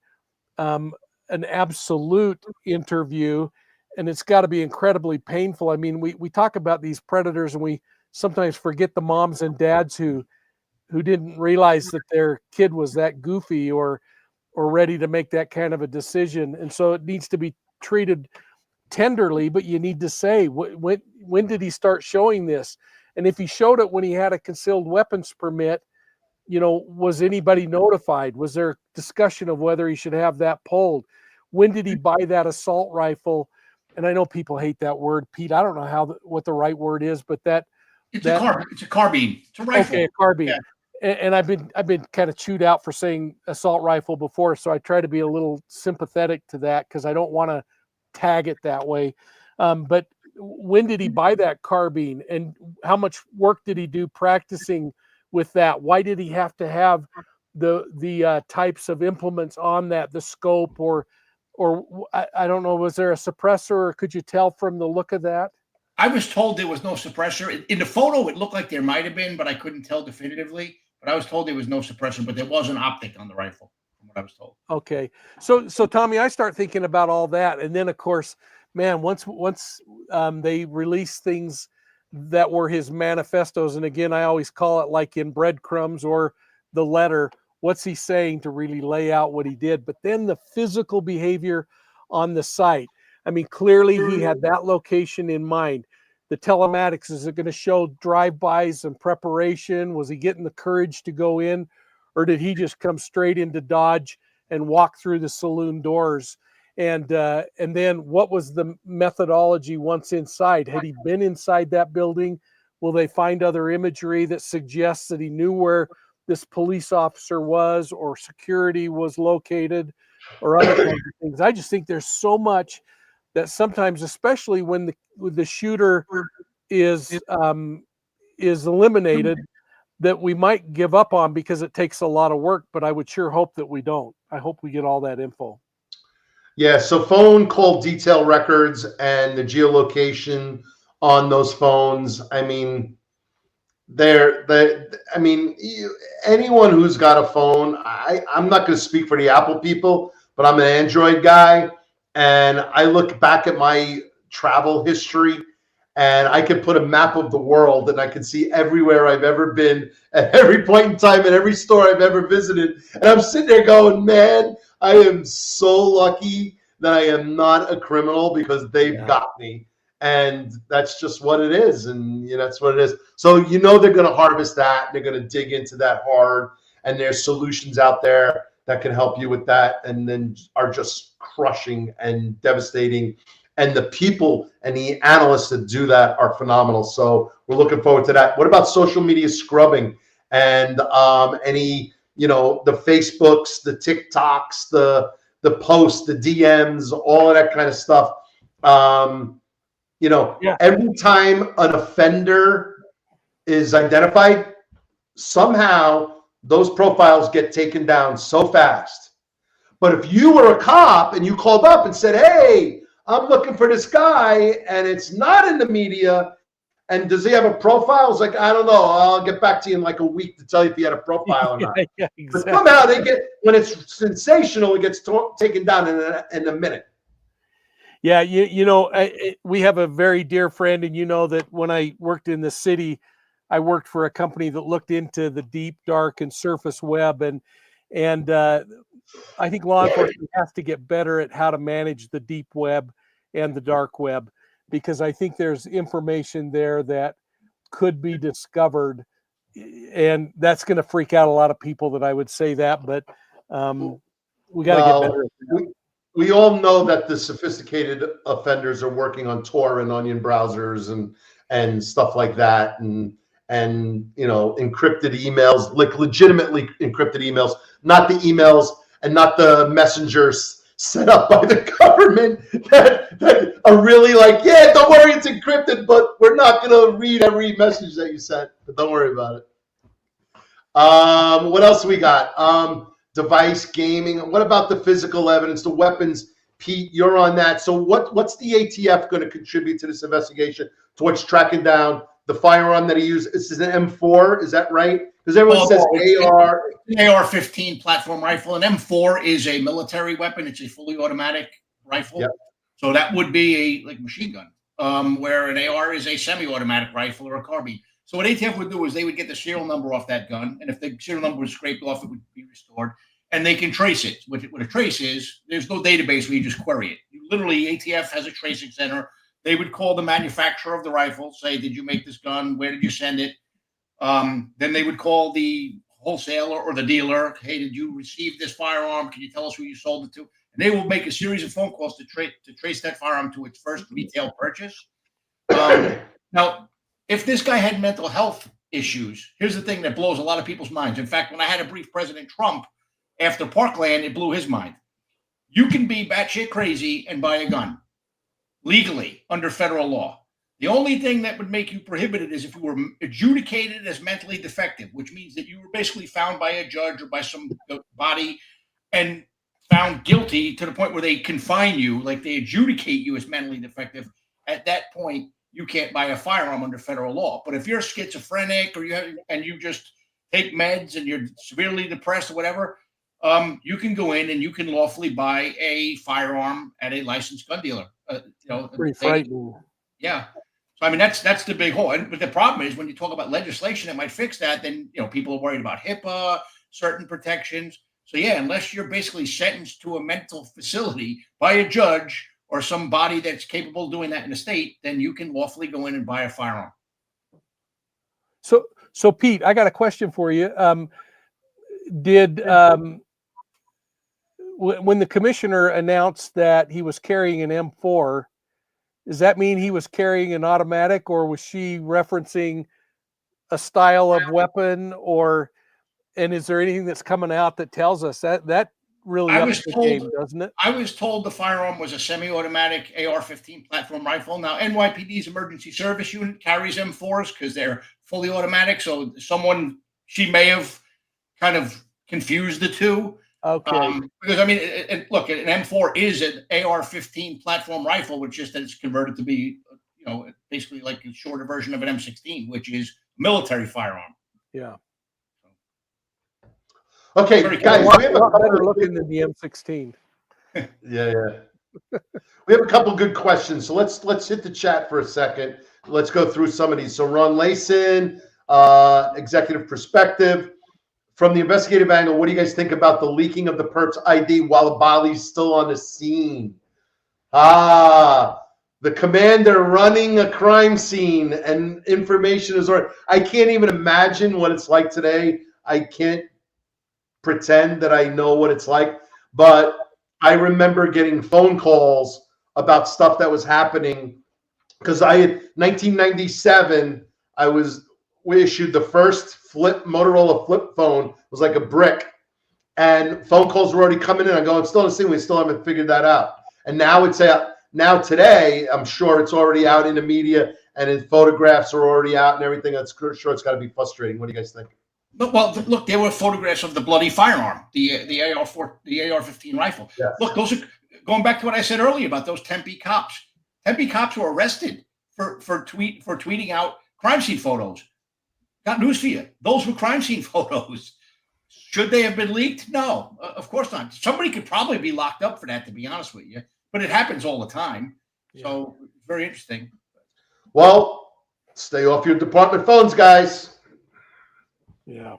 an absolute interview, and it's got to be incredibly painful. I mean, we talk about these predators, and we sometimes forget the moms and dads who didn't realize that their kid was that goofy or ready to make that kind of a decision. And so it needs to be treated tenderly, but you need to say, when did he start showing this? And if he showed it when he had a concealed weapons permit, was anybody notified? Was there discussion of whether he should have that pulled? When did he buy that assault rifle? And I know people hate that word, Pete. I don't know what the right word is, but it's a carbine. It's a rifle. Okay, a carbine. Yeah. And I've been kind of chewed out for saying assault rifle before, so I try to be a little sympathetic to that because I don't want to tag it that way. But when did he buy that carbine, and how much work did he do practicing with that? Why did he have to have the types of implements on that, the scope, or I don't know, was there a suppressor, or could you tell from the look of that? I was told there was no suppressor. In the photo, it looked like there might have been, but I couldn't tell definitively. But I was told there was no suppressor, but there was an optic on the rifle, from what I was told. Okay. So Tommy, I start thinking about all that. And then, of course, man, once they release things that were his manifestos, and again, I always call it like in breadcrumbs or the letter, what's he saying to really lay out what he did? But then the physical behavior on the site. I mean, clearly he had that location in mind. The telematics, is it going to show drive-bys and preparation? Was he getting the courage to go in, or did he just come straight into Dodge and walk through the saloon doors? And then what was the methodology once inside? Had he been inside that building? Will they find other imagery that suggests that he knew where this police officer was, or security was located, or other kinds of things? I just think there's so much that sometimes, especially when the shooter is eliminated, that we might give up on because it takes a lot of work. But I would sure hope that we don't. I hope we get all that info. Yeah, so phone call detail records and the geolocation on those phones. I mean, anyone who's got a phone, I'm not going to speak for the Apple people, but I'm an Android guy. and I look back at my travel history, and I can put a map of the world, and I can see everywhere I've ever been at every point in time and every store I've ever visited. And I'm sitting there going, man, I am so lucky that I am not a criminal, because they've got me. And that's just what it is. And that's what it is. So they're going to harvest that. They're going to dig into that hard. And there's solutions out there that can help you with that, and then are just crushing and devastating. And the people and the analysts that do that are phenomenal. So we're looking forward to that. What about social media scrubbing and any, the Facebooks, the TikToks, the posts, the DMs, all of that kind of stuff? Every time an offender is identified, somehow those profiles get taken down so fast. But if you were a cop and you called up and said, hey, I'm looking for this guy, and it's not in the media, and does he have a profile? It's like, I don't know. I'll get back to you in like a week to tell you if he had a profile or not. Exactly. But somehow when it's sensational, it gets taken down in a minute. Yeah, we have a very dear friend, and that when I worked in the city, I worked for a company that looked into the deep, dark, and surface web, and I think law enforcement has to get better at how to manage the deep web and the dark web, because I think there's information there that could be discovered, and that's going to freak out a lot of people that I would say that, but we got to get better at that. We all know that the sophisticated offenders are working on Tor and Onion browsers and stuff like that, and encrypted emails, like legitimately encrypted emails, not the emails and not the messengers set up by the government that are really like, yeah, don't worry, it's encrypted, but we're not going to read every message that you sent, but don't worry about it. What else we got? Device gaming. What about the physical evidence, the weapons? Pete, you're on that. So what's the ATF going to contribute to this investigation towards tracking down the firearm that he used? This is an M4, is that right? Because everyone says AR. An AR-15 platform rifle. An M4 is a military weapon. It's a fully automatic rifle. Yep. So that would be a machine gun, where an AR is a semi-automatic rifle or a carbine. So what ATF would do is they would get the serial number off that gun, and if the serial number was scraped off, it would be restored, and they can trace it. What a trace is, there's no database where you just query it. Literally, ATF has a tracing center. They would call the manufacturer of the rifle, say, did you make this gun? Where did you send it? Then they would call the wholesaler or the dealer. Hey, did you receive this firearm? Can you tell us who you sold it to? And they will make a series of phone calls to trace that firearm to its first retail purchase. Now, if this guy had mental health issues, here's the thing that blows a lot of people's minds. In fact, when I had to brief President Trump after Parkland, it blew his mind. You can be batshit crazy and buy a gun legally under federal law. The only thing that would make you prohibited is if you were adjudicated as mentally defective, which means that you were basically found by a judge or by some body and found guilty to the point where they confine you, like they adjudicate you as mentally defective. At that point, you can't buy a firearm under federal law. But if you're schizophrenic or you just take meds and you're severely depressed or whatever, you can go in and you can lawfully buy a firearm at a licensed gun dealer. Pretty frightening. Yeah. So I mean that's the big hole. But the problem is when you talk about legislation that might fix that, then people are worried about HIPAA, certain protections. So yeah, unless you're basically sentenced to a mental facility by a judge or some body that's capable of doing that in the state, then you can lawfully go in and buy a firearm. So Pete, I got a question for you. When the commissioner announced that he was carrying an M4, does that mean he was carrying an automatic, or was she referencing a style of weapon, and is there anything that's coming out that tells us that really ups the game, doesn't it? I was told the firearm was a semi-automatic AR-15 platform rifle. Now, NYPD's emergency service unit carries M4s because they're fully automatic. So she may have kind of confused the two. Okay. Because I mean, look, an M4 is an AR-15 platform rifle, which just that it's converted to be, basically like a shorter version of an M16, which is a military firearm. Yeah. Okay, guys, we have a lot better looking than the M16. Yeah. We have a couple good questions, so let's hit the chat for a second. Let's go through some of these. So Ron Layson, executive perspective. From the investigative angle, what do you guys think about the leaking of the perp's ID while the body's still on the scene? The commander running a crime scene and information is already. I can't even imagine what it's like today. I can't pretend that I know what it's like, but I remember getting phone calls about stuff that was happening because I had 1997. We issued the first Motorola flip phone. It was like a brick, and phone calls were already coming in. I go, it's still on the scene. We still haven't figured that out. And now now today, I'm sure it's already out in the media, and photographs are already out and everything. That's sure it's got to be frustrating. What do you guys think? Well, look, there were photographs of the bloody firearm, the AR-15 rifle. Yes. Look, those are going back to what I said earlier about those Tempe cops. Tempe cops were arrested for tweeting out crime scene photos. Got news for you. Those were crime scene photos. Should they have been leaked? No, of course not. Somebody could probably be locked up for that, to be honest with you. But it happens all the time. So it's very interesting. Well, stay off your department phones, guys. Yeah.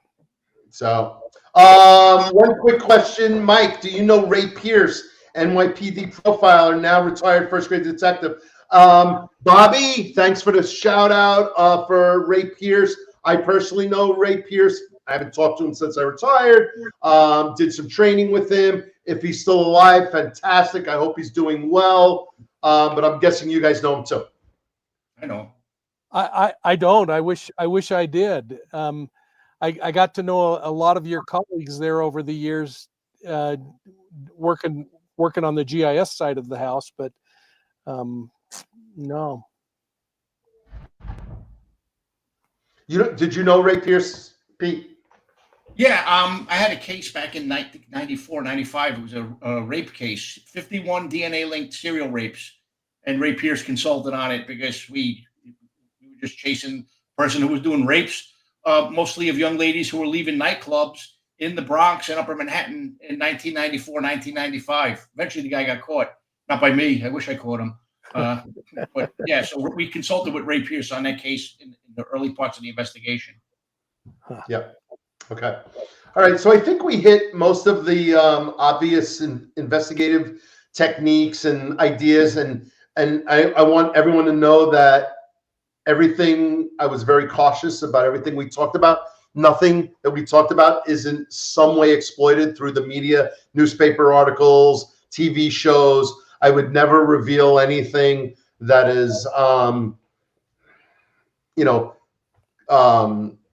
So, one quick question, Mike. Do you know Ray Pierce, NYPD profiler, now retired first grade detective? Bobby, thanks for the shout out for Ray Pierce. I personally know Ray Pierce. I haven't talked to him since I retired. Did some training with him. If he's still alive, fantastic. I hope he's doing well. But I'm guessing you guys know him too. I know. I don't. I wish I did. I got to know a lot of your colleagues there over the years, working on the GIS side of the house, but no. Did you know Ray Pierce, Pete? Yeah, I had a case back in 94, 95. It was a rape case, 51 DNA-linked serial rapes, and Ray Pierce consulted on it because we were just chasing a person who was doing rapes, mostly of young ladies who were leaving nightclubs in the Bronx and Upper Manhattan in 1994, 1995. Eventually, the guy got caught. Not by me. I wish I caught him. But yeah, so we consulted with Ray Pierce on that case in the early parts of the investigation. Yeah. Okay. All right. So I think we hit most of the obvious investigative techniques and ideas, and I want everyone to know that I was very cautious about everything we talked about. Nothing that we talked about is in some way exploited through the media, newspaper articles, TV shows. I would never reveal anything that is,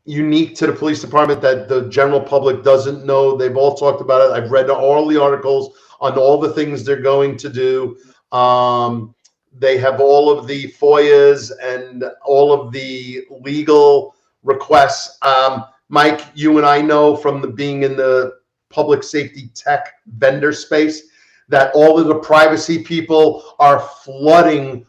unique to the police department that the general public doesn't know. They've all talked about it. I've read all the articles on all the things they're going to do. They have all of the FOIAs and all of the legal requests. Mike, you and I know from being in the public safety tech vendor space that all of the privacy people are flooding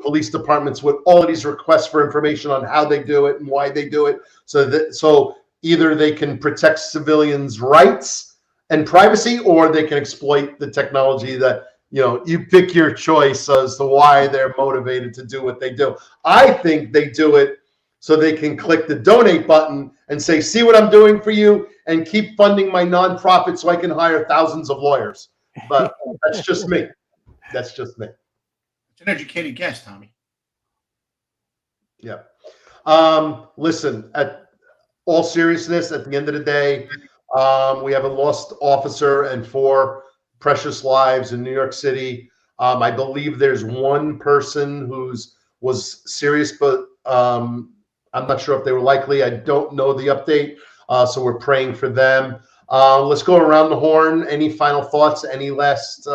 police departments with all of these requests for information on how they do it and why they do it. So either they can protect civilians' rights and privacy, or they can exploit the technology that, you pick your choice as to why they're motivated to do what they do. I think they do it so they can click the donate button and say, see what I'm doing for you, and keep funding my nonprofit so I can hire thousands of lawyers. But that's just me. That's just me. It's an educated guess, Tommy. Yeah. Listen, at all seriousness, at the end of the day, we have a lost officer and 4 precious lives in New York City. I believe there's one person was serious, but I'm not sure if they were likely. I don't know the update, so we're praying for them. Let's go around the horn. Any final thoughts? Any last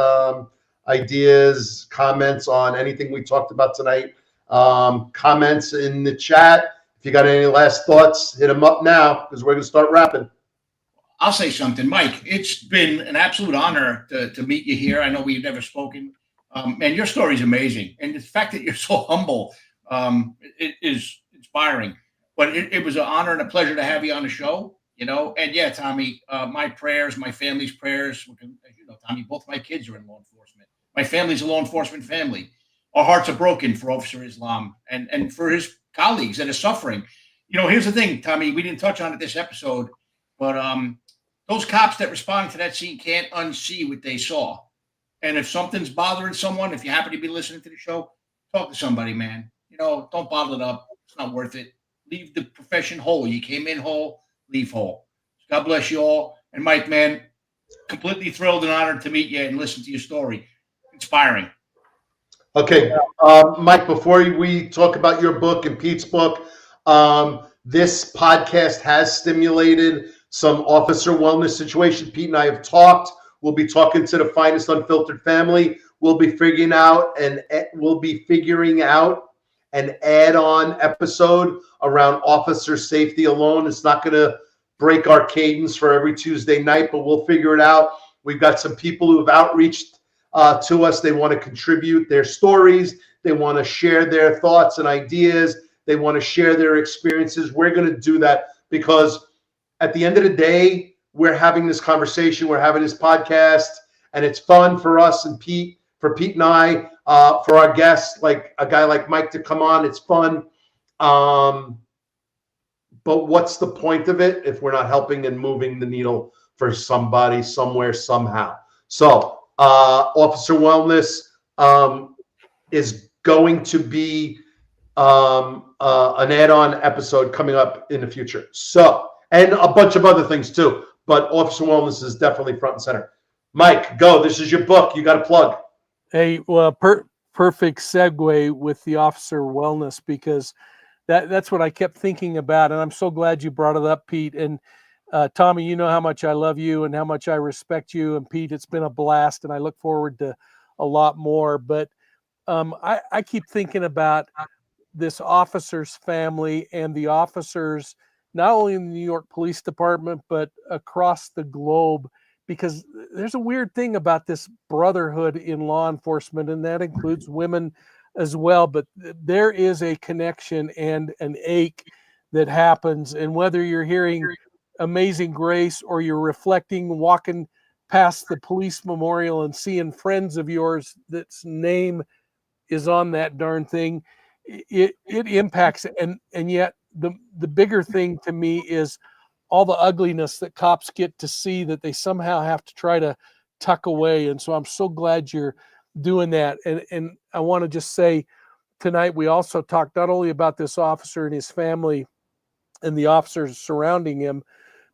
ideas, comments on anything we talked about tonight? Comments in the chat. If you got any last thoughts, hit them up now because we're going to start wrapping. I'll say something, Mike. It's been an absolute honor to meet you here. I know we've never spoken. And your story is amazing. And the fact that you're so humble it is inspiring. But it was an honor and a pleasure to have you on the show. And yeah, Tommy, my prayers, my family's prayers. As you know, Tommy, both my kids are in law enforcement. My family's a law enforcement family. Our hearts are broken for Officer Islam and for his colleagues that are suffering. You know, here's the thing, Tommy, we didn't touch on it this episode, but those cops that responded to that scene can't unsee what they saw. And if something's bothering someone, if you happen to be listening to the show, talk to somebody, man. You know, don't bottle it up. It's not worth it. Leave the profession whole. You came in whole, leave whole. God bless you all. And Mike, man, completely thrilled and honored to meet you and listen to your story. Inspiring. Okay, Mike, before we talk about your book and Pete's book, this podcast has stimulated some officer wellness situation. Pete and I have talked. We'll be talking to the Finest Unfiltered family. We'll be figuring out an add-on episode around officer safety alone. It's not going to break our cadence for every Tuesday night, but we'll figure it out. We've got some people who have outreached to us. They want to contribute their stories. They want to share their thoughts and ideas. They want to share their experiences. We're going to do that because at the end of the day, we're having this conversation. We're having this podcast, and it's fun for us and Pete, for Pete and I, for our guests, like a guy like Mike to come on. It's fun. But what's the point of it if we're not helping and moving the needle for somebody, somewhere, somehow? So, officer wellness is going to be an add-on episode coming up in the future. So, and a bunch of other things too, but officer wellness is definitely front and center. Mike, go. This is your book. You got to plug. Hey, well, perfect segue with the officer wellness, because that's what I kept thinking about, and I'm so glad you brought it up, Pete. And Tommy, you know how much I love you and how much I respect you. And Pete, it's been a blast, and I look forward to a lot more. But I keep thinking about this officer's family and the officers, not only in the New York Police Department, but across the globe, because there's a weird thing about this brotherhood in law enforcement, and that includes women as well. But there is a connection and an ache that happens. And whether you're hearing Amazing Grace or you're reflecting, walking past the police memorial and seeing friends of yours that's name is on that darn thing, it impacts. And yet the bigger thing to me is all the ugliness that cops get to see that they somehow have to try to tuck away. And so I'm so glad you're doing that. And I want to just say tonight, we also talked not only about this officer and his family and the officers surrounding him,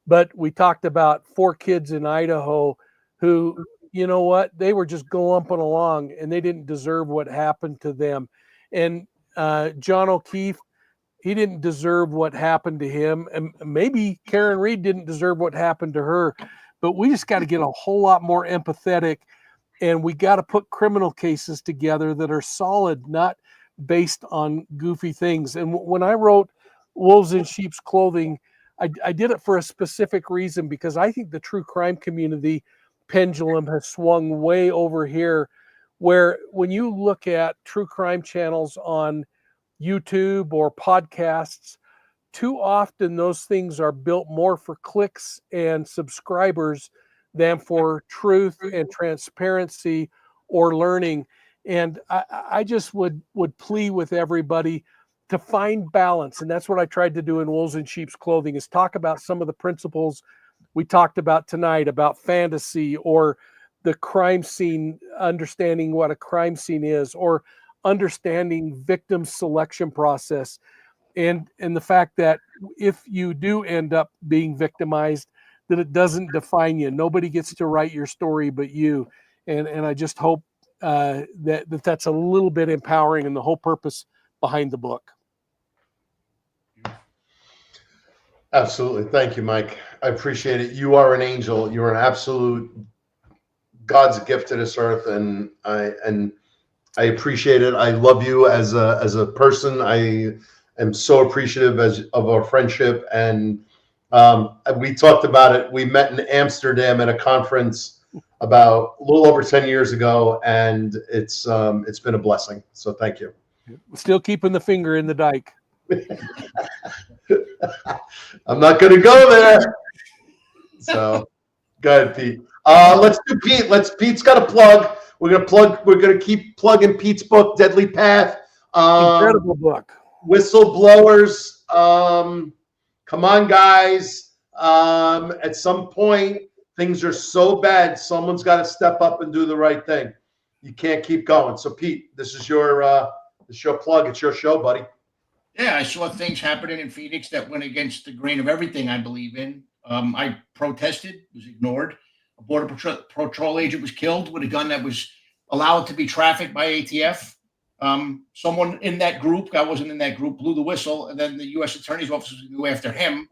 but we talked about 4 kids in Idaho who, you know what, they were just glumping along and they didn't deserve what happened to them. And John O'Keefe, he didn't deserve what happened to him. And maybe Karen Reed didn't deserve what happened to her. But we just got to get a whole lot more empathetic. And we got to put criminal cases together that are solid, not based on goofy things. And when I wrote Wolves in Sheep's Clothing, I did it for a specific reason, because I think the true crime community pendulum has swung way over here, where when you look at true crime channels on YouTube or podcasts, too often those things are built more for clicks and subscribers than for truth and transparency or learning. And I just would plea with everybody to find balance. And that's what I tried to do in Wolves in Sheep's Clothing, is talk about some of the principles we talked about tonight, about fantasy or the crime scene, understanding what a crime scene is, or understanding victim selection process. And the fact that if you do end up being victimized, that it doesn't define you. Nobody gets to write your story but you. And I just hope that's a little bit empowering, and the whole purpose behind the book. Absolutely. Thank you, Mike. I appreciate it. You are an angel. You're an absolute God's gift to this earth, and I appreciate it. I love you as a person. I am so appreciative of our friendship, and we talked about it. We met in Amsterdam at a conference about a little over 10 years ago, and it's been a blessing. So thank you. Still keeping the finger in the dike. I'm not going to go there. So go ahead, Pete. Let's do Pete. Pete's got a plug. We're gonna keep plugging Pete's book, Deadly Path. Incredible book. Whistleblowers. Come on, guys. At some point, things are so bad, someone's got to step up and do the right thing. You can't keep going. So, Pete, this is your plug. It's your show, buddy. Yeah, I saw things happening in Phoenix that went against the grain of everything I believe in. I protested, was ignored. A border patrol agent was killed with a gun that was allowed to be trafficked by ATF. Someone in that group, I wasn't in that group, blew the whistle, and then the U.S. Attorney's Office was going to go after him.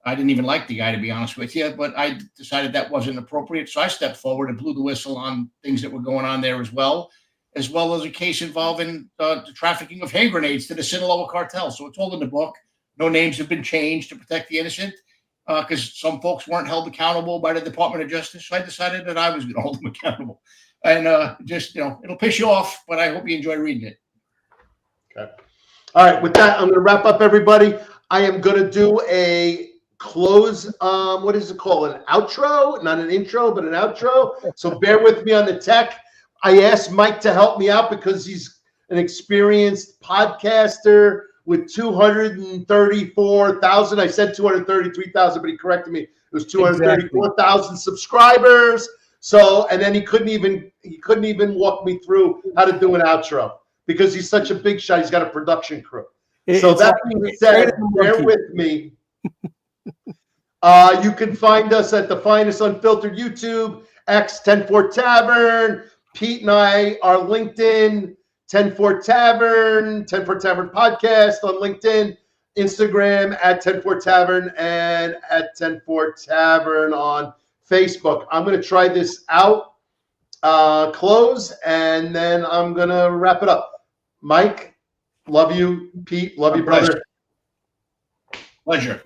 I didn't even like the guy, to be honest with you, but I decided that wasn't appropriate. So I stepped forward and blew the whistle on things that were going on there as well as a case involving the trafficking of hand grenades to the Sinaloa cartel. So it's all in the book. No names have been changed to protect the innocent because some folks weren't held accountable by the Department of Justice. So I decided that I was going to hold them accountable. And it'll piss you off, but I hope you enjoy reading it. Okay. All right. With that, I'm going to wrap up, everybody. I am going to do a close. What is it called? An outro? Not an intro, but an outro. So bear with me on the tech. I asked Mike to help me out because he's an experienced podcaster with 234,000. I said 233,000, but he corrected me. It was 234,000 subscribers. So, and then he couldn't even walk me through how to do an outro because he's such a big shot. He's got a production crew. So that being said, bear with me. You can find us at the Finest Unfiltered YouTube, X 104 Tavern. Pete and I are LinkedIn, 104 Tavern, 104 Tavern Podcast on LinkedIn, Instagram at 104 Tavern, and at 104 Tavern on Facebook. I'm going to try this out, close, and then I'm going to wrap it up. Mike, love you. Pete, love you, brother. Pleasure.